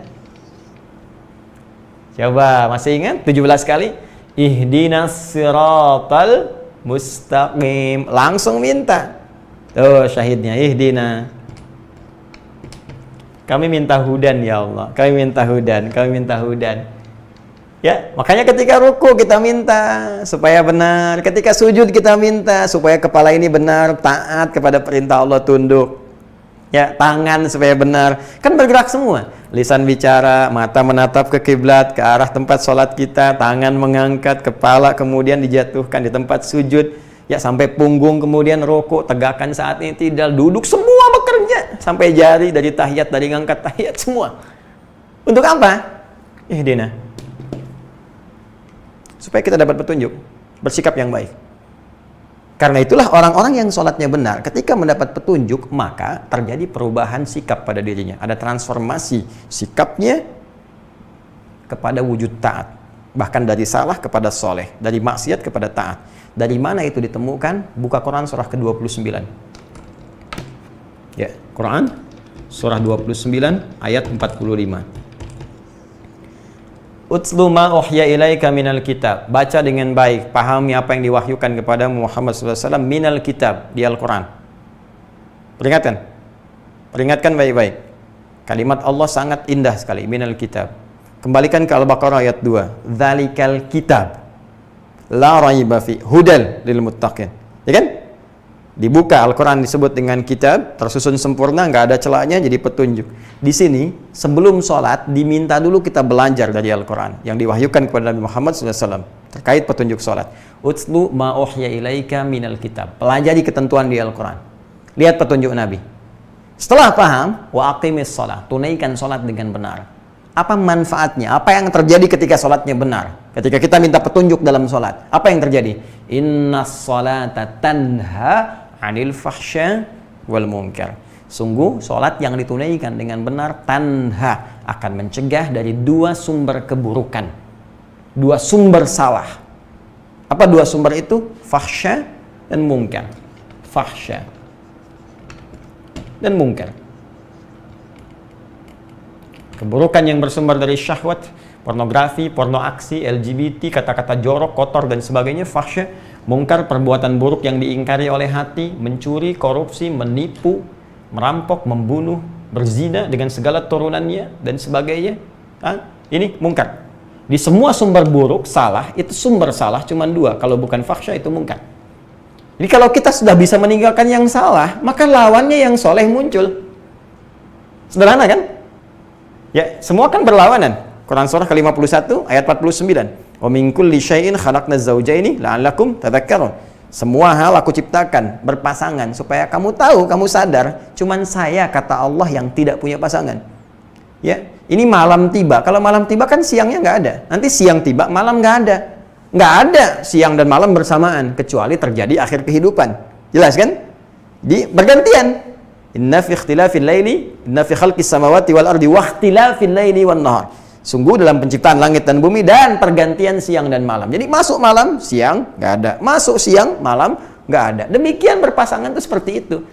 Coba, masih ingat 17 kali? Ihdinas siratal mustaqim. Langsung minta. Tuh syahidnya, ihdina. Kami minta hudan ya Allah. Kami minta hudan, kami minta hudan. Ya, makanya ketika ruku kita minta supaya benar. Ketika sujud kita minta supaya kepala ini benar, taat kepada perintah Allah, tunduk. Ya, tangan supaya benar. Kan bergerak semua. Lisan bicara, mata menatap ke kiblat, ke arah tempat sholat kita, tangan mengangkat, kepala kemudian dijatuhkan di tempat sujud, ya sampai punggung kemudian rukuk, tegakkan saat ini tidak, duduk, semua bekerja. semuanya, sampai jari, dari tahiyat, dari ngangkat tahiyat, semua. Untuk apa? Ihdina. Supaya kita dapat petunjuk, bersikap yang baik. Karena itulah orang-orang yang sholatnya benar, ketika mendapat petunjuk, maka terjadi perubahan sikap pada dirinya. Ada transformasi sikapnya kepada wujud taat. Bahkan dari salah kepada soleh, dari maksiat kepada taat. Dari mana itu ditemukan? Buka Quran surah ke-29. Ya, Quran surah 29 ayat 45. Utslu ma uhya ilaika minal kitab. Baca dengan baik, pahami apa yang diwahyukan kepada Muhammad SAW minal kitab, di Al-Quran. Peringatkan baik-baik. Kalimat Allah sangat indah sekali, minal kitab. Kembalikan ke Al-Baqarah ayat 2. Dzalikal kitab la raiba fi hudal lil muttaqin. Ya kan? Dibuka Al-Quran disebut dengan kitab, tersusun sempurna, nggak ada celahnya, jadi petunjuk. Di sini sebelum sholat diminta dulu kita belajar dari Al-Quran yang diwahyukan kepada Nabi Muhammad SAW terkait petunjuk sholat. Utslu ma uhya ilaika minal kitab. Pelajari ketentuan di Al-Quran. Lihat petunjuk Nabi. Setelah paham, wa aqimis sholat, tunaikan sholat dengan benar. Apa manfaatnya? Apa yang terjadi ketika sholatnya benar? Ketika kita minta petunjuk dalam sholat, apa yang terjadi? Innas sholata tanha 'anil fahsya wal munkar. Sungguh sholat yang ditunaikan dengan benar tanha, akan mencegah dari dua sumber keburukan, dua sumber salah. Apa dua sumber itu? Fahsya dan munkar. Fahsya dan munkar. Keburukan yang bersumber dari syahwat, pornografi, porno aksi, LGBT, kata-kata jorok, kotor, dan sebagainya, fahsya. Mungkar, perbuatan buruk yang diingkari oleh hati, mencuri, korupsi, menipu, merampok, membunuh, berzina dengan segala turunannya, dan sebagainya. Ini mungkar. Di semua sumber buruk, salah, itu sumber salah cuma dua. Kalau bukan fahsya, itu mungkar. Jadi kalau kita sudah bisa meninggalkan yang salah, maka lawannya yang soleh muncul. Sederhana kan? Ya, semua kan berlawanan. Quran surah ke-51 ayat 49. Wa min kulli syai'in khalaqna zawjaini la'allakum tadhakkarun. Semua hal aku ciptakan berpasangan supaya kamu tahu, kamu sadar, cuman saya, kata Allah, yang tidak punya pasangan. Ya, ini malam tiba. Kalau malam tiba kan siangnya nggak ada. Nanti siang tiba, malam nggak ada. Nggak ada siang dan malam bersamaan kecuali terjadi akhir kehidupan. Jelas kan? Bergantian. Inna fi ikhtilafil laili, inna fi khalqis samawati wal ardi wa ikhtilafil laili wan nahar. Sungguh dalam penciptaan langit dan bumi dan pergantian siang dan malam. Jadi masuk malam, siang nggak ada. Masuk siang, malam nggak ada. Demikian berpasangan itu seperti itu.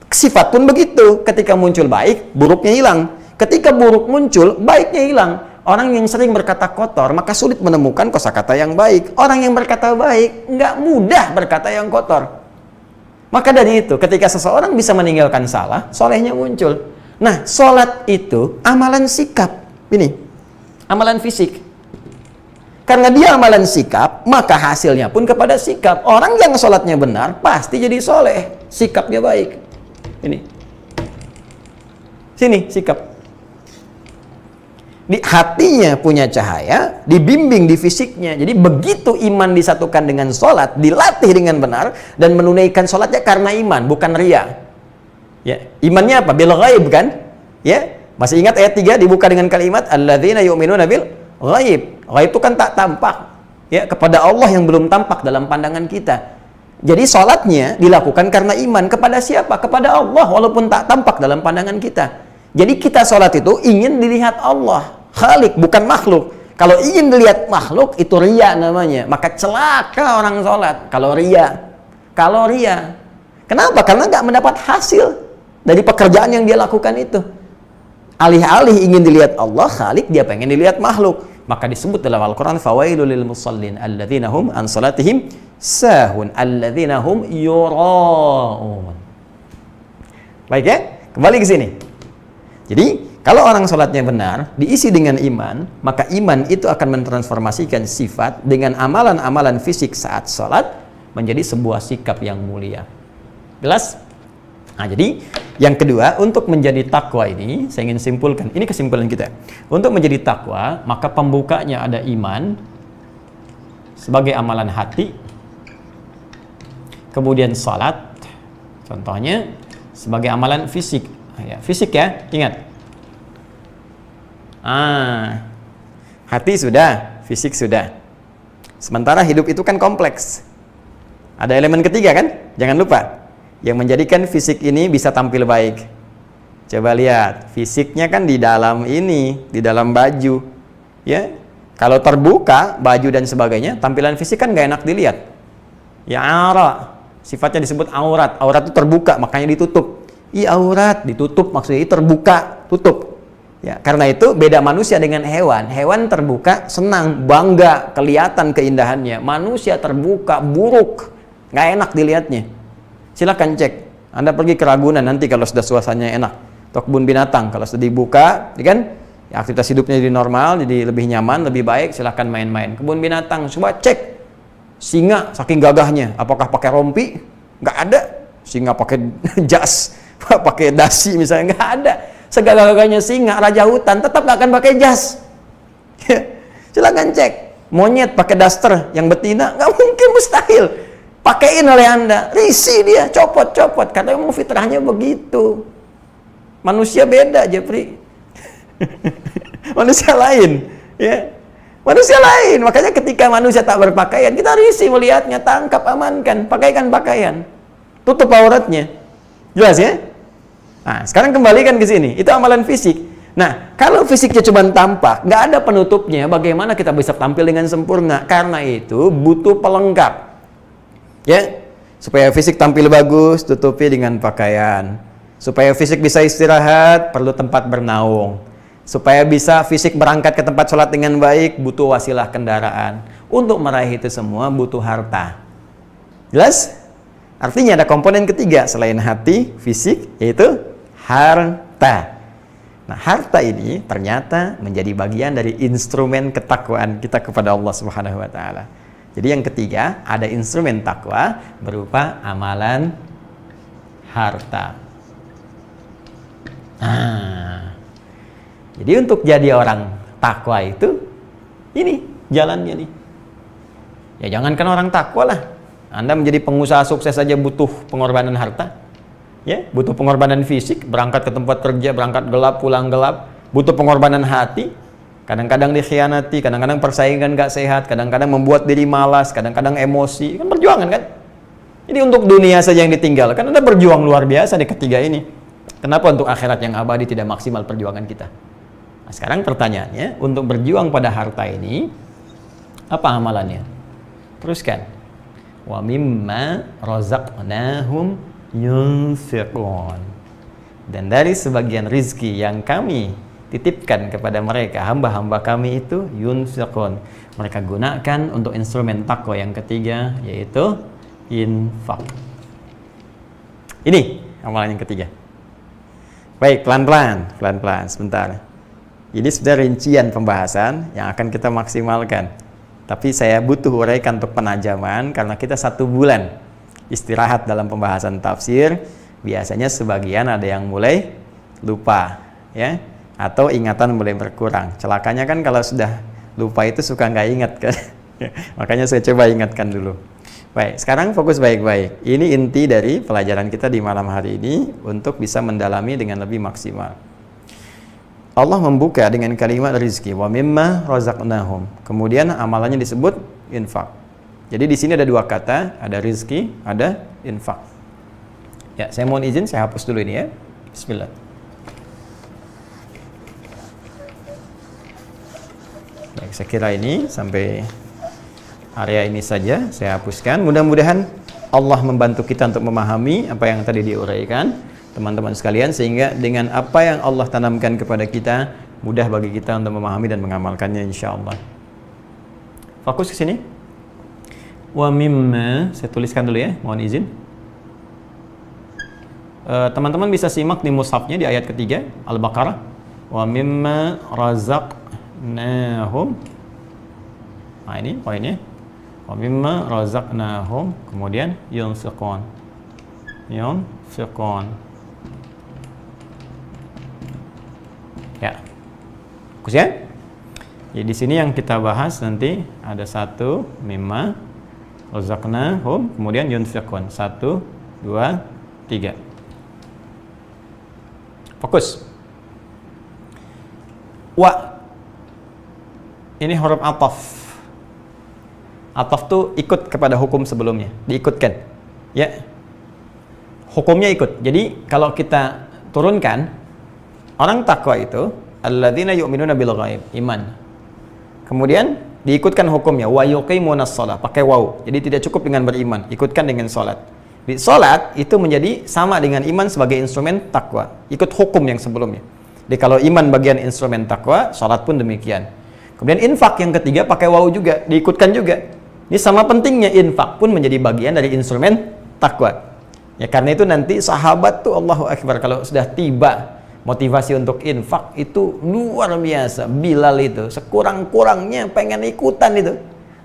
Sifat pun begitu. Ketika muncul baik, buruknya hilang. Ketika buruk muncul, baiknya hilang. Orang yang sering berkata kotor, maka sulit menemukan kosakata yang baik. Orang yang berkata baik, nggak mudah berkata yang kotor. Maka dari itu, ketika seseorang bisa meninggalkan salah, solehnya muncul. Nah, sholat itu amalan sikap. Ini, amalan fisik. Karena dia amalan sikap, maka hasilnya pun kepada sikap. Orang yang sholatnya benar, pasti jadi soleh. Sikapnya baik. Ini. Sini, sikap. Di hatinya punya cahaya, dibimbing di fisiknya. Jadi begitu iman disatukan dengan sholat, dilatih dengan benar, dan menunaikan sholatnya karena iman, bukan ria. Ya, imannya apa? Bil ghaib kan? Ya, masih ingat ayat 3 dibuka dengan kalimat alladzina yu'minuna bil ghaib. Ghaib itu kan tak tampak. Ya, kepada Allah yang belum tampak dalam pandangan kita. Jadi sholatnya dilakukan karena iman. Kepada siapa? Kepada Allah, walaupun tak tampak dalam pandangan kita. Jadi kita sholat itu ingin dilihat Allah, Khalik, bukan makhluk. Kalau ingin dilihat makhluk, itu ria namanya. Maka celaka orang sholat kalau ria. Kalau ria. Kenapa? Karena nggak mendapat hasil dari pekerjaan yang dia lakukan itu. Alih-alih ingin dilihat Allah, Khalik, dia pengen dilihat makhluk. Maka disebut dalam Al-Quran, fawailul lil musallin alladzina hum an salatihim sahun alladzina hum yura'un. Baik ya, kembali ke sini. Jadi, kalau orang sholatnya benar, diisi dengan iman, maka iman itu akan mentransformasikan sifat dengan amalan-amalan fisik saat sholat menjadi sebuah sikap yang mulia. Jelas? Nah, jadi yang kedua, untuk menjadi takwa ini, saya ingin simpulkan, ini kesimpulan kita. Untuk menjadi takwa, maka pembukanya ada iman sebagai amalan hati, kemudian sholat, contohnya sebagai amalan fisik, Ya, fisik ya, ingat. Hati sudah, fisik sudah. Sementara hidup itu kan kompleks. Ada elemen ketiga kan? Jangan lupa. Yang menjadikan fisik ini bisa tampil baik. Coba lihat, fisiknya kan di dalam ini, di dalam baju. Ya, kalau terbuka, baju dan sebagainya, tampilan fisik kan nggak enak dilihat. Ya, sifatnya disebut aurat. Aurat itu terbuka, makanya ditutup. Aurat, ditutup, maksudnya terbuka, tutup. Ya, karena itu beda manusia dengan hewan. Hewan terbuka, senang, bangga, kelihatan keindahannya. Manusia terbuka, buruk, nggak enak dilihatnya. Silakan cek. Anda pergi ke Ragunan nanti kalau sudah suasananya enak. Atau kebun binatang, kalau sudah dibuka, kan? Ya, aktivitas hidupnya jadi normal, jadi lebih nyaman, lebih baik. Silakan main-main. Kebun binatang, coba cek. Singa saking gagahnya, apakah pakai rompi? Nggak ada. Singa pakai jas, pakai dasi misalnya, nggak ada. Segagah-gagahnya singa, raja hutan, tetap nggak akan pakai jas. Silakan cek. Monyet pakai daster yang betina, nggak mungkin, mustahil. Pakaiin oleh Anda, risih dia, copot-copot, karena emang fitrahnya begitu. Manusia beda, Jepri. Manusia lain, ya. Manusia lain, makanya ketika manusia tak berpakaian, kita risih melihatnya, tangkap, amankan, pakaikan pakaian, tutup auratnya, jelas ya? Nah, sekarang kembalikan ke sini, itu amalan fisik. Nah, kalau fisiknya cuma tampak, nggak ada penutupnya, bagaimana kita bisa tampil dengan sempurna? Karena itu butuh pelengkap, ya, supaya fisik tampil bagus, tutupi dengan pakaian. Supaya fisik bisa istirahat, perlu tempat bernaung. Supaya bisa fisik berangkat ke tempat sholat dengan baik, butuh wasilah kendaraan. Untuk meraih itu semua butuh harta. Jelas? Artinya ada komponen ketiga selain hati, fisik, yaitu harta. Nah, harta ini ternyata menjadi bagian dari instrumen ketakwaan kita kepada Allah Subhanahu wa taala. Jadi yang ketiga, ada instrumen takwa berupa amalan harta. Jadi untuk jadi orang takwa itu, ini jalannya nih. Ya jangankan orang takwa lah. Anda menjadi pengusaha sukses saja butuh pengorbanan harta. Ya, butuh pengorbanan fisik, berangkat ke tempat kerja, berangkat gelap, pulang gelap. Butuh pengorbanan hati. Kadang-kadang dikhianati, kadang-kadang persaingan gak sehat, kadang-kadang membuat diri malas, kadang-kadang emosi. Kan perjuangan kan? Ini untuk dunia saja yang ditinggalkan. Anda berjuang luar biasa di ketiga ini. Kenapa untuk akhirat yang abadi tidak maksimal perjuangan kita? Nah, sekarang pertanyaannya, untuk berjuang pada harta ini, apa amalannya? Teruskan. Wa mimma razaqnahum yunfiqun. Dan dari sebagian rizki yang kami titipkan kepada mereka, hamba-hamba kami itu yunfiqun. Mereka gunakan untuk instrumen takwa yang ketiga, yaitu infak. Ini amalan yang ketiga. Baik, pelan-pelan, sebentar. Ini sudah rincian pembahasan yang akan kita maksimalkan. Tapi saya butuh uraikan untuk penajaman, karena kita 1 bulan istirahat dalam pembahasan tafsir. Biasanya sebagian ada yang mulai lupa, ya, atau ingatan mulai berkurang. Celakanya kan kalau sudah lupa itu suka nggak ingat kan. Makanya saya coba ingatkan dulu. Baik, sekarang fokus baik-baik. Ini inti dari pelajaran kita di malam hari ini untuk bisa mendalami dengan lebih maksimal. Allah membuka dengan kalimat rizki, wa mimma razaqnahum. Kemudian amalannya disebut infak. Jadi di sini ada 2 kata, ada rizki, ada infak. Ya, saya mohon izin, saya hapus dulu ini ya. Bismillah. Baik, saya kira ini sampai area ini saja saya hapuskan. Mudah-mudahan Allah membantu kita untuk memahami apa yang tadi diuraikan teman-teman sekalian, sehingga dengan apa yang Allah tanamkan kepada kita, mudah bagi kita untuk memahami dan mengamalkannya insyaallah. Fokus ke sini. Wa mimma, saya tuliskan dulu ya, mohon izin. Teman-teman bisa simak di mushafnya di ayat ketiga Al-Baqarah. Wa mimma razaqnahum. Nah, ini poinnya. Wa mimma razaqnahum, kemudian yunfiqun. Ya, fokus ya. Jadi di sini yang kita bahas nanti ada 1 mimma razaqnahum, kemudian yunfiqun. 1, 2, 3. Fokus. Wa. Ini huruf ataf. Ataf tuh ikut kepada hukum sebelumnya, diikutkan. Ya. Hukumnya ikut. Jadi kalau kita turunkan, orang takwa itu alladzina yu'minuna bil ghaib, iman. Kemudian diikutkan hukumnya wa yuqimunas shalah, pakai waw. Jadi tidak cukup dengan beriman, ikutkan dengan salat. Di salat itu menjadi sama dengan iman sebagai instrumen takwa, ikut hukum yang sebelumnya. Jadi kalau iman bagian instrumen takwa, salat pun demikian. Kemudian infak yang ketiga pakai waw juga, diikutkan juga. Ini sama pentingnya, infak pun menjadi bagian dari instrumen takwa. Ya karena itu nanti sahabat tuh Allahu Akbar, kalau sudah tiba motivasi untuk infak itu luar biasa. Bilal itu sekurang-kurangnya pengen ikutan itu.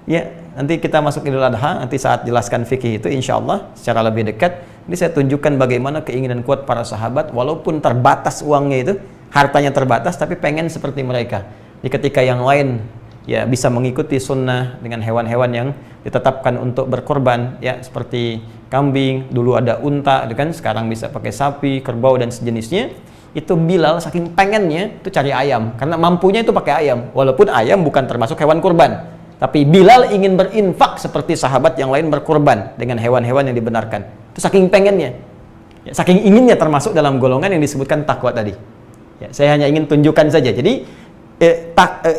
Ya, nanti kita masuk Idul Adha, nanti saat jelaskan fikih itu insyaallah secara lebih dekat. Ini saya tunjukkan bagaimana keinginan kuat para sahabat walaupun terbatas uangnya itu, hartanya terbatas tapi pengen seperti mereka. Di ketika yang lain ya bisa mengikuti sunnah dengan hewan-hewan yang ditetapkan untuk berkorban, ya seperti kambing, dulu ada unta, kan sekarang bisa pakai sapi, kerbau dan sejenisnya. Itu Bilal saking pengennya itu cari ayam, karena mampunya itu pakai ayam, walaupun ayam bukan termasuk hewan kurban. Tapi Bilal ingin berinfak seperti sahabat yang lain berkorban dengan hewan-hewan yang dibenarkan. Itu saking pengennya, ya, saking inginnya termasuk dalam golongan yang disebutkan takwa tadi. Ya, saya hanya ingin tunjukkan saja. Jadi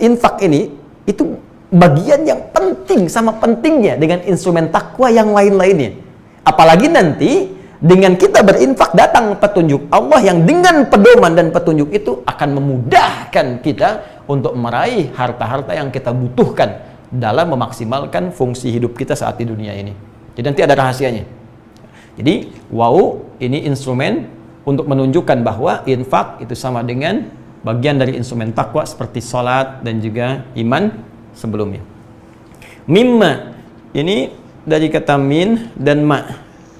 infak ini itu bagian yang penting, sama pentingnya dengan instrumen takwa yang lain-lainnya. Apalagi nanti dengan kita berinfak datang petunjuk Allah yang dengan pedoman dan petunjuk itu akan memudahkan kita untuk meraih harta-harta yang kita butuhkan dalam memaksimalkan fungsi hidup kita saat di dunia ini. Jadi nanti ada rahasianya. Jadi wow, ini instrumen untuk menunjukkan bahwa infak itu sama dengan bagian dari instrumen takwa seperti salat dan juga iman sebelumnya. Mimma ini dari kata min dan ma,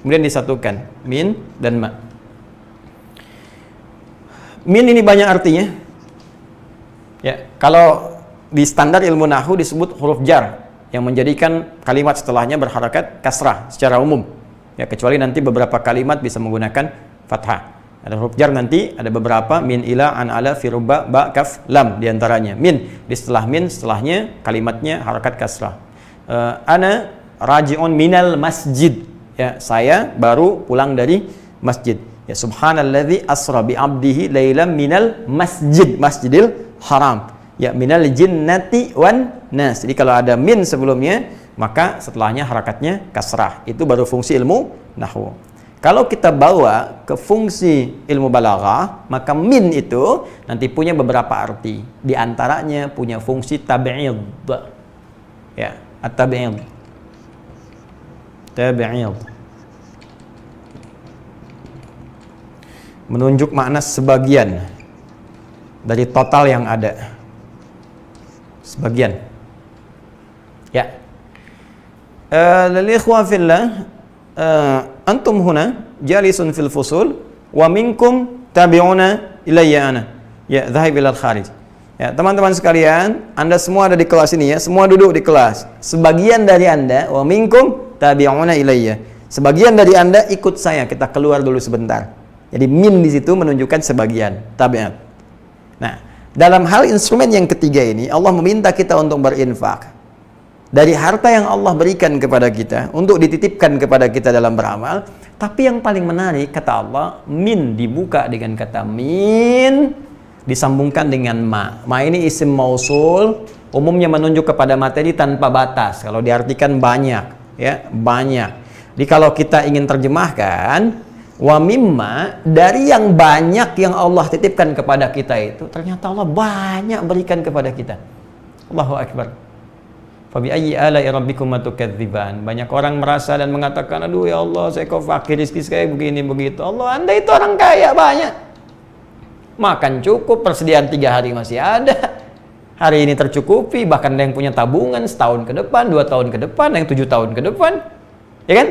kemudian disatukan, min dan ma. Min ini banyak artinya. Ya, kalau di standar ilmu nahwu disebut huruf jar yang menjadikan kalimat setelahnya berharakat kasrah secara umum. Ya, kecuali nanti beberapa kalimat bisa menggunakan fathah. Ada huruf jar nanti, ada beberapa, min, ila, an, ala, fi, ruba, ba, kaf, lam diantaranya. Min, di setelah min, setelahnya kalimatnya harakat kasrah. Ana raji'un minal masjid. Ya, saya baru pulang dari masjid. Ya, subhanalladzi asra bi 'abdihi lailan minal masjid, masjidil haram. Ya, minal jinnati wan nas. Jadi kalau ada min sebelumnya, maka setelahnya harakatnya kasrah. Itu baru fungsi ilmu nahwu. Kalau kita bawa ke fungsi ilmu balaghah, maka min itu nanti punya beberapa arti. Di antaranya punya fungsi tab'id. Ya, at-tab'id. Tab'id. Menunjuk makna sebagian dari total yang ada. Sebagian. Ya. Lil ikhwa fillah, antum huna jalisun fil fusul wa minkum tabi'una ilayya ana. Ya, dhahib ilal kharij. Ya, teman-teman sekalian, Anda semua ada di kelas ini ya, semua duduk di kelas. Sebagian dari Anda, wa minkum tabi'una ilayya. Sebagian dari Anda ikut saya, kita keluar dulu sebentar. Jadi min di situ menunjukkan sebagian, tabi'at. Nah, dalam hal instrumen yang ketiga ini, Allah meminta kita untuk berinfak dari harta yang Allah berikan kepada kita untuk dititipkan kepada kita dalam beramal. Tapi yang paling menarik, kata Allah, min dibuka dengan kata min, disambungkan dengan ma. Ma ini isim mausul, umumnya menunjuk kepada materi tanpa batas. Kalau diartikan banyak, ya banyak. Jadi kalau kita ingin terjemahkan, wa mimma, dari yang banyak yang Allah titipkan kepada kita itu, ternyata Allah banyak berikan kepada kita. Allahu Akbar. Fabi ayyi ala'i rabbikuma tukadziban. Banyak orang merasa dan mengatakan, aduh ya Allah, saya kok fakir, rezeki saya begini begitu. Allah, Anda itu orang kaya banyak. Makan cukup, persediaan 3 hari masih ada. Hari ini tercukupi, bahkan ada yang punya tabungan setahun ke depan, 2 tahun ke depan, yang 7 tahun ke depan. Ya kan?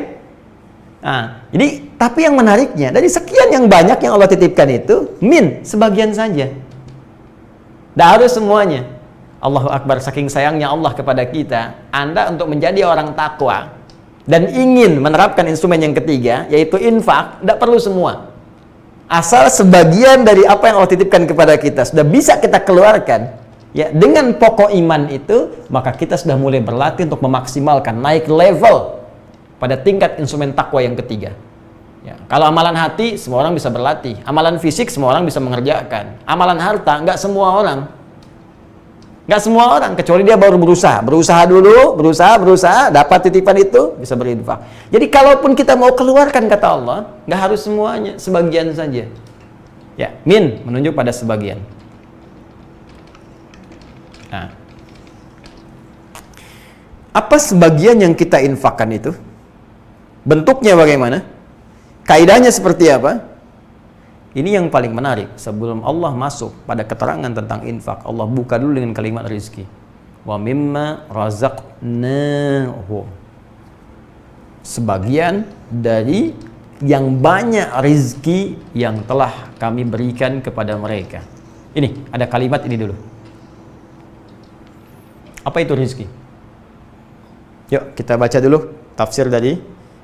Nah, jadi tapi yang menariknya, dari sekian yang banyak yang Allah titipkan itu, min, sebagian saja. Tidak harus semuanya. Allahu Akbar, saking sayangnya Allah kepada kita. Anda untuk menjadi orang takwa dan ingin menerapkan instrumen yang ketiga, yaitu infak, tidak perlu semua. Asal sebagian dari apa yang Allah titipkan kepada kita sudah bisa kita keluarkan, ya, dengan pokok iman itu, maka kita sudah mulai berlatih untuk memaksimalkan, naik level pada tingkat instrumen takwa yang ketiga. Ya, kalau amalan hati semua orang bisa berlatih, amalan fisik semua orang bisa mengerjakan, amalan harta nggak semua orang, kecuali dia baru berusaha dulu, berusaha, dapat titipan itu, bisa berinfak. Jadi kalaupun kita mau keluarkan, kata Allah, nggak harus semuanya, sebagian saja. Ya, menunjuk pada sebagian. Nah, apa sebagian yang kita infakkan itu? Bentuknya bagaimana? Kaidahnya seperti apa? Ini yang paling menarik. Sebelum Allah masuk pada keterangan tentang infak, Allah buka dulu dengan kalimat rizki. Wa mimma razaqnahu. Sebagian dari yang banyak rizki yang telah kami berikan kepada mereka. Ini, ada kalimat ini dulu. Apa itu rizki? Yuk kita baca dulu tafsir dari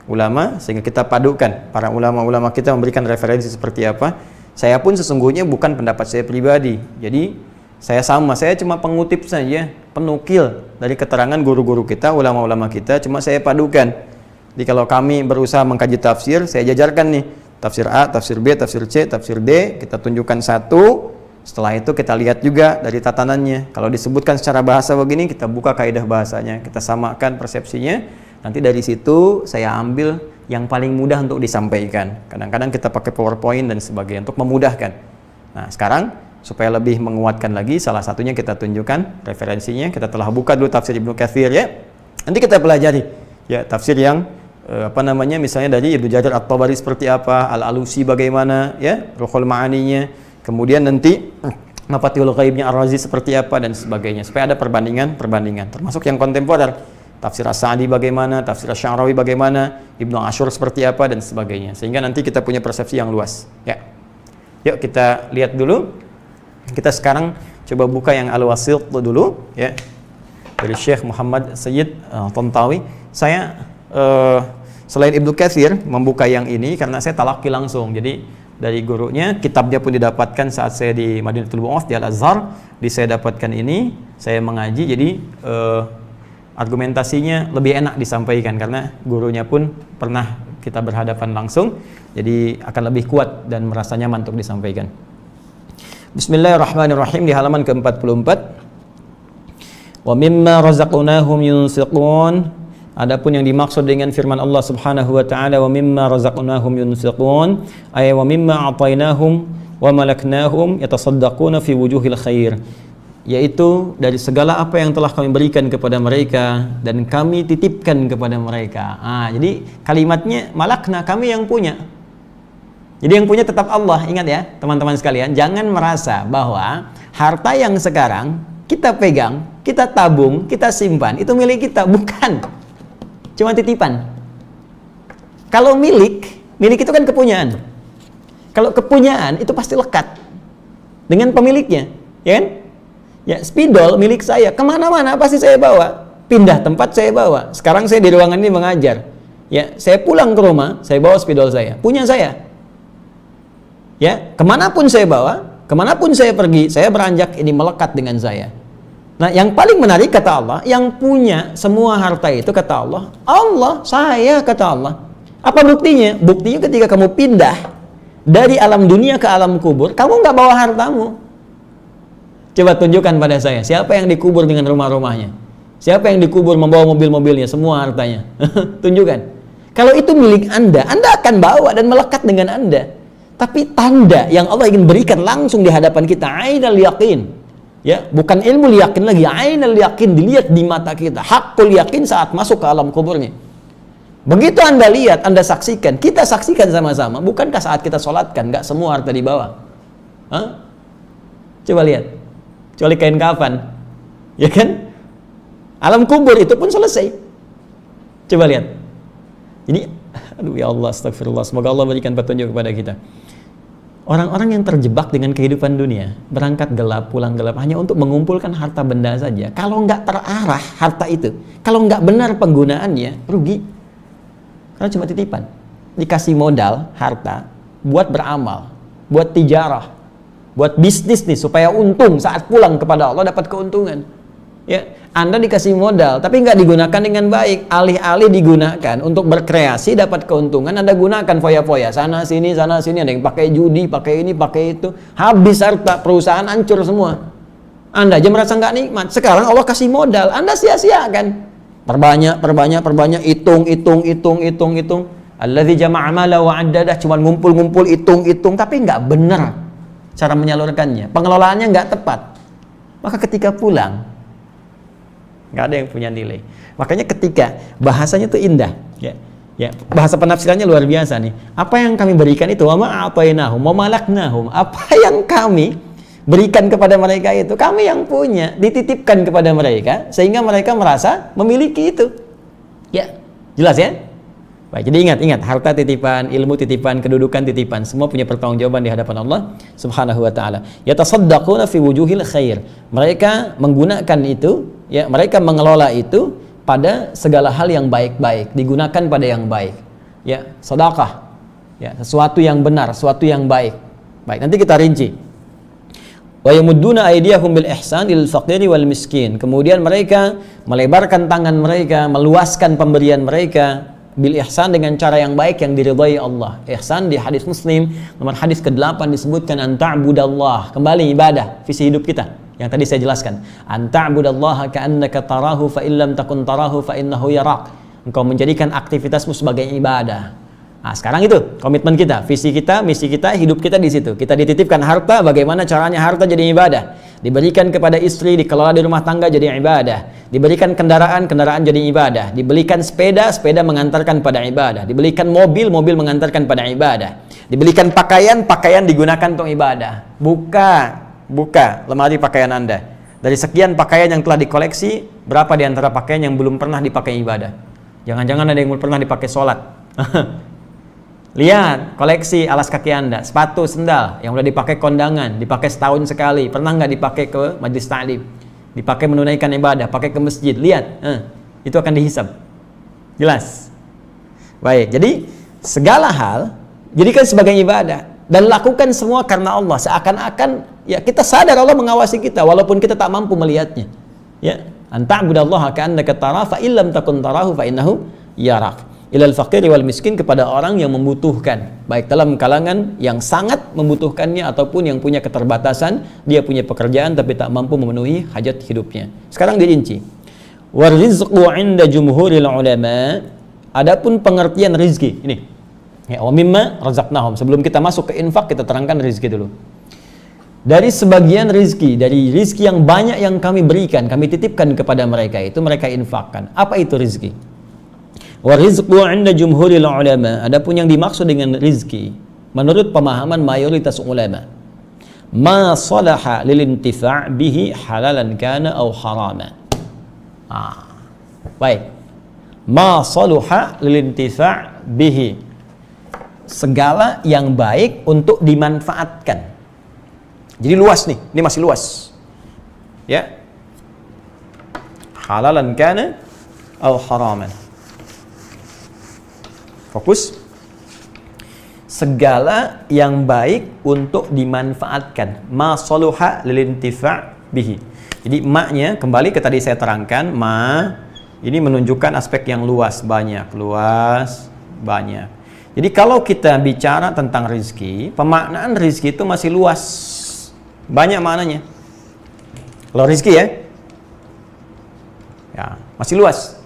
ulama, sehingga kita padukan. Para ulama-ulama kita memberikan referensi seperti apa. Saya pun sesungguhnya bukan pendapat saya pribadi, jadi saya cuma pengutip saja, penukil dari keterangan guru-guru kita, ulama-ulama kita, cuma saya padukan. Jadi kalau kami berusaha mengkaji tafsir, saya jajarkan nih tafsir A, tafsir B, tafsir C, tafsir D, kita tunjukkan satu. Setelah itu kita lihat juga dari tatanannya. Kalau disebutkan secara bahasa begini, kita buka kaidah bahasanya, kita samakan persepsinya. Nanti dari situ saya ambil yang paling mudah untuk disampaikan. Kadang-kadang kita pakai PowerPoint dan sebagainya untuk memudahkan. Nah, sekarang supaya lebih menguatkan lagi, salah satunya kita tunjukkan referensinya. Kita telah buka dulu tafsir Ibnu Katsir, ya. Nanti kita pelajari ya tafsir yang misalnya dari Ibnu Jarir At-Tabari seperti apa, Al-Alusi bagaimana, ya, Ruhul Ma'aninya. Kemudian nanti Mafatihul Ghaibnya Ar-Razi seperti apa dan sebagainya, supaya ada perbandingan termasuk yang kontemporer. Tafsir As-Sa'di bagaimana, tafsir Asy-Sya'rawi bagaimana, Ibnu Asyur seperti apa dan sebagainya, sehingga nanti kita punya persepsi yang luas, ya. Yuk kita lihat dulu. Kita sekarang coba buka yang Al-Wasit dulu, ya, dari Syekh Muhammad Sayyid Tantawi. Saya selain Ibnu Katsir membuka yang ini karena saya talaqi langsung. Jadi dari gurunya, kitabnya pun didapatkan saat saya di Madinatul Bu'ath di Al-Azhar. Saya dapatkan ini, saya mengaji, jadi argumentasinya lebih enak disampaikan karena gurunya pun pernah kita berhadapan langsung, jadi akan lebih kuat dan merasa nyaman untuk disampaikan. Bismillahirrahmanirrahim, di halaman ke-44. Wa mimma razaqnahum yunfiqun. Adapun yang dimaksud dengan firman Allah Subhanahu wa taala, wa mimma razaqnahum yunfiqun, ay wa mimma a'tainahum wa malaknahum yatasaddaquna fi wujuhil khair, yaitu dari segala apa yang telah kami berikan kepada mereka dan kami titipkan kepada mereka. Jadi kalimatnya malakna, kami yang punya. Jadi yang punya tetap Allah. Ingat ya teman-teman sekalian, jangan merasa bahwa harta yang sekarang kita pegang, kita tabung, kita simpan, itu milik kita. Bukan, cuma titipan. Kalau milik itu kan kepunyaan. Kalau kepunyaan itu pasti lekat dengan pemiliknya, ya kan? Ya, spidol milik saya, kemana-mana pasti saya bawa, pindah tempat saya bawa. Sekarang saya di ruangan ini mengajar, ya, saya pulang ke rumah, saya bawa spidol saya, punya saya. Ya, kemanapun saya bawa, kemanapun saya pergi, saya beranjak, ini melekat dengan saya. Nah, yang paling menarik kata Allah, yang punya semua harta itu kata Allah, saya kata Allah. Apa buktinya? Buktinya ketika kamu pindah dari alam dunia ke alam kubur, kamu nggak bawa hartamu. Coba tunjukkan pada saya, siapa yang dikubur dengan rumah-rumahnya? Siapa yang dikubur membawa mobil-mobilnya, semua hartanya? Tunjukkan. Kalau itu milik Anda akan bawa dan melekat dengan Anda. Tapi tanda yang Allah ingin berikan langsung di hadapan kita, ainal yaqin. Ya, bukan ilmu yakin lagi, ainal yaqin, dilihat di mata kita. Hakul yakin saat masuk ke alam kuburnya. Begitu Anda lihat, Anda saksikan, kita saksikan sama-sama. Bukankah saat kita sholatkan, nggak semua harta dibawa? Coba lihat. Kecuali kain kafan, ya kan? Alam kubur itu pun selesai. Coba lihat. Jadi, aduh ya Allah, astagfirullah. Semoga Allah berikan petunjuk kepada kita. Orang-orang yang terjebak dengan kehidupan dunia, berangkat gelap, pulang gelap, hanya untuk mengumpulkan harta benda saja. Kalau nggak terarah harta itu, kalau nggak benar penggunaannya, rugi. Karena cuma titipan. Dikasih modal, harta, buat beramal. buat tijarah, buat bisnis nih supaya untung saat pulang kepada Allah dapat keuntungan. Ya, Anda dikasih modal tapi nggak digunakan dengan baik, alih-alih digunakan untuk berkreasi dapat keuntungan, Anda gunakan foya-foya sana sini, ada yang pakai judi, pakai ini, pakai itu, habis harta, perusahaan hancur semua. Anda aja merasa nggak nikmat. Sekarang Allah kasih modal, Anda sia-siakan. Perbanyak, hitung. Alladzi jama'a mala wa 'addadah, cuma ngumpul, hitung, tapi nggak benar cara menyalurkannya. Pengelolaannya nggak tepat. Maka ketika pulang nggak ada yang punya nilai. Makanya ketika bahasanya itu indah, ya, bahasa penafsirannya luar biasa nih. Apa yang kami berikan itu, wa ma'atainahum wa malaknahum, apa yang kami berikan kepada mereka itu kami yang punya, dititipkan kepada mereka sehingga mereka merasa memiliki itu. Ya, jelas ya? Baik, jadi ingat, harta titipan, ilmu titipan, kedudukan titipan, semua punya pertanggungjawaban di hadapan Allah Subhanahu wa taala. Yatasaddaquna fi wujuhil khair. Mereka menggunakan itu, ya, mereka mengelola itu pada segala hal yang baik-baik, digunakan pada yang baik. Ya, sedekah. Ya, sesuatu yang benar, sesuatu yang baik. Baik, nanti kita rinci. Wa yamudduna aydiyahum bil ihsan lil faqiri wal miskin. Kemudian mereka melebarkan tangan mereka, meluaskan pemberian mereka bil ihsan dengan cara yang baik yang diridhai Allah. Ihsan di hadis Muslim nomor hadis ke-8 disebutkan an ta'budallah, kembali ibadah, visi hidup kita yang tadi saya jelaskan. An ta'budallaha ka'annaka tarahu fa illam takun tarahu fa innahu yarak. Engkau menjadikan aktivitasmu sebagai ibadah. Nah, sekarang itu komitmen kita, visi kita, misi kita, hidup kita di situ. Kita dititipkan harta, bagaimana caranya harta jadi ibadah? Diberikan kepada istri, dikelola di rumah tangga jadi ibadah. Diberikan kendaraan jadi ibadah. Dibelikan sepeda mengantarkan pada ibadah. Dibelikan mobil mengantarkan pada ibadah. Dibelikan pakaian digunakan untuk ibadah. Buka lemari pakaian Anda. Dari sekian pakaian yang telah dikoleksi, berapa di antara pakaian yang belum pernah dipakai ibadah? Jangan-jangan ada yang belum pernah dipakai sholat. Lihat koleksi alas kaki Anda, sepatu, sendal yang udah dipakai kondangan, dipakai setahun sekali, pernah nggak dipakai ke majlis ta'lim, dipakai menunaikan ibadah, pakai ke masjid, lihat, itu akan dihisab. Jelas? Baik, jadi segala hal jadikan sebagai ibadah dan lakukan semua karena Allah, seakan-akan ya kita sadar Allah mengawasi kita walaupun kita tak mampu melihatnya. Ya, anta'budallaha ka'annaka tarahu fa illam takun tarahu fa innahu yarak. Ilal faqiri wal miskin, kepada orang yang membutuhkan, baik dalam kalangan yang sangat membutuhkannya ataupun yang punya keterbatasan, dia punya pekerjaan tapi tak mampu memenuhi hajat hidupnya. Sekarang dirinci. Warizqu 'inda jumhuril ulama, adapun pengertian rizki ini. Ya, wa mimma razaqnahum. Sebelum kita masuk ke infak, kita terangkan rizki dulu. Dari sebagian rizki, dari rizki yang banyak yang kami berikan, kami titipkan kepada mereka, itu mereka infakkan. Apa itu rizki? Wa rizqu 'inda jumhuril ulama, adapun yang dimaksud dengan rizki menurut pemahaman mayoritas ulama, ma salaha lil intifa' bihi halalan kana aw harama. Baik. Ma salaha lil intifa' bihi, segala yang baik untuk dimanfaatkan. Jadi luas nih, ini masih luas. Ya. Halalan kana aw haraman. Fokus. Segala yang baik untuk dimanfaatkan. Ma saluha lil intifa' bihi. Jadi maknya kembali ke tadi saya terangkan, ma ini menunjukkan aspek yang luas, banyak. Jadi kalau kita bicara tentang rizki, pemaknaan rizki itu masih luas, banyak maknanya. Kalau rizki ya masih luas.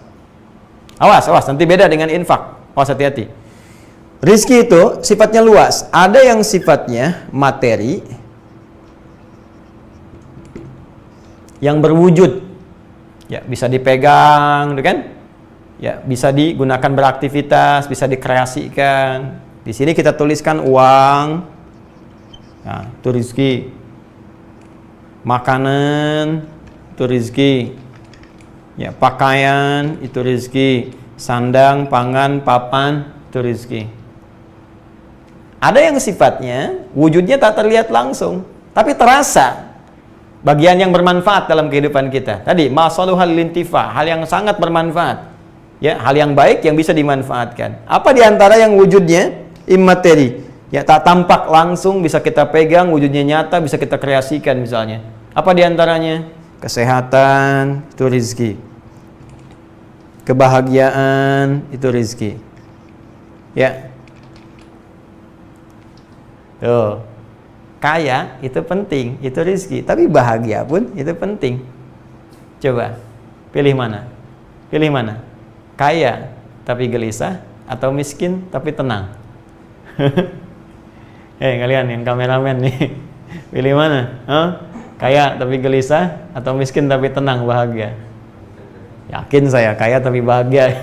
Awas, nanti beda dengan infak. Awas, hati-hati. Rizki itu sifatnya luas. Ada yang sifatnya materi, yang berwujud, ya bisa dipegang, kan? Ya bisa digunakan beraktivitas, bisa dikreasikan. Di sini kita tuliskan uang, nah, itu rizki. Makanan, itu rizki. Ya, pakaian, itu rizki. Sandang, pangan, papan, itu rizki. Ada yang sifatnya wujudnya tak terlihat langsung, tapi terasa bagian yang bermanfaat dalam kehidupan kita. Tadi masaluhal lintifa, hal yang sangat bermanfaat, ya, hal yang baik yang bisa dimanfaatkan. Apa diantara yang wujudnya immateri? Ya, tak tampak langsung bisa kita pegang, wujudnya nyata, bisa kita kreasikan misalnya. Apa diantaranya? Kesehatan, itu rizki. Kebahagiaan, itu rizki. Ya. Tuh. Kaya, itu penting, itu rizki. Tapi bahagia pun, itu penting. Coba, pilih mana? Pilih mana? Kaya, tapi gelisah, atau miskin, tapi tenang? Kalian yang kameramen nih, pilih mana? Kaya tapi gelisah atau miskin tapi tenang, bahagia? Yakin saya kaya tapi bahagia.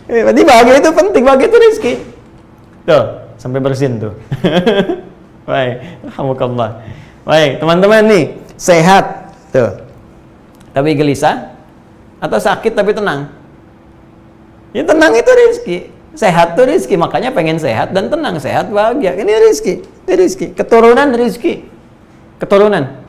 Berarti bahagia itu penting, bahagia itu rezeki. Tuh, sampai bersin tuh. Baik, alhamdulillah. Baik, teman-teman nih, sehat tuh. Tapi gelisah atau sakit tapi tenang? Ya tenang itu rezeki. Sehat itu rezeki, makanya pengen sehat dan tenang, sehat bahagia. Ini rezeki, ini rezeki. Keturunan rezeki. Keturunan.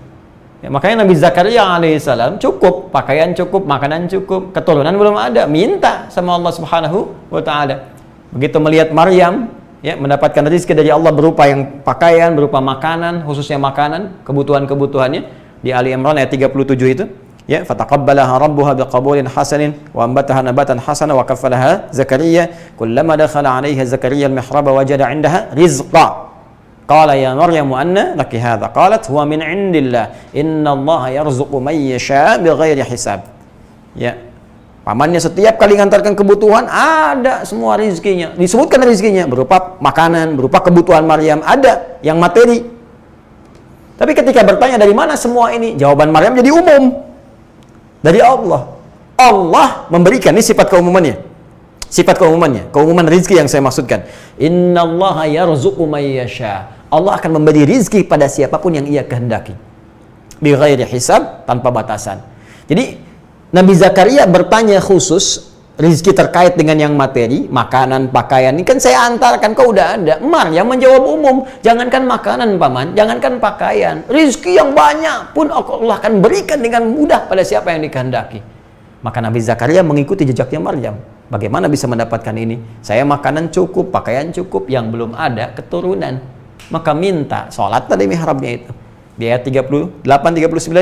Ya, makanya Nabi Zakaria alaihissalam cukup, pakaian cukup, makanan cukup, keturunan belum ada, minta sama Allah Subhanahu wa taala. Begitu melihat Maryam ya mendapatkan rezeki dari Allah berupa yang pakaian, berupa makanan, khususnya makanan, kebutuhan-kebutuhannya di Ali Imran ayat 37 itu. Ya, fataqabbalaha rabbuha biqabulin hasanin wa ambataha nabatan hasana wa kaffalaha Zakaria kullama dakhala 'alaiha Zakaria al-mihraba wajada 'indaha rizqa. Qala ya Maryam anna laki hadha? Qalat huwa min 'indillah. Innallaha yarzuqu man yasha' bighairi hisab. Ya. Pamannya setiap kali ngantarkan kebutuhan ada semua rezekinya. Disebutkan rezekinya berupa makanan, berupa kebutuhan Maryam, ada yang materi. Tapi ketika bertanya dari mana semua ini? Jawaban Maryam jadi umum. Dari Allah. Allah memberikan, ini sifat keumumannya. Sifat keumumannya, keumuman rezeki yang saya maksudkan. Innallaha yarzuqu may yasha. Allah akan memberi rizki pada siapapun yang ia kehendaki. Bi ghairi hisab, tanpa batasan. Jadi Nabi Zakaria bertanya khusus rizki terkait dengan yang materi, makanan, pakaian. Ini kan saya antarkan, kau udah ada. Maryam menjawab umum, jangankan makanan paman, jangankan pakaian, rizki yang banyak pun Allah akan berikan dengan mudah pada siapa yang dikehendaki. Maka Nabi Zakaria mengikuti jejaknya Maryam. Bagaimana bisa mendapatkan ini? Saya makanan cukup, pakaian cukup, yang belum ada keturunan. Maka minta sholat tadi mihrabnya itu. Di ayat 38-39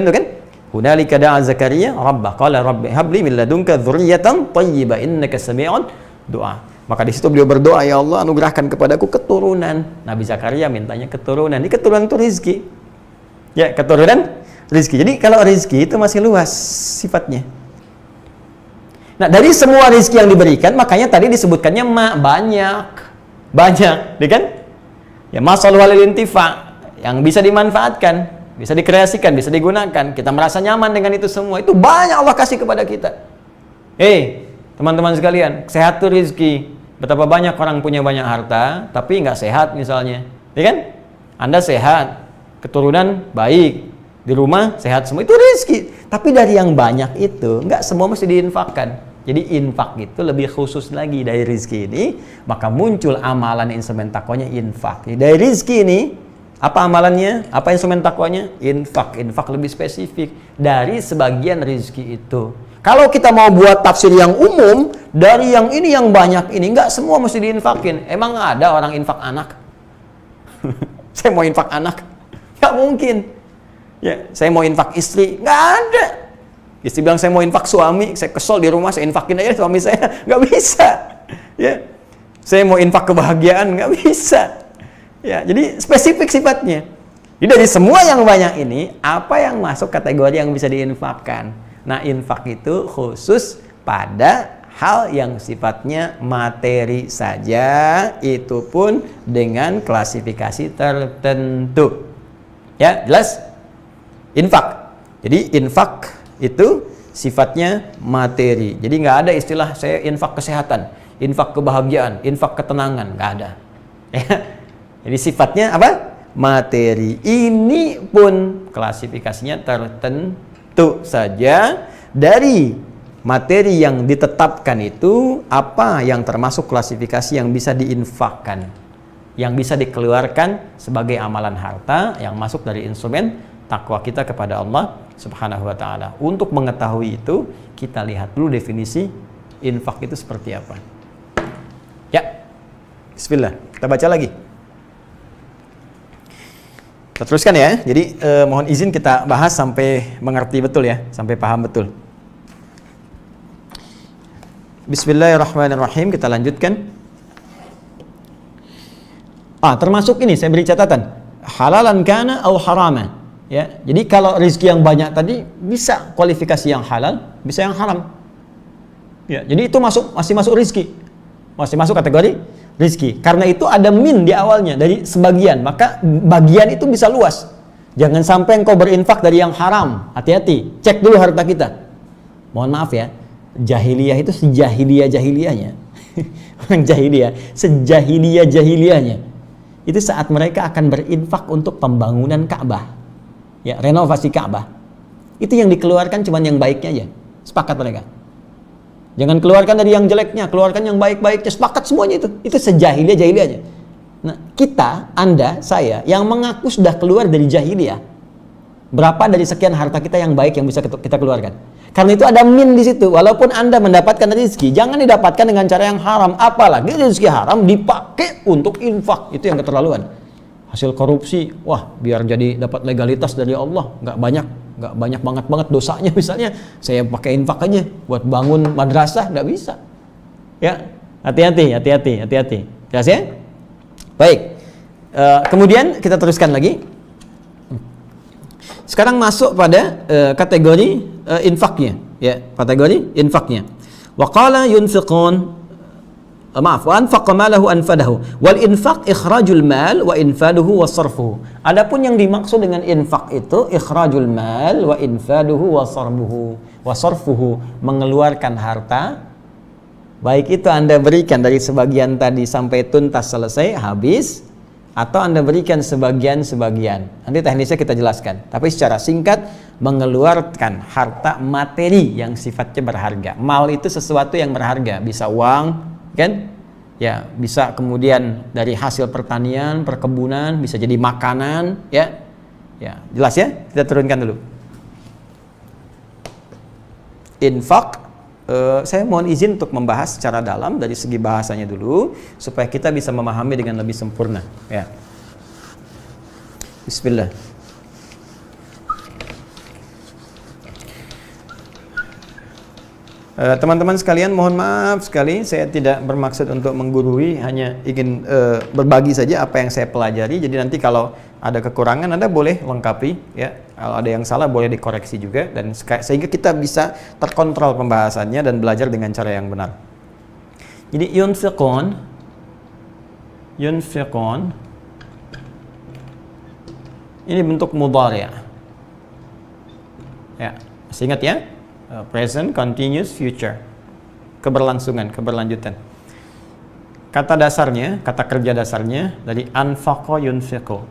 itu kan? Hunalika da'a Zakaria rabbah qala rabbi habli min ladunka dzurriyyatan thayyibah innaka sami'un du'a. Maka di situ beliau berdoa, ya Allah anugerahkan kepadaku keturunan. Nabi Zakaria mintanya keturunan. Ini keturunan itu rezeki. Ya, keturunan rezeki. Jadi kalau rezeki itu masih luas sifatnya. Nah, dari semua rezeki yang diberikan, makanya tadi disebutkannya banyak, kan? Ya, masalul walil intifa, yang bisa dimanfaatkan, bisa dikreasikan, bisa digunakan. Kita merasa nyaman dengan itu semua. Itu banyak Allah kasih kepada kita. Teman-teman sekalian, sehat itu rezeki. Betapa banyak orang punya banyak harta, tapi nggak sehat misalnya, ya kan? Anda sehat, keturunan baik, di rumah sehat semua, itu rezeki. Tapi dari yang banyak itu, nggak semua mesti diinfakkan. Jadi infak itu lebih khusus lagi dari rezeki ini, maka muncul amalan instrumen takwanya infak. Dari rezeki ini, apa amalannya? Apa instrumen takwanya? Infak. Infak lebih spesifik dari sebagian rezeki itu. Kalau kita mau buat tafsir yang umum, dari yang ini yang banyak ini, nggak semua mesti diinfakin. Emang ada orang infak anak? Saya mau infak anak? Nggak mungkin. Ya, saya mau infak istri? Nggak ada. Istri bilang saya mau infak suami, saya kesel di rumah, saya infakin aja suami saya. Nggak bisa. Ya, saya mau infak kebahagiaan, nggak bisa. Ya, jadi spesifik sifatnya. Jadi dari semua yang banyak ini, apa yang masuk kategori yang bisa diinfakkan? Nah, infak itu khusus pada hal yang sifatnya materi saja, itu pun dengan klasifikasi tertentu. Ya, jelas? Infak. Jadi infak itu sifatnya materi. Jadi nggak ada istilah saya infak kesehatan, infak kebahagiaan, infak ketenangan, nggak ada. Ya. Jadi sifatnya apa? Materi. Ini pun klasifikasinya tertentu saja. Dari materi yang ditetapkan itu, apa yang termasuk klasifikasi yang bisa diinfakkan, yang bisa dikeluarkan sebagai amalan harta yang masuk dari instrumen takwa kita kepada Allah Subhanahu wa ta'ala. Untuk mengetahui itu, kita lihat dulu definisi infak itu seperti apa. Ya, bismillah, kita baca lagi. Kita teruskan ya. Jadi mohon izin kita bahas sampai mengerti betul ya, sampai paham betul. Bismillahirrahmanirrahim, kita lanjutkan. Termasuk ini saya beri catatan, halalan kana atau haraman. Ya, jadi kalau rezeki yang banyak tadi bisa kualifikasi yang halal, bisa yang haram. Ya, jadi itu masih masuk rezeki, masih masuk kategori rezeki. Karena itu ada min di awalnya dari sebagian, maka bagian itu bisa luas. Jangan sampai engkau berinfak dari yang haram. Hati-hati, cek dulu harta kita. Mohon maaf ya, jahiliyah itu sejahiliyah-jahiliyahnya. Orang jahiliyah, sejahiliyah-jahiliyahnya. Itu saat mereka akan berinfak untuk pembangunan Ka'bah. Ya, renovasi Ka'bah. Itu yang dikeluarkan cuman yang baiknya aja. Sepakat mereka. Jangan keluarkan dari yang jeleknya, keluarkan yang baik-baiknya. Sepakat semuanya itu. Itu sejahiliyah-jahiliyahnya. Nah, kita, Anda, saya yang mengaku sudah keluar dari jahiliyah. Berapa dari sekian harta kita yang baik yang bisa kita keluarkan? Karena itu ada min di situ. Walaupun Anda mendapatkan rezeki, jangan didapatkan dengan cara yang haram. Apalagi rezeki haram dipakai untuk infak. Itu yang keterlaluan. Hasil korupsi, wah biar jadi dapat legalitas dari Allah, nggak banyak banget dosanya. Misalnya saya pakai infak aja buat bangun madrasah, nggak bisa. Ya, hati-hati. Jelas ya? Baik. Kemudian kita teruskan lagi. Sekarang masuk pada kategori infaknya, ya, kategori infaknya. Wa qala yunfiqun wa anfaqa malahu anfadahu wal infaq ikhrajul mal wa infaduhu wa sarfuhu. Adapun yang dimaksud dengan infak itu ikhrajul mal wa infaduhu wa sarfuhu, mengeluarkan harta, baik itu Anda berikan dari sebagian tadi sampai tuntas selesai habis, atau Anda berikan sebagian. Nanti teknisnya kita jelaskan. Tapi secara singkat, mengeluarkan harta materi yang sifatnya berharga. Mal itu sesuatu yang berharga, bisa uang, kan? Ya, bisa kemudian dari hasil pertanian, perkebunan, bisa jadi makanan, ya. Ya, jelas ya? Kita turunkan dulu. Infak, saya mohon izin untuk membahas secara dalam dari segi bahasanya dulu supaya kita bisa memahami dengan lebih sempurna, ya. Bismillah. Teman-teman sekalian, mohon maaf sekali, saya tidak bermaksud untuk menggurui, hanya ingin berbagi saja apa yang saya pelajari. Jadi nanti kalau ada kekurangan Anda boleh lengkapi, ya. Kalau ada yang salah boleh dikoreksi juga, dan sehingga kita bisa terkontrol pembahasannya dan belajar dengan cara yang benar. Jadi yunfiqun ini bentuk mudhari'. Ya, masih ingat ya? Present, continuous, future. Keberlangsungan, keberlanjutan. Kata dasarnya, kata kerja dasarnya dari anfaqa yunfiqu.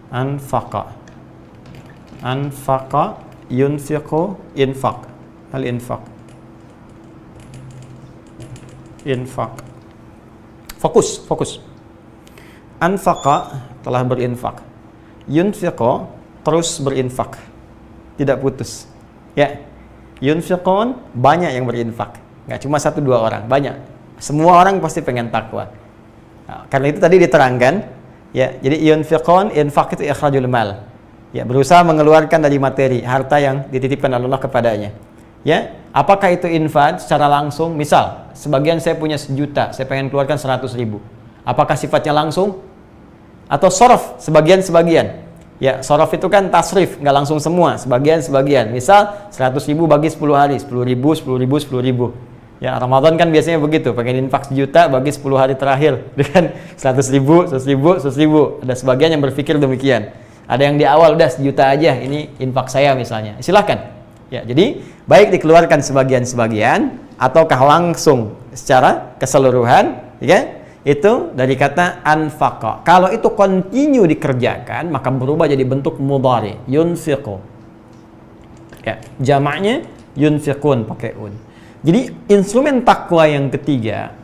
Anfaqa yunfiqu, infaq. Al-infaq. Fokus. Anfaqa telah berinfak. Yunfiqu terus berinfak. Tidak putus. Ya. Yunfiqun, banyak yang berinfak. Nggak cuma 1-2 orang, banyak. Semua orang pasti pengen takwa. Nah, karena itu tadi diterangkan, ya. Jadi yunfiqun, infak itu ikhrajul mal. Ya, berusaha mengeluarkan dari materi, harta yang dititipkan Allah kepadanya. Ya, apakah itu infak secara langsung? Misal, sebagian saya punya 1 juta, saya pengen keluarkan 100.000. Apakah sifatnya langsung? Atau sorof, sebagian-sebagian? Ya, sorof itu kan tasrif, nggak langsung semua, sebagian-sebagian. Misal 100.000 bagi 10 hari, 10.000. Ya, Ramadan kan biasanya begitu, pengen infak 1 juta bagi 10 hari terakhir dengan 100.000. Ada sebagian yang berpikir demikian. Ada yang di awal udah 1 juta aja, ini infak saya misalnya. Silahkan. Ya, jadi baik dikeluarkan sebagian-sebagian ataukah langsung secara keseluruhan, ya. Itu dari kata anfaqa. Kalau itu continue dikerjakan, maka berubah jadi bentuk mudhari, yunfiqu. Ya, jamaknya yunfiqun pakai un. Jadi instrumen takwa yang ketiga,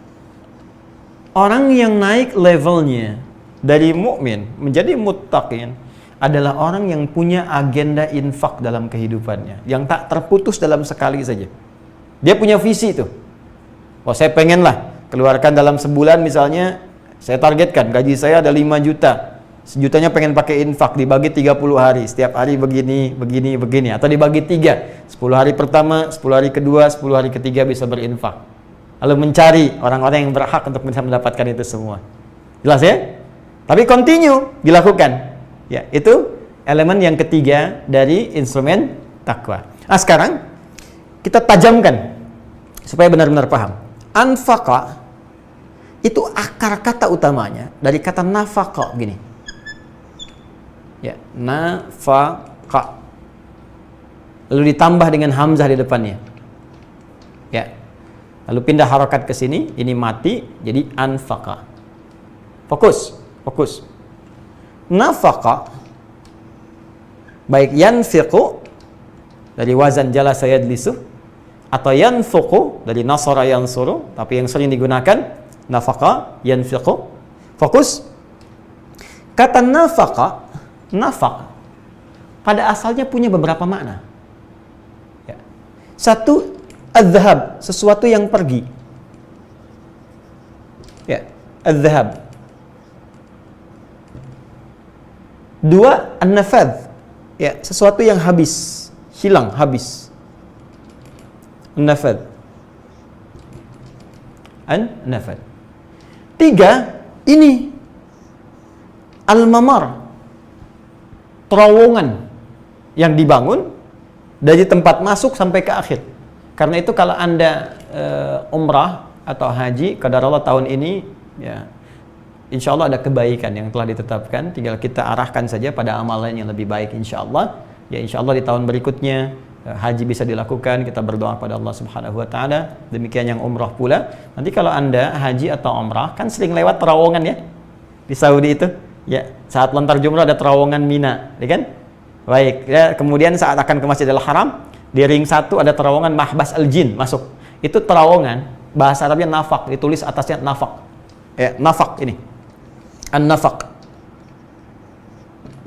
orang yang naik levelnya dari mukmin menjadi muttaqin adalah orang yang punya agenda infak dalam kehidupannya, yang tak terputus dalam sekali saja. Dia punya visi itu. Oh, saya pengen lah keluarkan dalam sebulan misalnya, saya targetkan gaji saya ada 5 juta. Sejutanya pengen pakai infak, dibagi 30 hari, setiap hari begini, atau dibagi 3, 10 hari pertama, 10 hari kedua, 10 hari ketiga bisa berinfak. Lalu mencari orang-orang yang berhak untuk bisa mendapatkan itu semua. Jelas ya? Tapi continue dilakukan. Ya, itu elemen yang ketiga dari instrumen takwa. Nah, sekarang kita tajamkan supaya benar-benar paham. Anfaqa itu akar kata utamanya dari kata nafaqa gini. Ya, nafaqa. Lalu ditambah dengan hamzah di depannya. Ya. Lalu pindah harakat ke sini, ini mati jadi anfaqa. Fokus. Nafaqa baik yanfiqu dari wazan jalasa yajlisu atau yanfuqu dari nasara yansuru, tapi yang sering digunakan nafaqa, yanfiqu. Fokus. Kata nafaqa, nafaq pada asalnya punya beberapa makna. Ya. Satu, adhhab, sesuatu yang pergi. Ya, adhhab. Dua, an-nafadh. Ya, sesuatu yang habis, hilang, habis. An-nafadh. An-nafadh. Tiga, ini al-mamar, terowongan yang dibangun dari tempat masuk sampai ke akhir. Karena itu kalau Anda umrah atau haji qadarullah tahun ini, ya insya Allah ada kebaikan yang telah ditetapkan, tinggal kita arahkan saja pada amalan yang lebih baik insya Allah. Ya insya Allah di tahun berikutnya haji bisa dilakukan, kita berdoa pada Allah Subhanahu wa taala. Demikian yang umrah pula. Nanti kalau Anda haji atau umrah kan sering lewat terowongan ya di Saudi itu. Ya, saat lontar jumrah ada terowongan Mina, ya kan? Baik, ya, kemudian saat akan ke Masjidil Haram, di ring 1 ada terowongan Mahbas Al-Jin masuk. Itu terowongan, bahasa Arabnya nafaq, ditulis atasnya nafaq. Ya, nafaq ini. An-nafaq.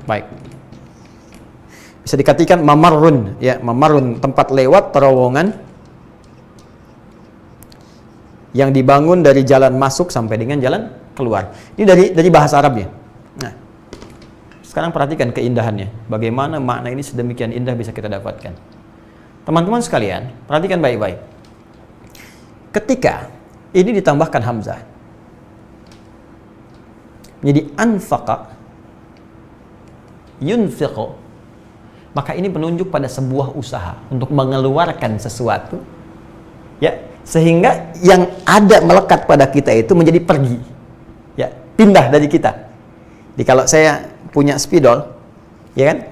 Baik. Bisa dikatakan mamarrun, ya, mamarrun, tempat lewat terowongan yang dibangun dari jalan masuk sampai dengan jalan keluar. Ini dari bahasa Arabnya. Nah, sekarang perhatikan keindahannya. Bagaimana makna ini sedemikian indah bisa kita dapatkan. Teman-teman sekalian, perhatikan baik-baik. Ketika ini ditambahkan hamzah, menjadi anfaqa, yunfiqu, maka ini menunjuk pada sebuah usaha untuk mengeluarkan sesuatu, ya, sehingga yang ada melekat pada kita itu menjadi pergi, ya, pindah dari kita. Jadi kalau saya punya spidol, ya kan,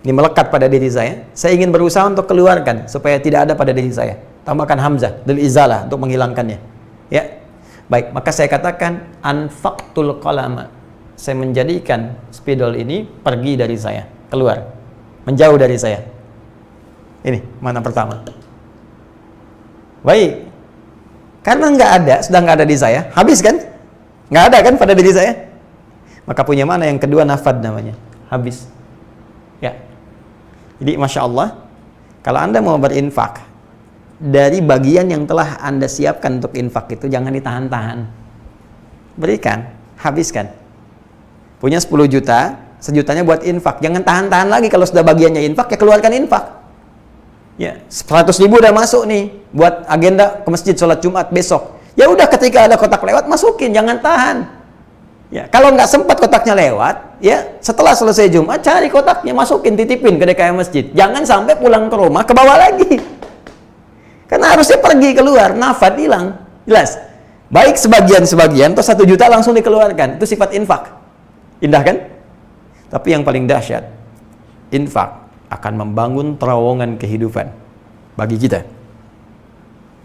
ini melekat pada diri saya ingin berusaha untuk keluarkan supaya tidak ada pada diri saya. Tambahkan hamzah lil izalah untuk menghilangkannya. Ya, baik. Maka saya katakan anfaqtul qalama. Saya menjadikan spidol ini pergi dari saya, keluar, menjauh dari saya. Ini mana pertama. Baik. Karena nggak ada, sudah nggak ada di saya, habis kan? Nggak ada kan pada diri saya? Maka punya mana yang kedua, nafad namanya, habis. Ya. Jadi Masya Allah, kalau Anda mau berinfak, dari bagian yang telah Anda siapkan untuk infak itu jangan ditahan-tahan. Berikan, habiskan. Punya 10 juta, sejutanya buat infak. Jangan tahan-tahan lagi, kalau sudah bagiannya infak, ya keluarkan infak. Ya, 100 ribu udah masuk nih, buat agenda ke masjid sholat Jumat besok. Ya udah, ketika ada kotak lewat, masukin, jangan tahan. Ya, kalau nggak sempat kotaknya lewat, ya setelah selesai Jumat cari kotaknya, masukin, titipin ke DKM masjid. Jangan sampai pulang ke rumah ke bawah lagi. Karena harusnya pergi keluar, nafad hilang. Jelas. Baik sebagian atau 1 juta langsung dikeluarkan. Itu sifat infak. Indah kan? Tapi yang paling dahsyat, infak akan membangun terowongan kehidupan bagi kita.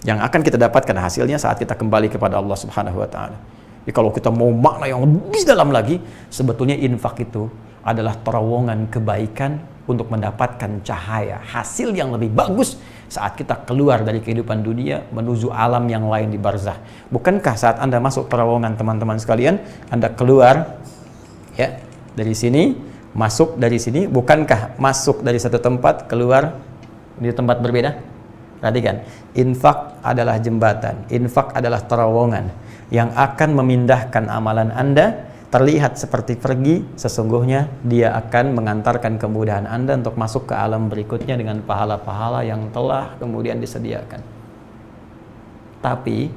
Yang akan kita dapatkan hasilnya saat kita kembali kepada Allah Subhanahu wa taala. Jadi kalau kita mau makna yang lebih dalam lagi, sebetulnya infak itu adalah terowongan kebaikan untuk mendapatkan cahaya, hasil yang lebih bagus saat kita keluar dari kehidupan dunia menuju alam yang lain di barzah. Bukankah saat Anda masuk terowongan, teman-teman sekalian, Anda keluar ya dari sini, masuk dari sini, bukankah masuk dari satu tempat, keluar di tempat berbeda? Perhatikan, infak adalah jembatan, infak adalah terowongan yang akan memindahkan amalan Anda terlihat seperti pergi, sesungguhnya dia akan mengantarkan kemudahan Anda untuk masuk ke alam berikutnya dengan pahala-pahala yang telah kemudian disediakan. Tapi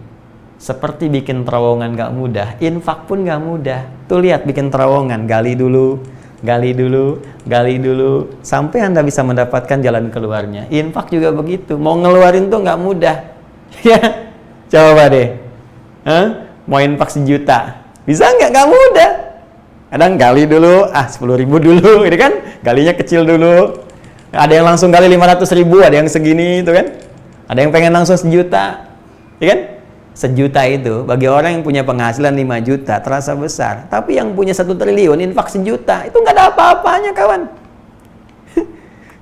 seperti bikin terowongan gak mudah, infak pun gak mudah. Tuh lihat bikin terowongan, gali dulu, sampai Anda bisa mendapatkan jalan keluarnya. Infak juga begitu, mau ngeluarin tuh gak mudah. Ya, coba deh, mau infak 1 juta, bisa nggak? Gak mudah. Kadang gali dulu, 10.000 dulu, ini kan, galinya kecil dulu. Ada yang langsung gali 500.000, ada yang segini, itu kan. Ada yang pengen langsung 1 juta. Ya kan? 1 juta itu bagi orang yang punya penghasilan 5 juta terasa besar, tapi yang punya 1 triliun infak 1 juta itu nggak ada apa-apanya, kawan.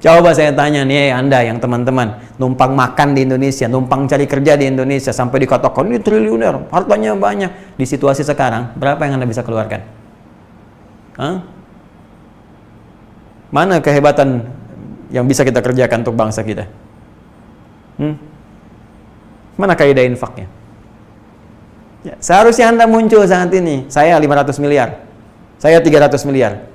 Coba saya tanya nih, Anda yang teman-teman numpang makan di Indonesia, numpang cari kerja di Indonesia sampai dikatakan ini triliuner, hartanya banyak. Di situasi sekarang berapa yang Anda bisa keluarkan? Mana kehebatan yang bisa kita kerjakan untuk bangsa kita? Mana kaidah infaknya? Ya, seharusnya Anda muncul saat ini. Saya 500 miliar. Saya 300 miliar.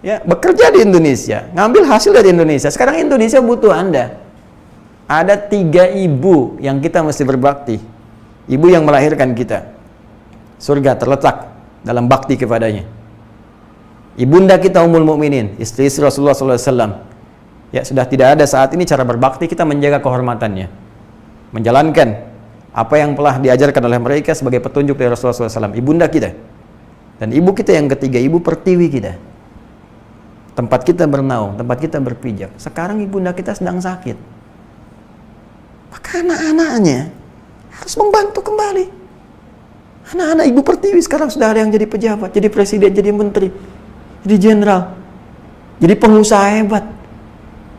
Ya, bekerja di Indonesia, ngambil hasil dari Indonesia. Sekarang Indonesia butuh Anda. Ada 3 ibu yang kita mesti berbakti. Ibu yang melahirkan kita. Surga terletak dalam bakti kepadanya. Ibunda kita Ummul Mukminin, istri Rasulullah SAW. Ya, sudah tidak ada saat ini cara berbakti kita menjaga kehormatannya, menjalankan apa yang telah diajarkan oleh mereka sebagai petunjuk dari Rasulullah SAW. Ibunda kita. Dan ibu kita yang ketiga, ibu pertiwi kita. Tempat kita bernaung, tempat kita berpijak. Sekarang ibunda kita sedang sakit. Maka anak-anaknya harus membantu kembali. Anak-anak ibu pertiwi sekarang sudah ada yang jadi pejabat, jadi presiden, jadi menteri, jadi jenderal, jadi pengusaha hebat.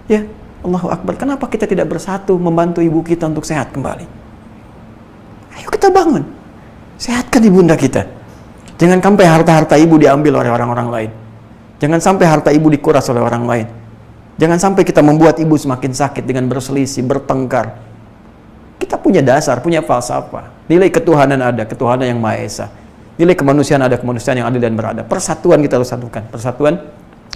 Ya, Allahu Akbar. Kenapa kita tidak bersatu membantu ibu kita untuk sehat kembali? Ayo kita bangun, sehatkan ibunda kita. Jangan sampai harta-harta ibu diambil oleh orang-orang lain. Jangan sampai harta ibu dikuras oleh orang lain. Jangan sampai kita membuat ibu semakin sakit dengan berselisih, bertengkar. Kita punya dasar, punya falsafah. Nilai ketuhanan ada, ketuhanan yang Maha Esa. Nilai kemanusiaan ada, kemanusiaan yang adil dan beradab. Persatuan kita harus satukan. Persatuan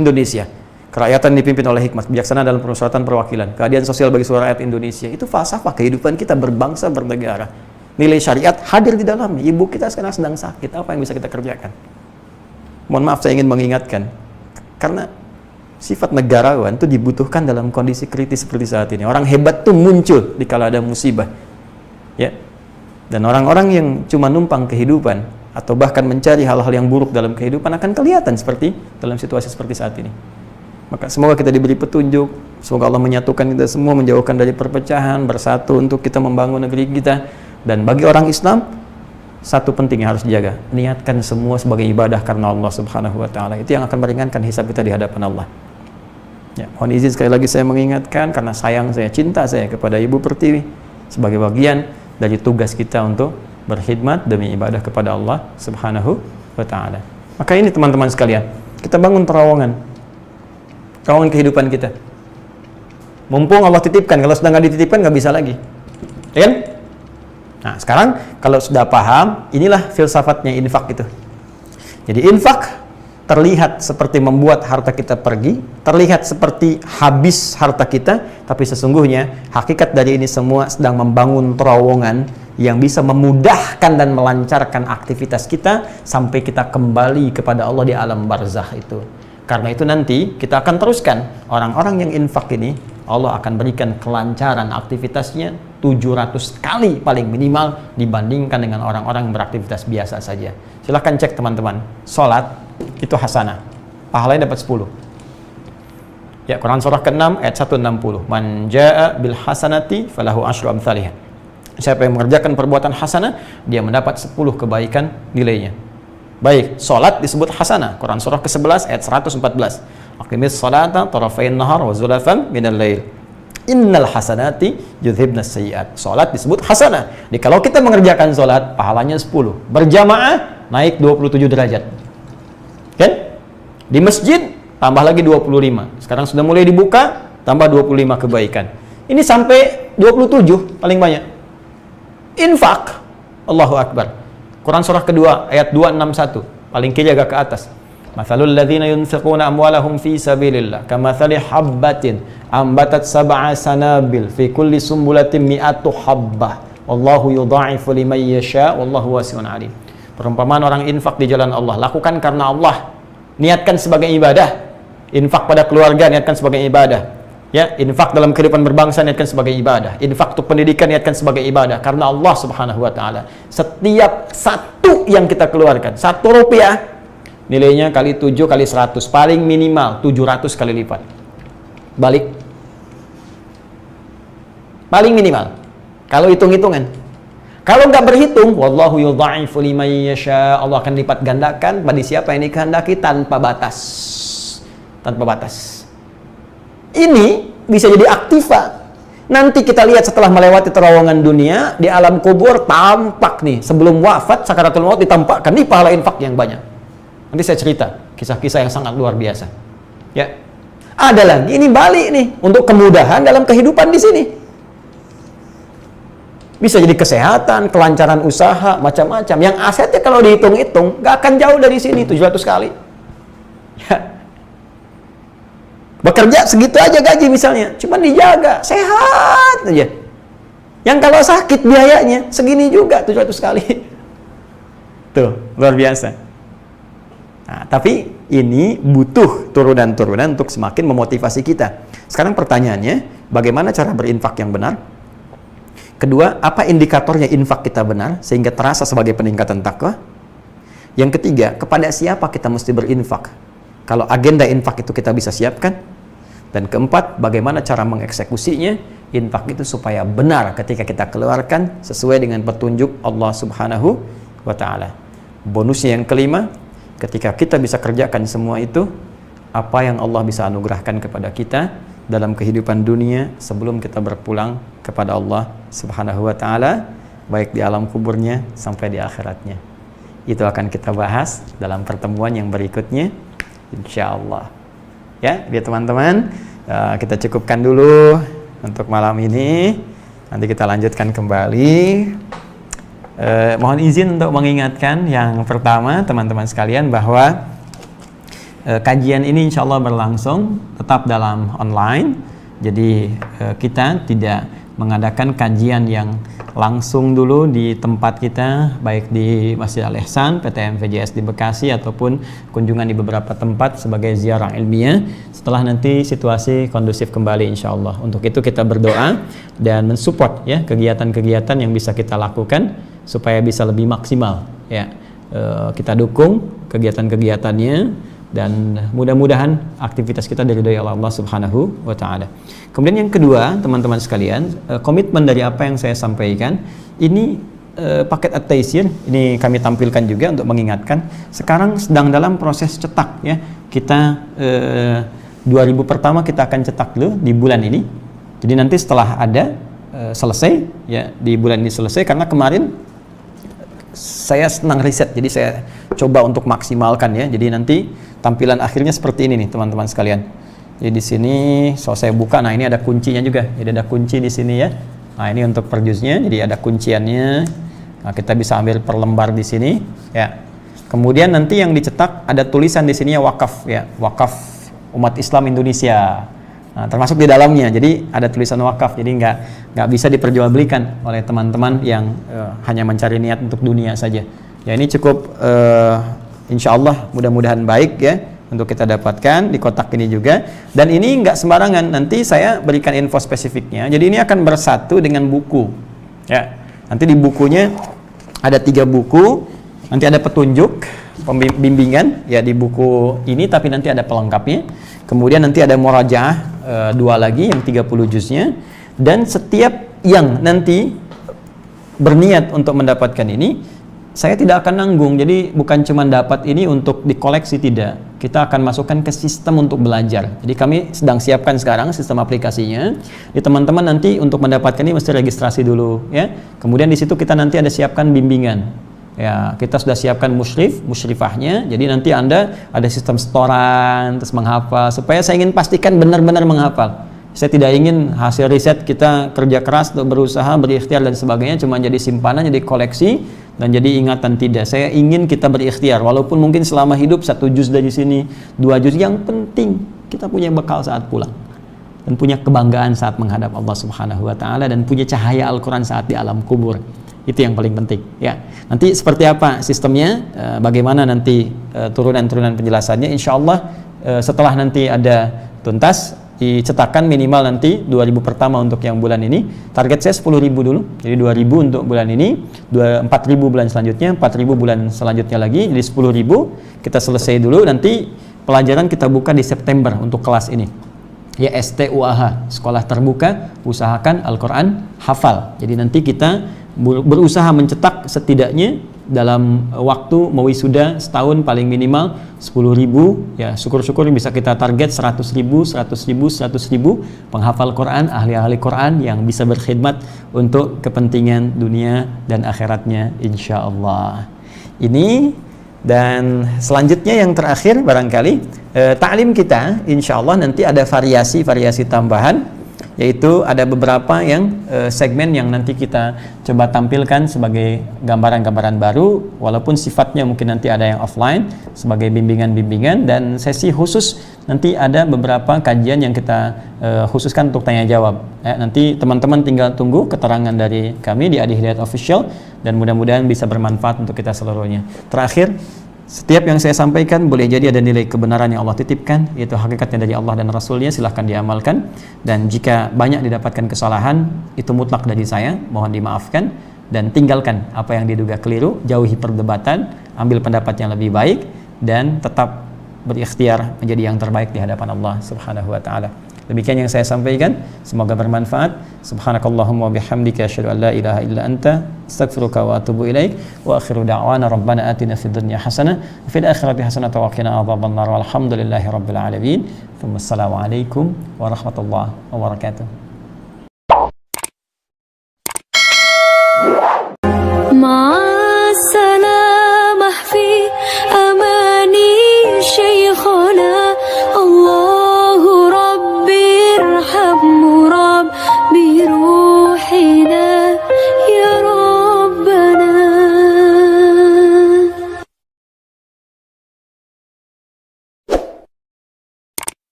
Indonesia. Kerakyatan dipimpin oleh hikmat, bijaksana dalam permusyawaratan perwakilan. Keadilan sosial bagi seluruh rakyat Indonesia. Itu falsafah kehidupan kita berbangsa, bernegara. Nilai syariat hadir di dalamnya. Ibu kita sekarang sedang sakit. Apa yang bisa kita kerjakan? Mohon maaf, saya ingin mengingatkan. Karena sifat negarawan itu dibutuhkan dalam kondisi kritis seperti saat ini. Orang hebat tuh muncul di kala ada musibah. Ya. Dan orang-orang yang cuma numpang kehidupan atau bahkan mencari hal-hal yang buruk dalam kehidupan akan kelihatan seperti dalam situasi seperti saat ini. Maka semoga kita diberi petunjuk, semoga Allah menyatukan kita semua, menjauhkan dari perpecahan, bersatu untuk kita membangun negeri kita. Dan bagi orang Islam, satu penting yang harus dijaga, niatkan semua sebagai ibadah karena Allah Subhanahu wa Ta'ala. Itu yang akan meringankan hisab kita di hadapan Allah. Ya, mohon izin sekali lagi saya mengingatkan karena sayang saya, cinta saya kepada Ibu Pertiwi sebagai bagian dari tugas kita untuk berkhidmat demi ibadah kepada Allah Subhanahu wa Ta'ala. Maka ini teman-teman sekalian, kita bangun terowongan kehidupan kita. Mumpung Allah titipkan, kalau sudah nggak dititipkan nggak bisa lagi, ya kan? Nah, sekarang kalau sudah paham, inilah filsafatnya infak itu. Jadi infak terlihat seperti membuat harta kita pergi, terlihat seperti habis harta kita, tapi sesungguhnya hakikat dari ini semua sedang membangun terowongan yang bisa memudahkan dan melancarkan aktivitas kita sampai kita kembali kepada Allah di alam barzakh itu. Karena itu nanti kita akan teruskan orang-orang yang infak ini, Allah akan berikan kelancaran aktivitasnya 700 kali paling minimal dibandingkan dengan orang-orang yang beraktivitas biasa saja. Silahkan cek teman-teman, sholat itu hasanah, pahalanya dapat 10. Ya, Quran surah ke-6 ayat 160. Man jaa bil hasanati falahu asyru amsalihha. Siapa yang mengerjakan perbuatan hasanah, dia mendapat 10 kebaikan nilainya. Baik, sholat disebut hasanah. Quran surah ke-11 ayat 114. Aqimis salata tarafain nahar wa zulafan minal lail. Innal hasanati yudhibnas sayyi'at. Salat disebut hasanah. Jadi kalau kita mengerjakan salat, pahalanya 10. Berjamaah naik 27 derajat. Kan? Di masjid tambah lagi 25. Sekarang sudah mulai dibuka, tambah 25 kebaikan. Ini sampai 27 paling banyak. Infak. Allahu Akbar. Quran surah kedua ayat 261. paling kiri agak ke atas. Mathalul ladzina yunfiquna amwalahum fi sabilillah kamathali habbatin ambatat sab'a sanabil fi kulli sumbulatin mi'atu habbah wallahu yudha'ifu liman yasha wallahu wasi'un alim. Perumpamaan orang infak di jalan Allah, lakukan karena Allah, niatkan sebagai ibadah. Infak pada keluarga niatkan sebagai ibadah. Ya, infak dalam kehidupan berbangsa niatkan sebagai ibadah. Infak untuk pendidikan niatkan sebagai ibadah karena Allah Subhanahu wa taala. Setiap satu yang kita keluarkan, 1 rupiah nilainya kali 7 kali 100, paling minimal 700 kali lipat. Balik. Paling minimal. Kalau hitung-hitungan. Kalau nggak berhitung, wallahu yudha'ifu liman yasha, Allah akan lipat gandakan pada siapa yang dikehendaki tanpa batas. Tanpa batas. Ini bisa jadi aktiva. Nanti kita lihat setelah melewati terowongan dunia, di alam kubur tampak nih, sebelum wafat, sakaratul maut ditampakkan nih pahala infak yang banyak. Nanti saya cerita kisah-kisah yang sangat luar biasa. Ya, ada lagi ini balik nih untuk kemudahan dalam kehidupan di sini. Bisa jadi kesehatan, kelancaran usaha, macam-macam. Yang asetnya kalau dihitung-hitung nggak akan jauh dari sini 700 kali. Ya. Bekerja segitu aja gaji misalnya, cuman dijaga, sehat aja. Yang kalau sakit biayanya segini juga 700 kali. Tuh, luar biasa. Nah, tapi ini butuh turunan-turunan untuk semakin memotivasi kita. Sekarang pertanyaannya, bagaimana cara berinfak yang benar? Kedua, apa indikatornya infak kita benar sehingga terasa sebagai peningkatan takwa? Yang ketiga, kepada siapa kita mesti berinfak? Kalau agenda infak itu kita bisa siapkan. Dan keempat, bagaimana cara mengeksekusinya infak itu supaya benar ketika kita keluarkan sesuai dengan petunjuk Allah Subhanahu wa taala. Bonusnya yang kelima, ketika kita bisa kerjakan semua itu, apa yang Allah bisa anugerahkan kepada kita dalam kehidupan dunia sebelum kita berpulang kepada Allah Subhanahu wa taala, baik di alam kuburnya sampai di akhiratnya. Itu akan kita bahas dalam pertemuan yang berikutnya, insyaallah. Ya, biar teman-teman, kita cukupkan dulu untuk malam ini. Nanti kita lanjutkan kembali. Mohon izin untuk mengingatkan yang pertama teman-teman sekalian bahwa kajian ini insya Allah berlangsung tetap dalam online. Jadi kita tidak mengadakan kajian yang langsung dulu di tempat kita, baik di Masjid Al-Ihsan, PTM VJS di Bekasi, ataupun kunjungan di beberapa tempat sebagai ziarah ilmiah. Setelah nanti situasi kondusif kembali insya Allah. Untuk itu kita berdoa dan mensupport ya kegiatan-kegiatan yang bisa kita lakukan supaya bisa lebih maksimal ya. Kita dukung kegiatan-kegiatannya dan mudah-mudahan aktivitas kita diridhoi oleh Allah Subhanahu wa taala. Kemudian yang kedua, teman-teman sekalian, komitmen dari apa yang saya sampaikan ini paket at-taysir ini kami tampilkan juga untuk mengingatkan sekarang sedang dalam proses cetak ya. Kita 2000 pertama kita akan cetak dulu di bulan ini. Jadi nanti setelah ada selesai ya, di bulan ini selesai, karena kemarin saya senang riset, jadi saya coba untuk maksimalkan ya. Jadi nanti tampilan akhirnya seperti ini nih teman-teman sekalian. Jadi di sini saya buka, nah ini ada kuncinya juga. Jadi ada kunci di sini ya. Nah ini untuk per juznya, jadi ada kunciannya. Nah kita bisa ambil per lembar di sini ya. Kemudian nanti yang dicetak ada tulisan di sini ya, wakaf ya, wakaf umat Islam Indonesia. Nah, termasuk di dalamnya, jadi ada tulisan wakaf, jadi nggak bisa diperjualbelikan oleh teman-teman yang hanya mencari niat untuk dunia saja. Ya ini cukup insya Allah mudah-mudahan baik ya untuk kita dapatkan di kotak ini juga. Dan ini nggak sembarangan, nanti saya berikan info spesifiknya. Jadi ini akan bersatu dengan buku ya. Nanti di bukunya ada 3 buku, nanti ada petunjuk pembimbingan ya di buku ini, tapi nanti ada pelengkapnya. Kemudian nanti ada murajaah 2 lagi yang 30 juznya. Dan setiap yang nanti berniat untuk mendapatkan ini, saya tidak akan nanggung. Jadi bukan cuma dapat ini untuk dikoleksi, tidak. Kita akan masukkan ke sistem untuk belajar. Jadi kami sedang siapkan sekarang sistem aplikasinya. Di teman-teman nanti untuk mendapatkan ini mesti registrasi dulu ya. Kemudian di situ kita nanti ada siapkan bimbingan. Ya, kita sudah siapkan musyrifahnya. Jadi nanti Anda ada sistem setoran, terus menghafal, supaya saya ingin pastikan benar-benar menghafal. Saya tidak ingin hasil riset kita kerja keras untuk berusaha, berikhtiar dan sebagainya cuma jadi simpanan, jadi koleksi, dan jadi ingatan tidak. Saya ingin kita berikhtiar, walaupun mungkin selama hidup 1 juz dari sini, 2 juz, yang penting kita punya bekal saat pulang dan punya kebanggaan saat menghadap Allah Subhanahu wa taala dan punya cahaya Al-Qur'an saat di alam kubur. Itu yang paling penting ya. Nanti seperti apa sistemnya, bagaimana nanti turunan-turunan penjelasannya, insyaallah setelah nanti ada tuntas dicetakkan minimal nanti 2.000 pertama untuk yang bulan ini. Target saya 10.000 dulu, jadi 2.000 untuk bulan ini, 4.000 bulan selanjutnya, 4.000 bulan selanjutnya lagi, jadi 10.000 kita selesai dulu. Nanti pelajaran kita buka di September untuk kelas ini ya, STUAH, sekolah terbuka usahakan Al-Quran hafal. Jadi nanti kita berusaha mencetak setidaknya dalam waktu mau wisuda setahun paling minimal 10.000 ya, syukur-syukur bisa kita target 100.000 penghafal Quran, ahli-ahli Quran yang bisa berkhidmat untuk kepentingan dunia dan akhiratnya insyaallah. Ini dan selanjutnya yang terakhir barangkali ta'lim kita insyaallah nanti ada variasi tambahan, yaitu ada beberapa yang segmen yang nanti kita coba tampilkan sebagai gambaran-gambaran baru, walaupun sifatnya mungkin nanti ada yang offline sebagai bimbingan-bimbingan, dan sesi khusus nanti ada beberapa kajian yang kita khususkan untuk tanya jawab ya. Nanti teman-teman tinggal tunggu keterangan dari kami di Adi Hidayat Official dan mudah-mudahan bisa bermanfaat untuk kita seluruhnya. Terakhir, setiap yang saya sampaikan boleh jadi ada nilai kebenaran yang Allah titipkan, yaitu hakikatnya dari Allah dan Rasulnya, silahkan diamalkan. Dan jika banyak didapatkan kesalahan, itu mutlak dari saya, mohon dimaafkan. Dan tinggalkan apa yang diduga keliru, jauhi perdebatan, ambil pendapat yang lebih baik, dan tetap berikhtiar menjadi yang terbaik di hadapan Allah Subhanahu wa ta'ala. Demikian yang saya sampaikan, semoga bermanfaat. Subhanakallahumma wa bihamdika asyhadu an la ilaha illa anta astaghfiruka wa atubu ilaik. Wa akhiru da'wana rabbana atina fid dunya hasanah wa fil akhirati hasanah wa qina adzabannar walhamdulillahi rabbil alamin. Assalamualaikum warahmatullahi wabarakatuh.